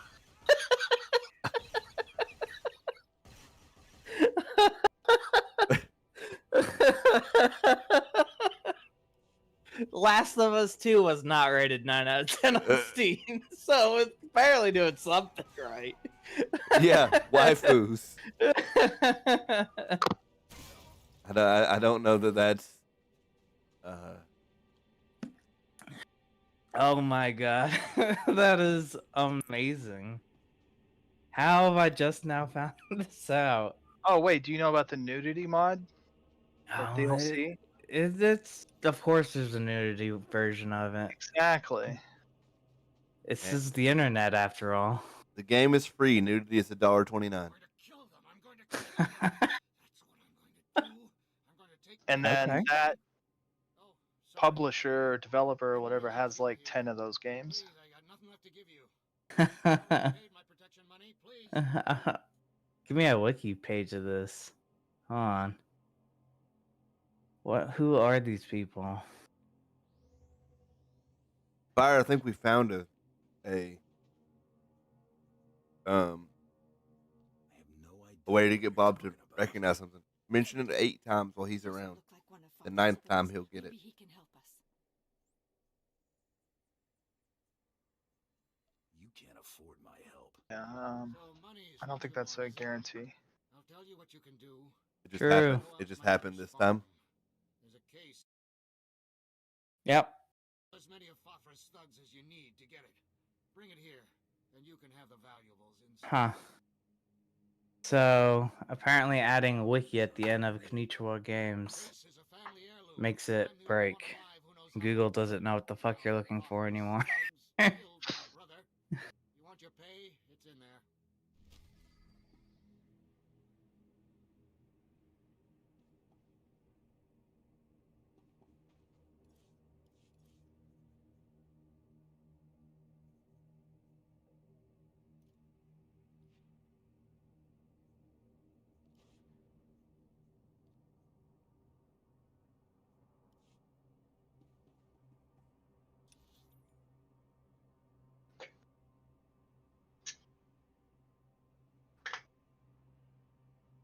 Last of Us 2 was not rated 9 out of 10 on Steam, so it's barely doing something right. Yeah, waifus. I don't know that that's. Oh my god, that is amazing. How have I just now found this out? oh wait, do you know about the nudity mod? Or Oh, DLC? It's of course there's a nudity version of it. Exactly. It's Yeah. just the internet after all. The game is free. Nudity is $1.29. And then Okay. that publisher, or developer, or whatever has like 10 of those games. Give me a wiki page of this. Hold on. Who are these people? Fire, I think we found a way to get Bob to recognize something. Mention it 8 times while he's around. The 9th time he'll get it. Maybe he can help us. You can't afford my help. Yeah, I don't think that's a guarantee. I'll tell you what you can do. It just True. happened. It just happened this time. There's a case. Yep. As many of Fafra's thugs as you need to get it. Bring it here, and you can have the valuables inside. Huh. So, apparently adding wiki at the end of Konnichiwa Games This is a family heirloom. makes it I'm the only one break. alive who knows how Google to doesn't know what the fuck you're looking for anymore. thugs killed my brother. You want your pay? It's in there.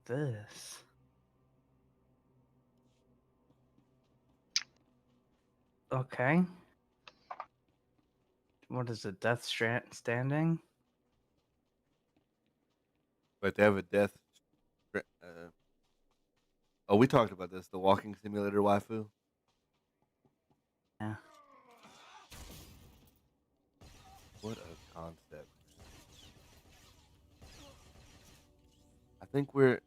This. Okay. What is it? Death Standing? But they have a death. Oh, we talked about this. The walking simulator waifu. Yeah. What a concept. I think we're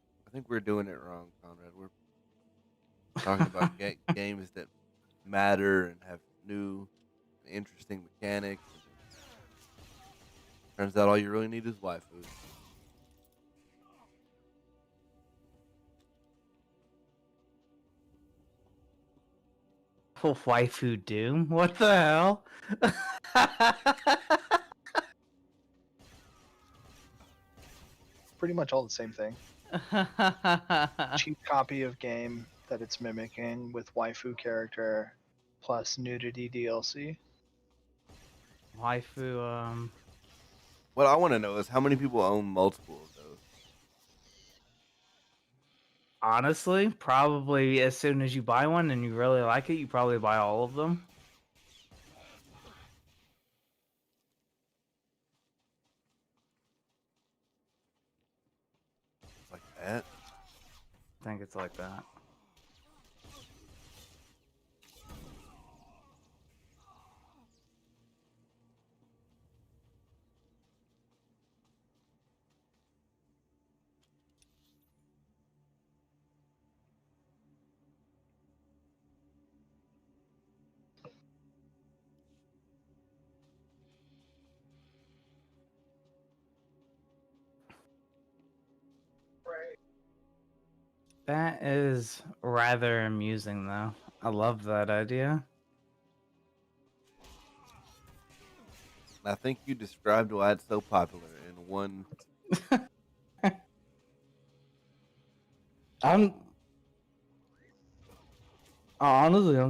doing it wrong, Conrad. We're talking about games that matter and have new, interesting mechanics. Turns out all you really need is waifus. Oh, waifu doom? What the hell? Pretty much all the same thing. Cheap copy of game that it's mimicking with waifu character plus nudity DLC. Waifu, What I want to know is how many people own multiple of those. honestly, probably as soon as you buy one and you really like it, you probably buy all of them. Like that. I think it's like that. That is rather amusing, though. I love that idea. I think you described why it's so popular in one. I'm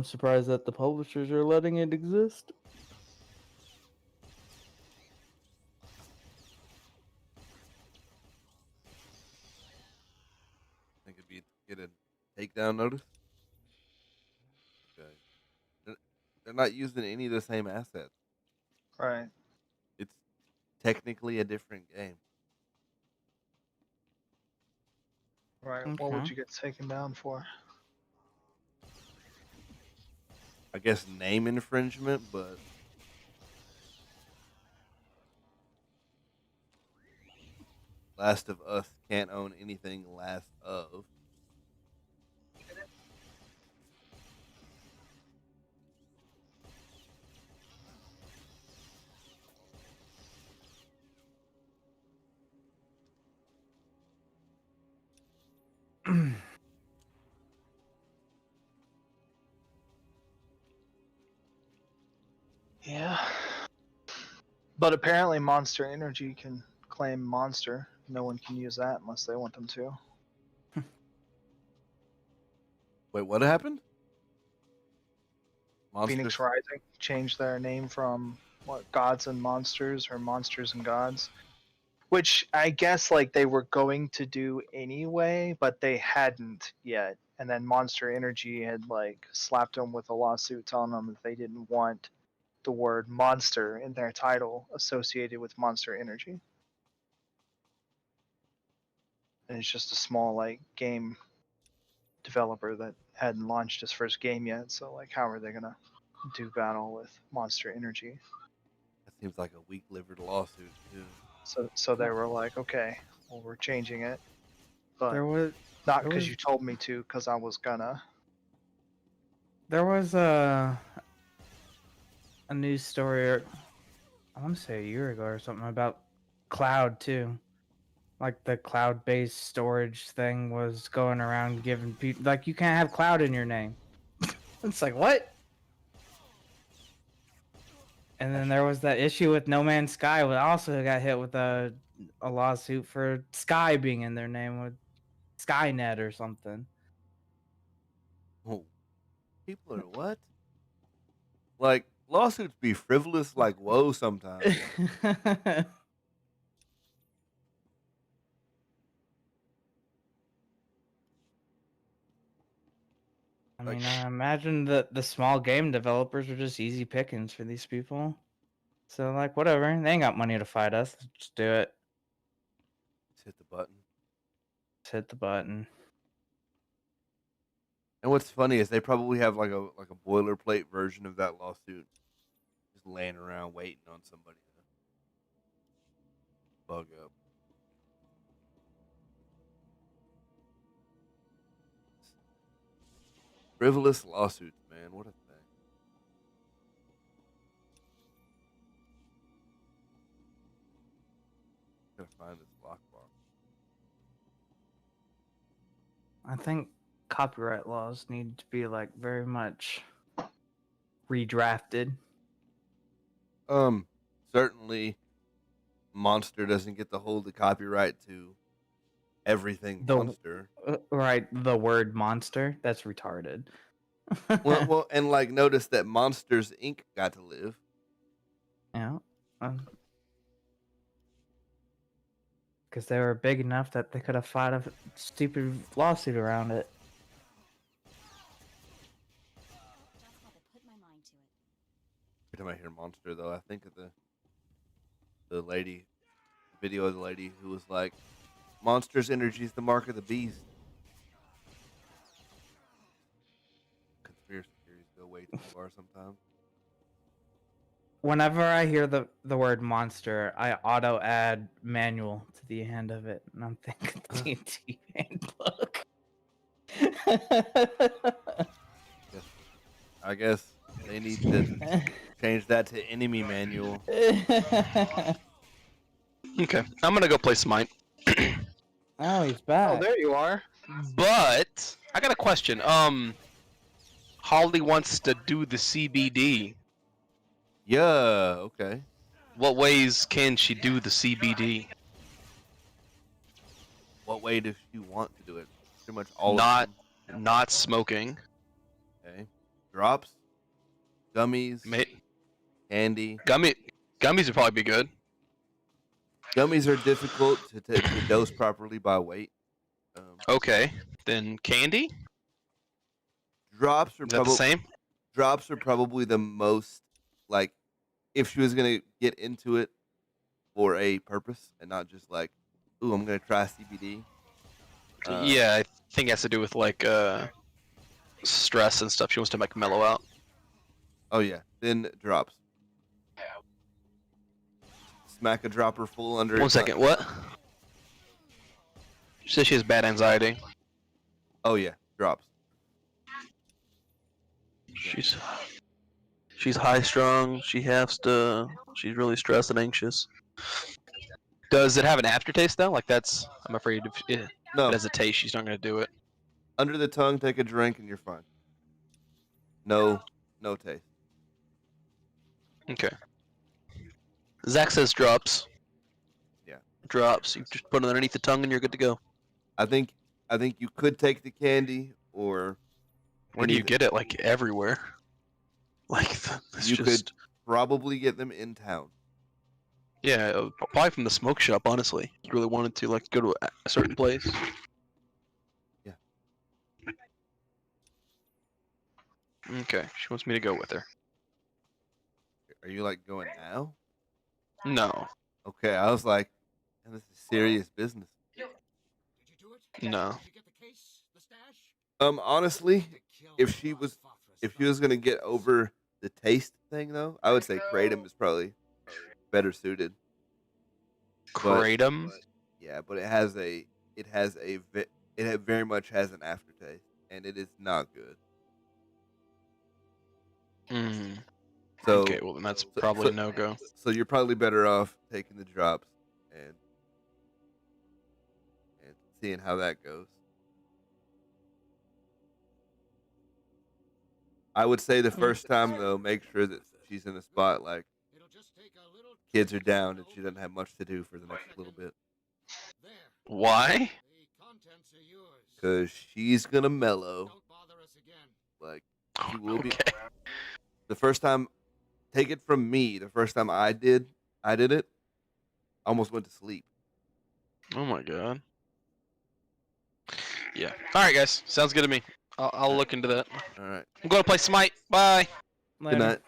surprised that the publishers are letting it exist. Think it'd be get a takedown notice. Okay. They're not using any of the same assets. Right. It's technically a different game. Right. What would Okay. you get taken down for? I guess name infringement, but Last of Us can't own anything Last of. Yeah. But apparently Monster Energy can claim Monster. No one can use that unless they want them to. Wait, what happened? Phoenix Rising changed their name from what, Gods and Monsters, or Monsters and Gods, which I guess like they were going to do anyway, but they hadn't yet. And then Monster Energy had like slapped them with a lawsuit telling them that they didn't want the word monster in their title associated with Monster Energy. And it's just a small like game developer that hadn't launched his first game yet, so like how are they gonna do battle with Monster Energy? That seems like a weak-livered lawsuit too. So they were like, okay, well we're changing it, but There was not there because was- you told me to, because I was gonna. There was a news story, I want to say a year ago or something, about cloud too. Like the cloud-based storage thing was going around giving people like you can't have cloud in your name. It's like what? And then there was that issue with No Man's Sky, which also got hit with a lawsuit for Sky being in their name with Skynet or something. Oh, people are what? Like lawsuits be frivolous like whoa sometimes. I mean, I imagine that the small game developers are just easy pickings for these people. So, like, whatever. They ain't got money to fight us. Just do it. Just hit the button. Just hit the button. And what's funny is they probably have like a boilerplate version of that lawsuit just laying around waiting on somebody to bug up. Frivolous lawsuits, man. What a thing. Gotta find this lockbox. I think copyright laws need to be, like, very much redrafted. Certainly Monster doesn't get to hold the copyright to everything The- Monster. Right, the word monster? That's retarded. well, and like notice that Monsters Inc. got to live. Yeah. Because they were big enough that they could have fought a stupid lawsuit around it. Every time I hear Monster, though, I think of the lady, video of the lady who was like, "Monster's energy is the mark of the beast." Conspiracy theories go way too far sometimes. Whenever I hear the word monster, I auto add manual to the end of it, and I'm thinking TNT handbook. I guess they need to change that to enemy manual. Okay, I'm gonna go play Smite. Oh, he's back. Oh, there you are. But I got a question. Holly wants to do the CBD. Yeah. Okay. What ways can she do the CBD? What way does she want to do it? Pretty much all Not of them. not smoking. Okay. Drops, gummies, Ma- candy. Gummies would probably be good. Gummies are difficult to dose properly by weight. Okay, then candy. Drops are Is that the probably same? drops are probably the most like if she was gonna get into it for a purpose and not just like, ooh, I'm gonna try CBD. Yeah, I think it has to do with like stress and stuff. She wants to like mellow out. Oh yeah, then drops. Smack a dropper full under. 1 second. What? She says she has bad anxiety. Oh yeah, drops. She's high strung. She has to. She's really stressed and anxious. Does it have an aftertaste though? Like that's. I'm afraid if it No. has a taste, she's not gonna do it. Under the tongue, take a drink and you're fine. No taste. Okay. Zach says drops. Yeah. Drops. You just put it underneath the tongue and you're good to go. I think you could take the candy or Where do you anything. get it? Like everywhere. Like it's You just. could probably get them in town. Yeah, probably from the smoke shop. Honestly, you really wanted to like go to a certain place. Yeah. Okay, she wants me to go with her. Are you like going now? No, Okay, I was like, man, this is serious business. no. Honestly, if she was gonna get over the taste thing though, I would say kratom is probably better suited. Kratom. Yeah, but it very much has an aftertaste, and it is not good. Mm. So Okay, well then that's probably no go. So you're probably better off taking the drops and seeing how that goes. I would say the first time though, make sure that she's in a spot like kids are down and she doesn't have much to do for the next little bit. Why? Because she's gonna mellow. Like she will be. Okay. The first time, take it from me. The first time I did it. I almost went to sleep. Oh my god. Yeah. All right, guys. Sounds good to me. I'll look into that. All right. I'm going to play Smite. Bye. Good night.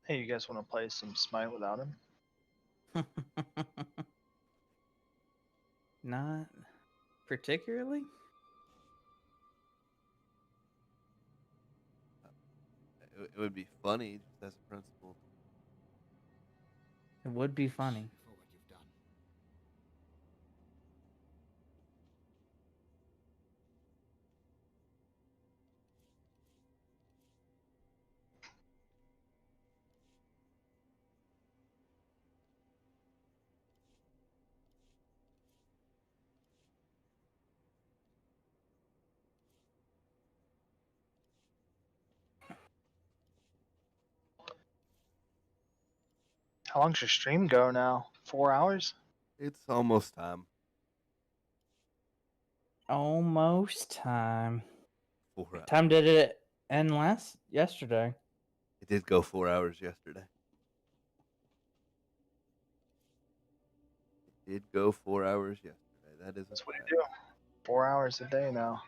Hey, you guys want to play some Smite without him? Not particularly. It would be funny just as a principle. It would be funny. How long's your stream go now? 4 hours? It's almost time. Almost time. 4 hours. Time did it end yesterday? It did go 4 hours yesterday. It did go 4 hours yesterday. That is That's what you do. 4 hours a day now.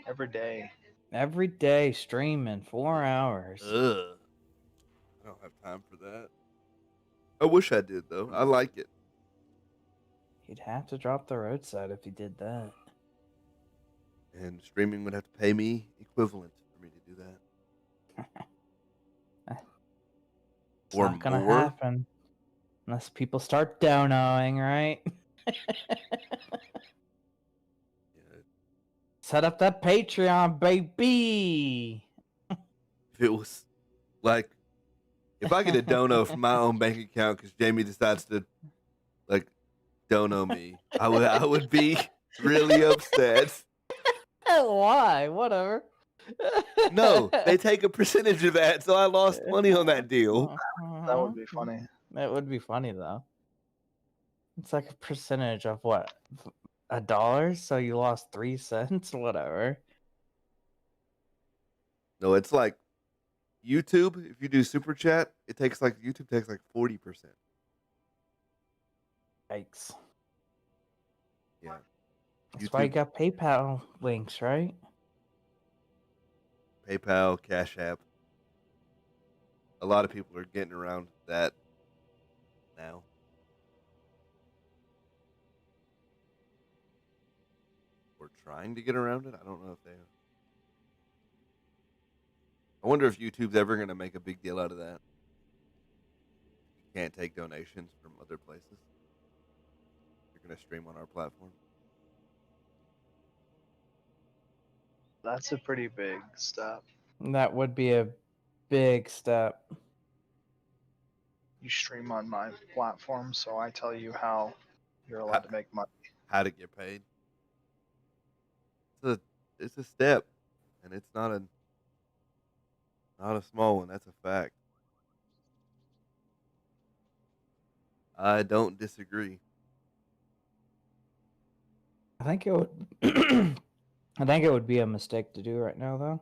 Every day. Every day streaming 4 hours. Ugh. I don't have time for that. I wish I did though. I like it. You'd have to drop the roadside if you did that. And streaming would have to pay me equivalent for me to do that. It's not gonna happen unless people start donoing, right? Set up that Patreon, baby. If it was like If I get a dono from my own bank account because Jamie decides to like dono me, I would be really upset. Why? Whatever. No, they take a percentage of that, so I lost money on that deal. That would be funny. It would be funny though. It's like a percentage of what? $1? So you lost 3 cents? Whatever. No, it's like YouTube. If you do super chat, YouTube takes like 40%. Yikes. Yeah. That's why you got PayPal links, right? PayPal, Cash App. A lot of people are getting around that now. Or trying to get around it. I don't know if they are. I wonder if YouTube's ever going to make a big deal out of that. You can't take donations from other places. You're going to stream on our platform. That's a pretty big step. That would be a big step. You stream on my platform, so I tell you how you're allowed to make money. How to get paid. It's a step, and it's not a small one. That's a fact. I don't disagree. I think it would I think it would be a mistake to do right now though.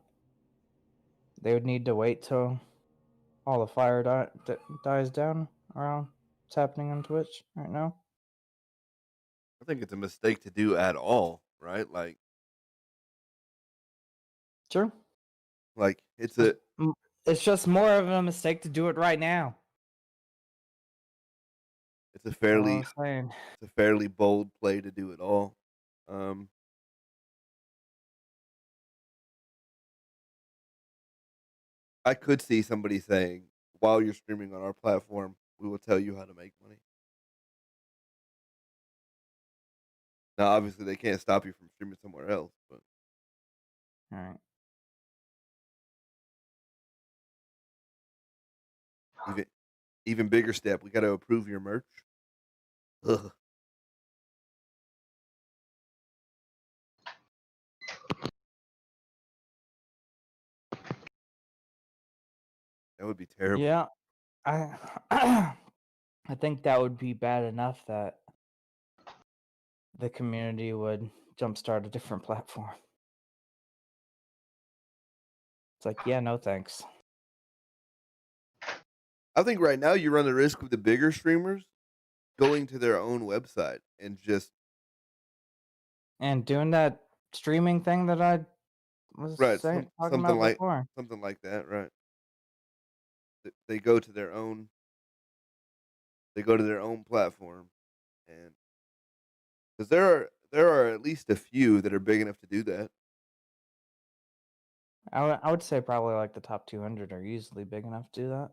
They would need to wait till all the fire dies down around what's happening on Twitch right now. I think it's a mistake to do at all, right? Like True. Like it's just more of a mistake to do it right now. It's a fairly That's all I'm saying. it's a fairly bold play to do it all. I could see somebody saying, while you're streaming on our platform, we will tell you how to make money. Now, obviously, they can't stop you from streaming somewhere else, but All right. even bigger step, we got to approve your merch. Ugh. That would be terrible. Yeah. I I think that would be bad enough that the community would jumpstart a different platform. It's like, yeah, no thanks. I think right now you run the risk with the bigger streamers going to their own website and just And doing that streaming thing that I was talking something about like before. something like that, right? They go to their own. They go to their own platform, and because there are at least a few that are big enough to do that. I would say probably like the top 200 are easily big enough to do that.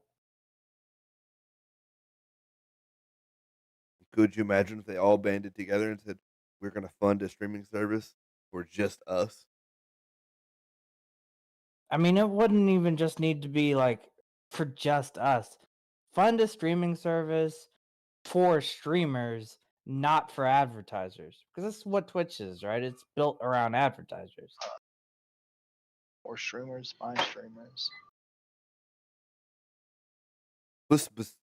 Could you imagine if they all banded together and said, "We're going to fund a streaming service for just us"? I mean, it wouldn't even just need to be like for just us. Fund a streaming service for streamers, not for advertisers. Because that's what Twitch is, right? It's built around advertisers. Or streamers by streamers. Doesn't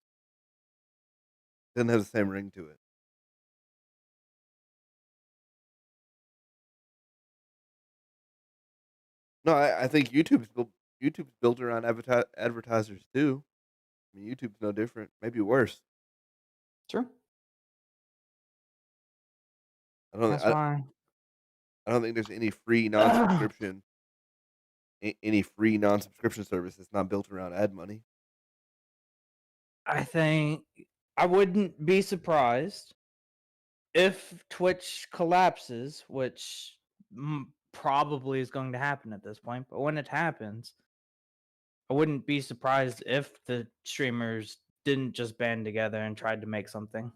have the same ring to it. No, I think YouTube's built around advertisers too. I mean, YouTube's no different, maybe worse. Sure. I don't. That's I, why. I don't think there's any free non-subscription, any free non-subscription service that's not built around ad money. I think I wouldn't be surprised if Twitch collapses, which probably is going to happen at this point. But when it happens, I wouldn't be surprised if the streamers didn't just band together and tried to make something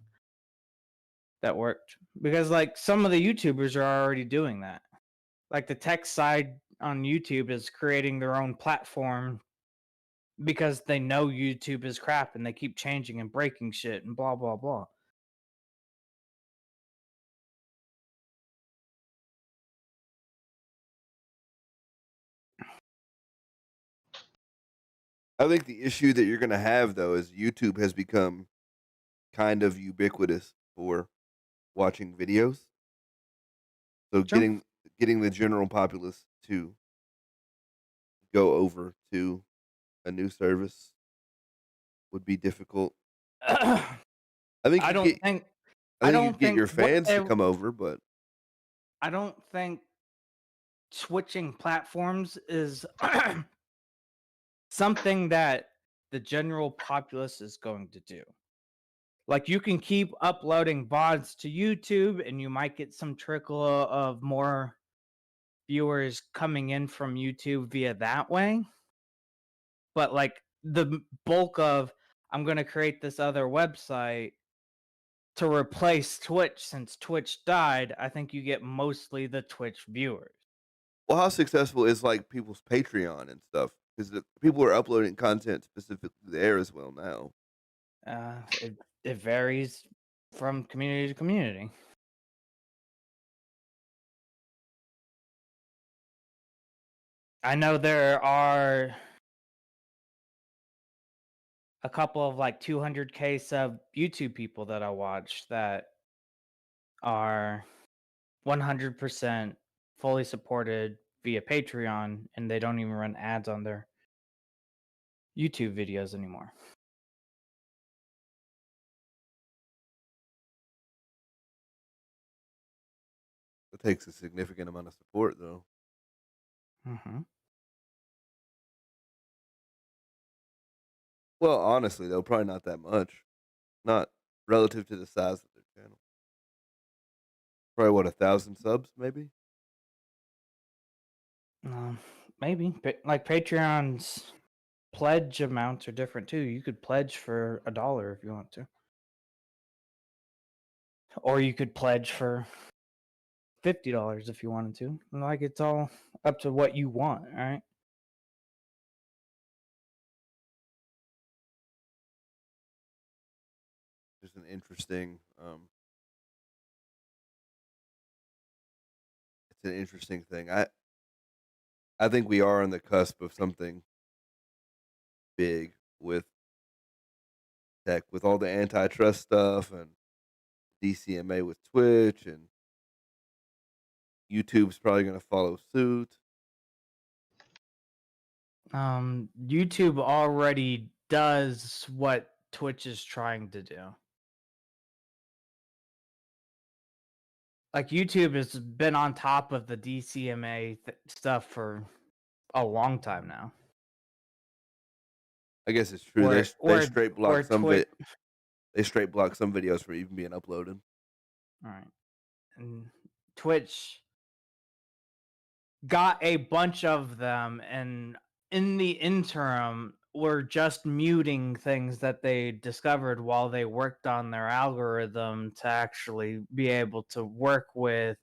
that worked. Because like some of the YouTubers are already doing that. Like the tech side on YouTube is creating their own platform because they know YouTube is crap and they keep changing and breaking shit and blah blah blah. I think the issue that you're going to have though is YouTube has become kind of ubiquitous for watching videos. So Sure. getting the general populace to go over to a new service would be difficult. I think I you don't get think I I think you don't get think your what fans they to come over, but I don't think switching platforms is something that the general populace is going to do. Like you can keep uploading VODs to YouTube and you might get some trickle of more viewers coming in from YouTube via that way. But like the bulk of I'm going to create this other website to replace Twitch since Twitch died, I think you get mostly the Twitch viewers. well, how successful is like people's Patreon and stuff? Because people are uploading content specifically there as well now. It varies from community to community. I know there are a couple of like 200K sub YouTube people that I watch that are 100% fully supported via Patreon, and they don't even run ads on their YouTube videos anymore. It takes a significant amount of support, though. Mm-hmm. Well, honestly, though, probably not that much. Not relative to the size of their channel. Probably what, 1,000 subs, maybe? Maybe. Like Patreon's pledge amounts are different too. You could pledge for $1 if you want to. Or you could pledge for $50 if you wanted to. Like it's all up to what you want, right? Just an interesting it's an interesting thing. I think we are on the cusp of something big with tech, with all the antitrust stuff and DCMA with Twitch, and YouTube's probably going to follow suit. YouTube already does what Twitch is trying to do. Like YouTube has been on top of the DCMA stuff for a long time now. I guess it's true. They straight block some they straight block some videos from even being uploaded. All right. And Twitch got a bunch of them, and in the interim were just muting things that they discovered while they worked on their algorithm to actually be able to work with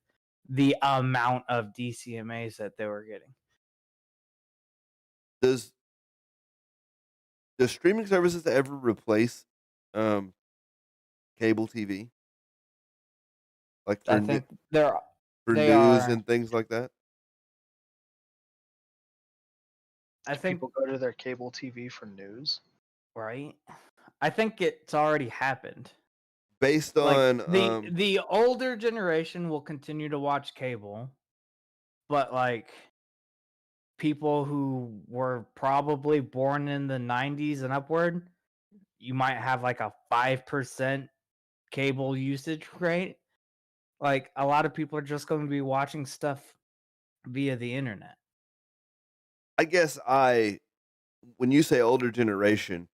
the amount of DCMAs that they were getting. Does streaming services ever replace cable TV? Like I think for they news are. and things like that? I think People go to their cable TV for news. right. I think it's already happened. Based Like on the older generation will continue to watch cable, but like people who were probably born in the 90s and upward, you might have like a 5% cable usage rate. Like a lot of people are just going to be watching stuff via the internet. I guess when you say older generation,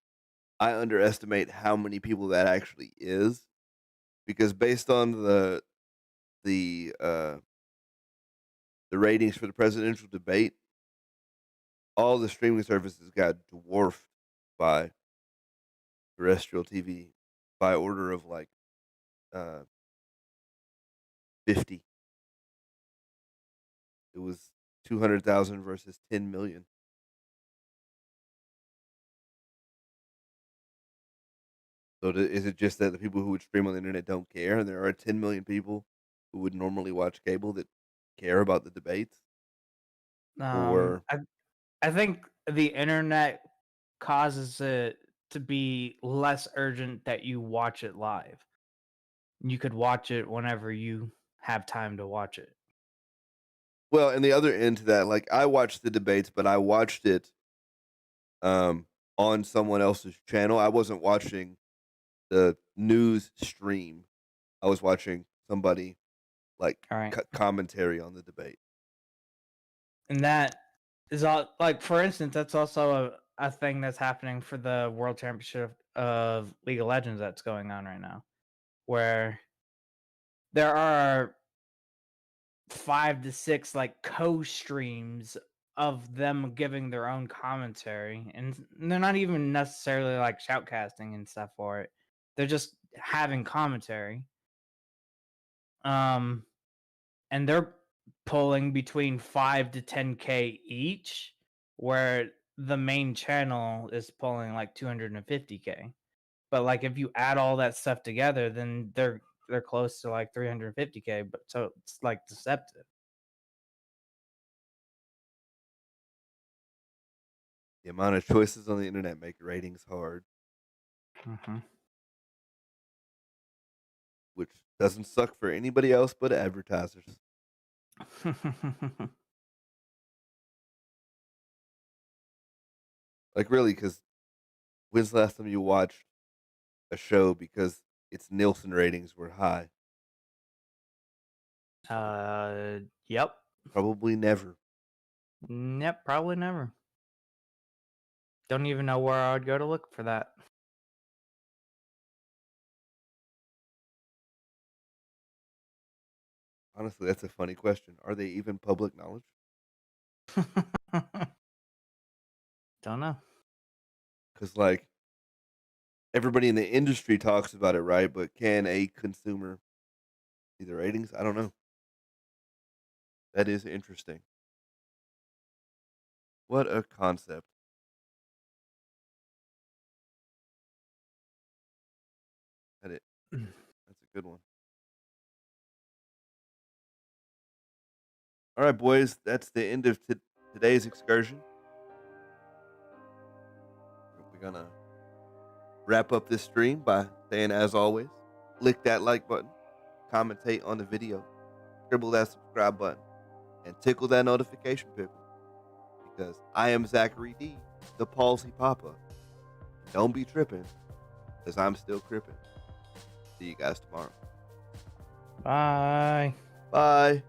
I underestimate how many people that actually is, because based on the ratings for the presidential debate, all the streaming services got dwarfed by terrestrial TV by order of like 50. It was 200,000 versus 10 million. So is it just that the people who would stream on the internet don't care, and there are 10 million people who would normally watch cable that care about the debates? Or I think the internet causes it to be less urgent that you watch it live. You could watch it whenever you have time to watch it. well, and the other end to that, like I watched the debates, but I watched it on someone else's channel. I wasn't watching the news stream. I was watching somebody like All right. commentary on the debate. And that is all, like, for instance, that's also a thing that's happening for the World Championship of League of Legends that's going on right now, where there are 5 to 6 like co-streams of them giving their own commentary, and they're not even necessarily like shoutcasting and stuff for it. They're just having commentary. And they're pulling between 5 to 10K each, where the main channel is pulling like 250K. But like if you add all that stuff together, then they're close to like 350K. But so it's like deceptive. The amount of choices on the internet make ratings hard, which doesn't suck for anybody else but advertisers. Like really, because when's the last time you watched a show because its Nielsen ratings were high? Yep. Probably never. Yep, probably never. Don't even know where I would go to look for that. Honestly, that's a funny question. Are they even public knowledge? Don't know. Because like everybody in the industry talks about it, right? But can a consumer see the ratings? I don't know. That is interesting. What a concept. That's a good one. All right, boys. That's the end of today's excursion. We're gonna wrap up this stream by saying, as always, click that like button, commentate on the video, scribble that subscribe button, and tickle that notification pickle. Because I am Zachary D, the Palsy Papa. Don't be tripping, because I'm still crippin'. See you guys tomorrow. Bye. Bye.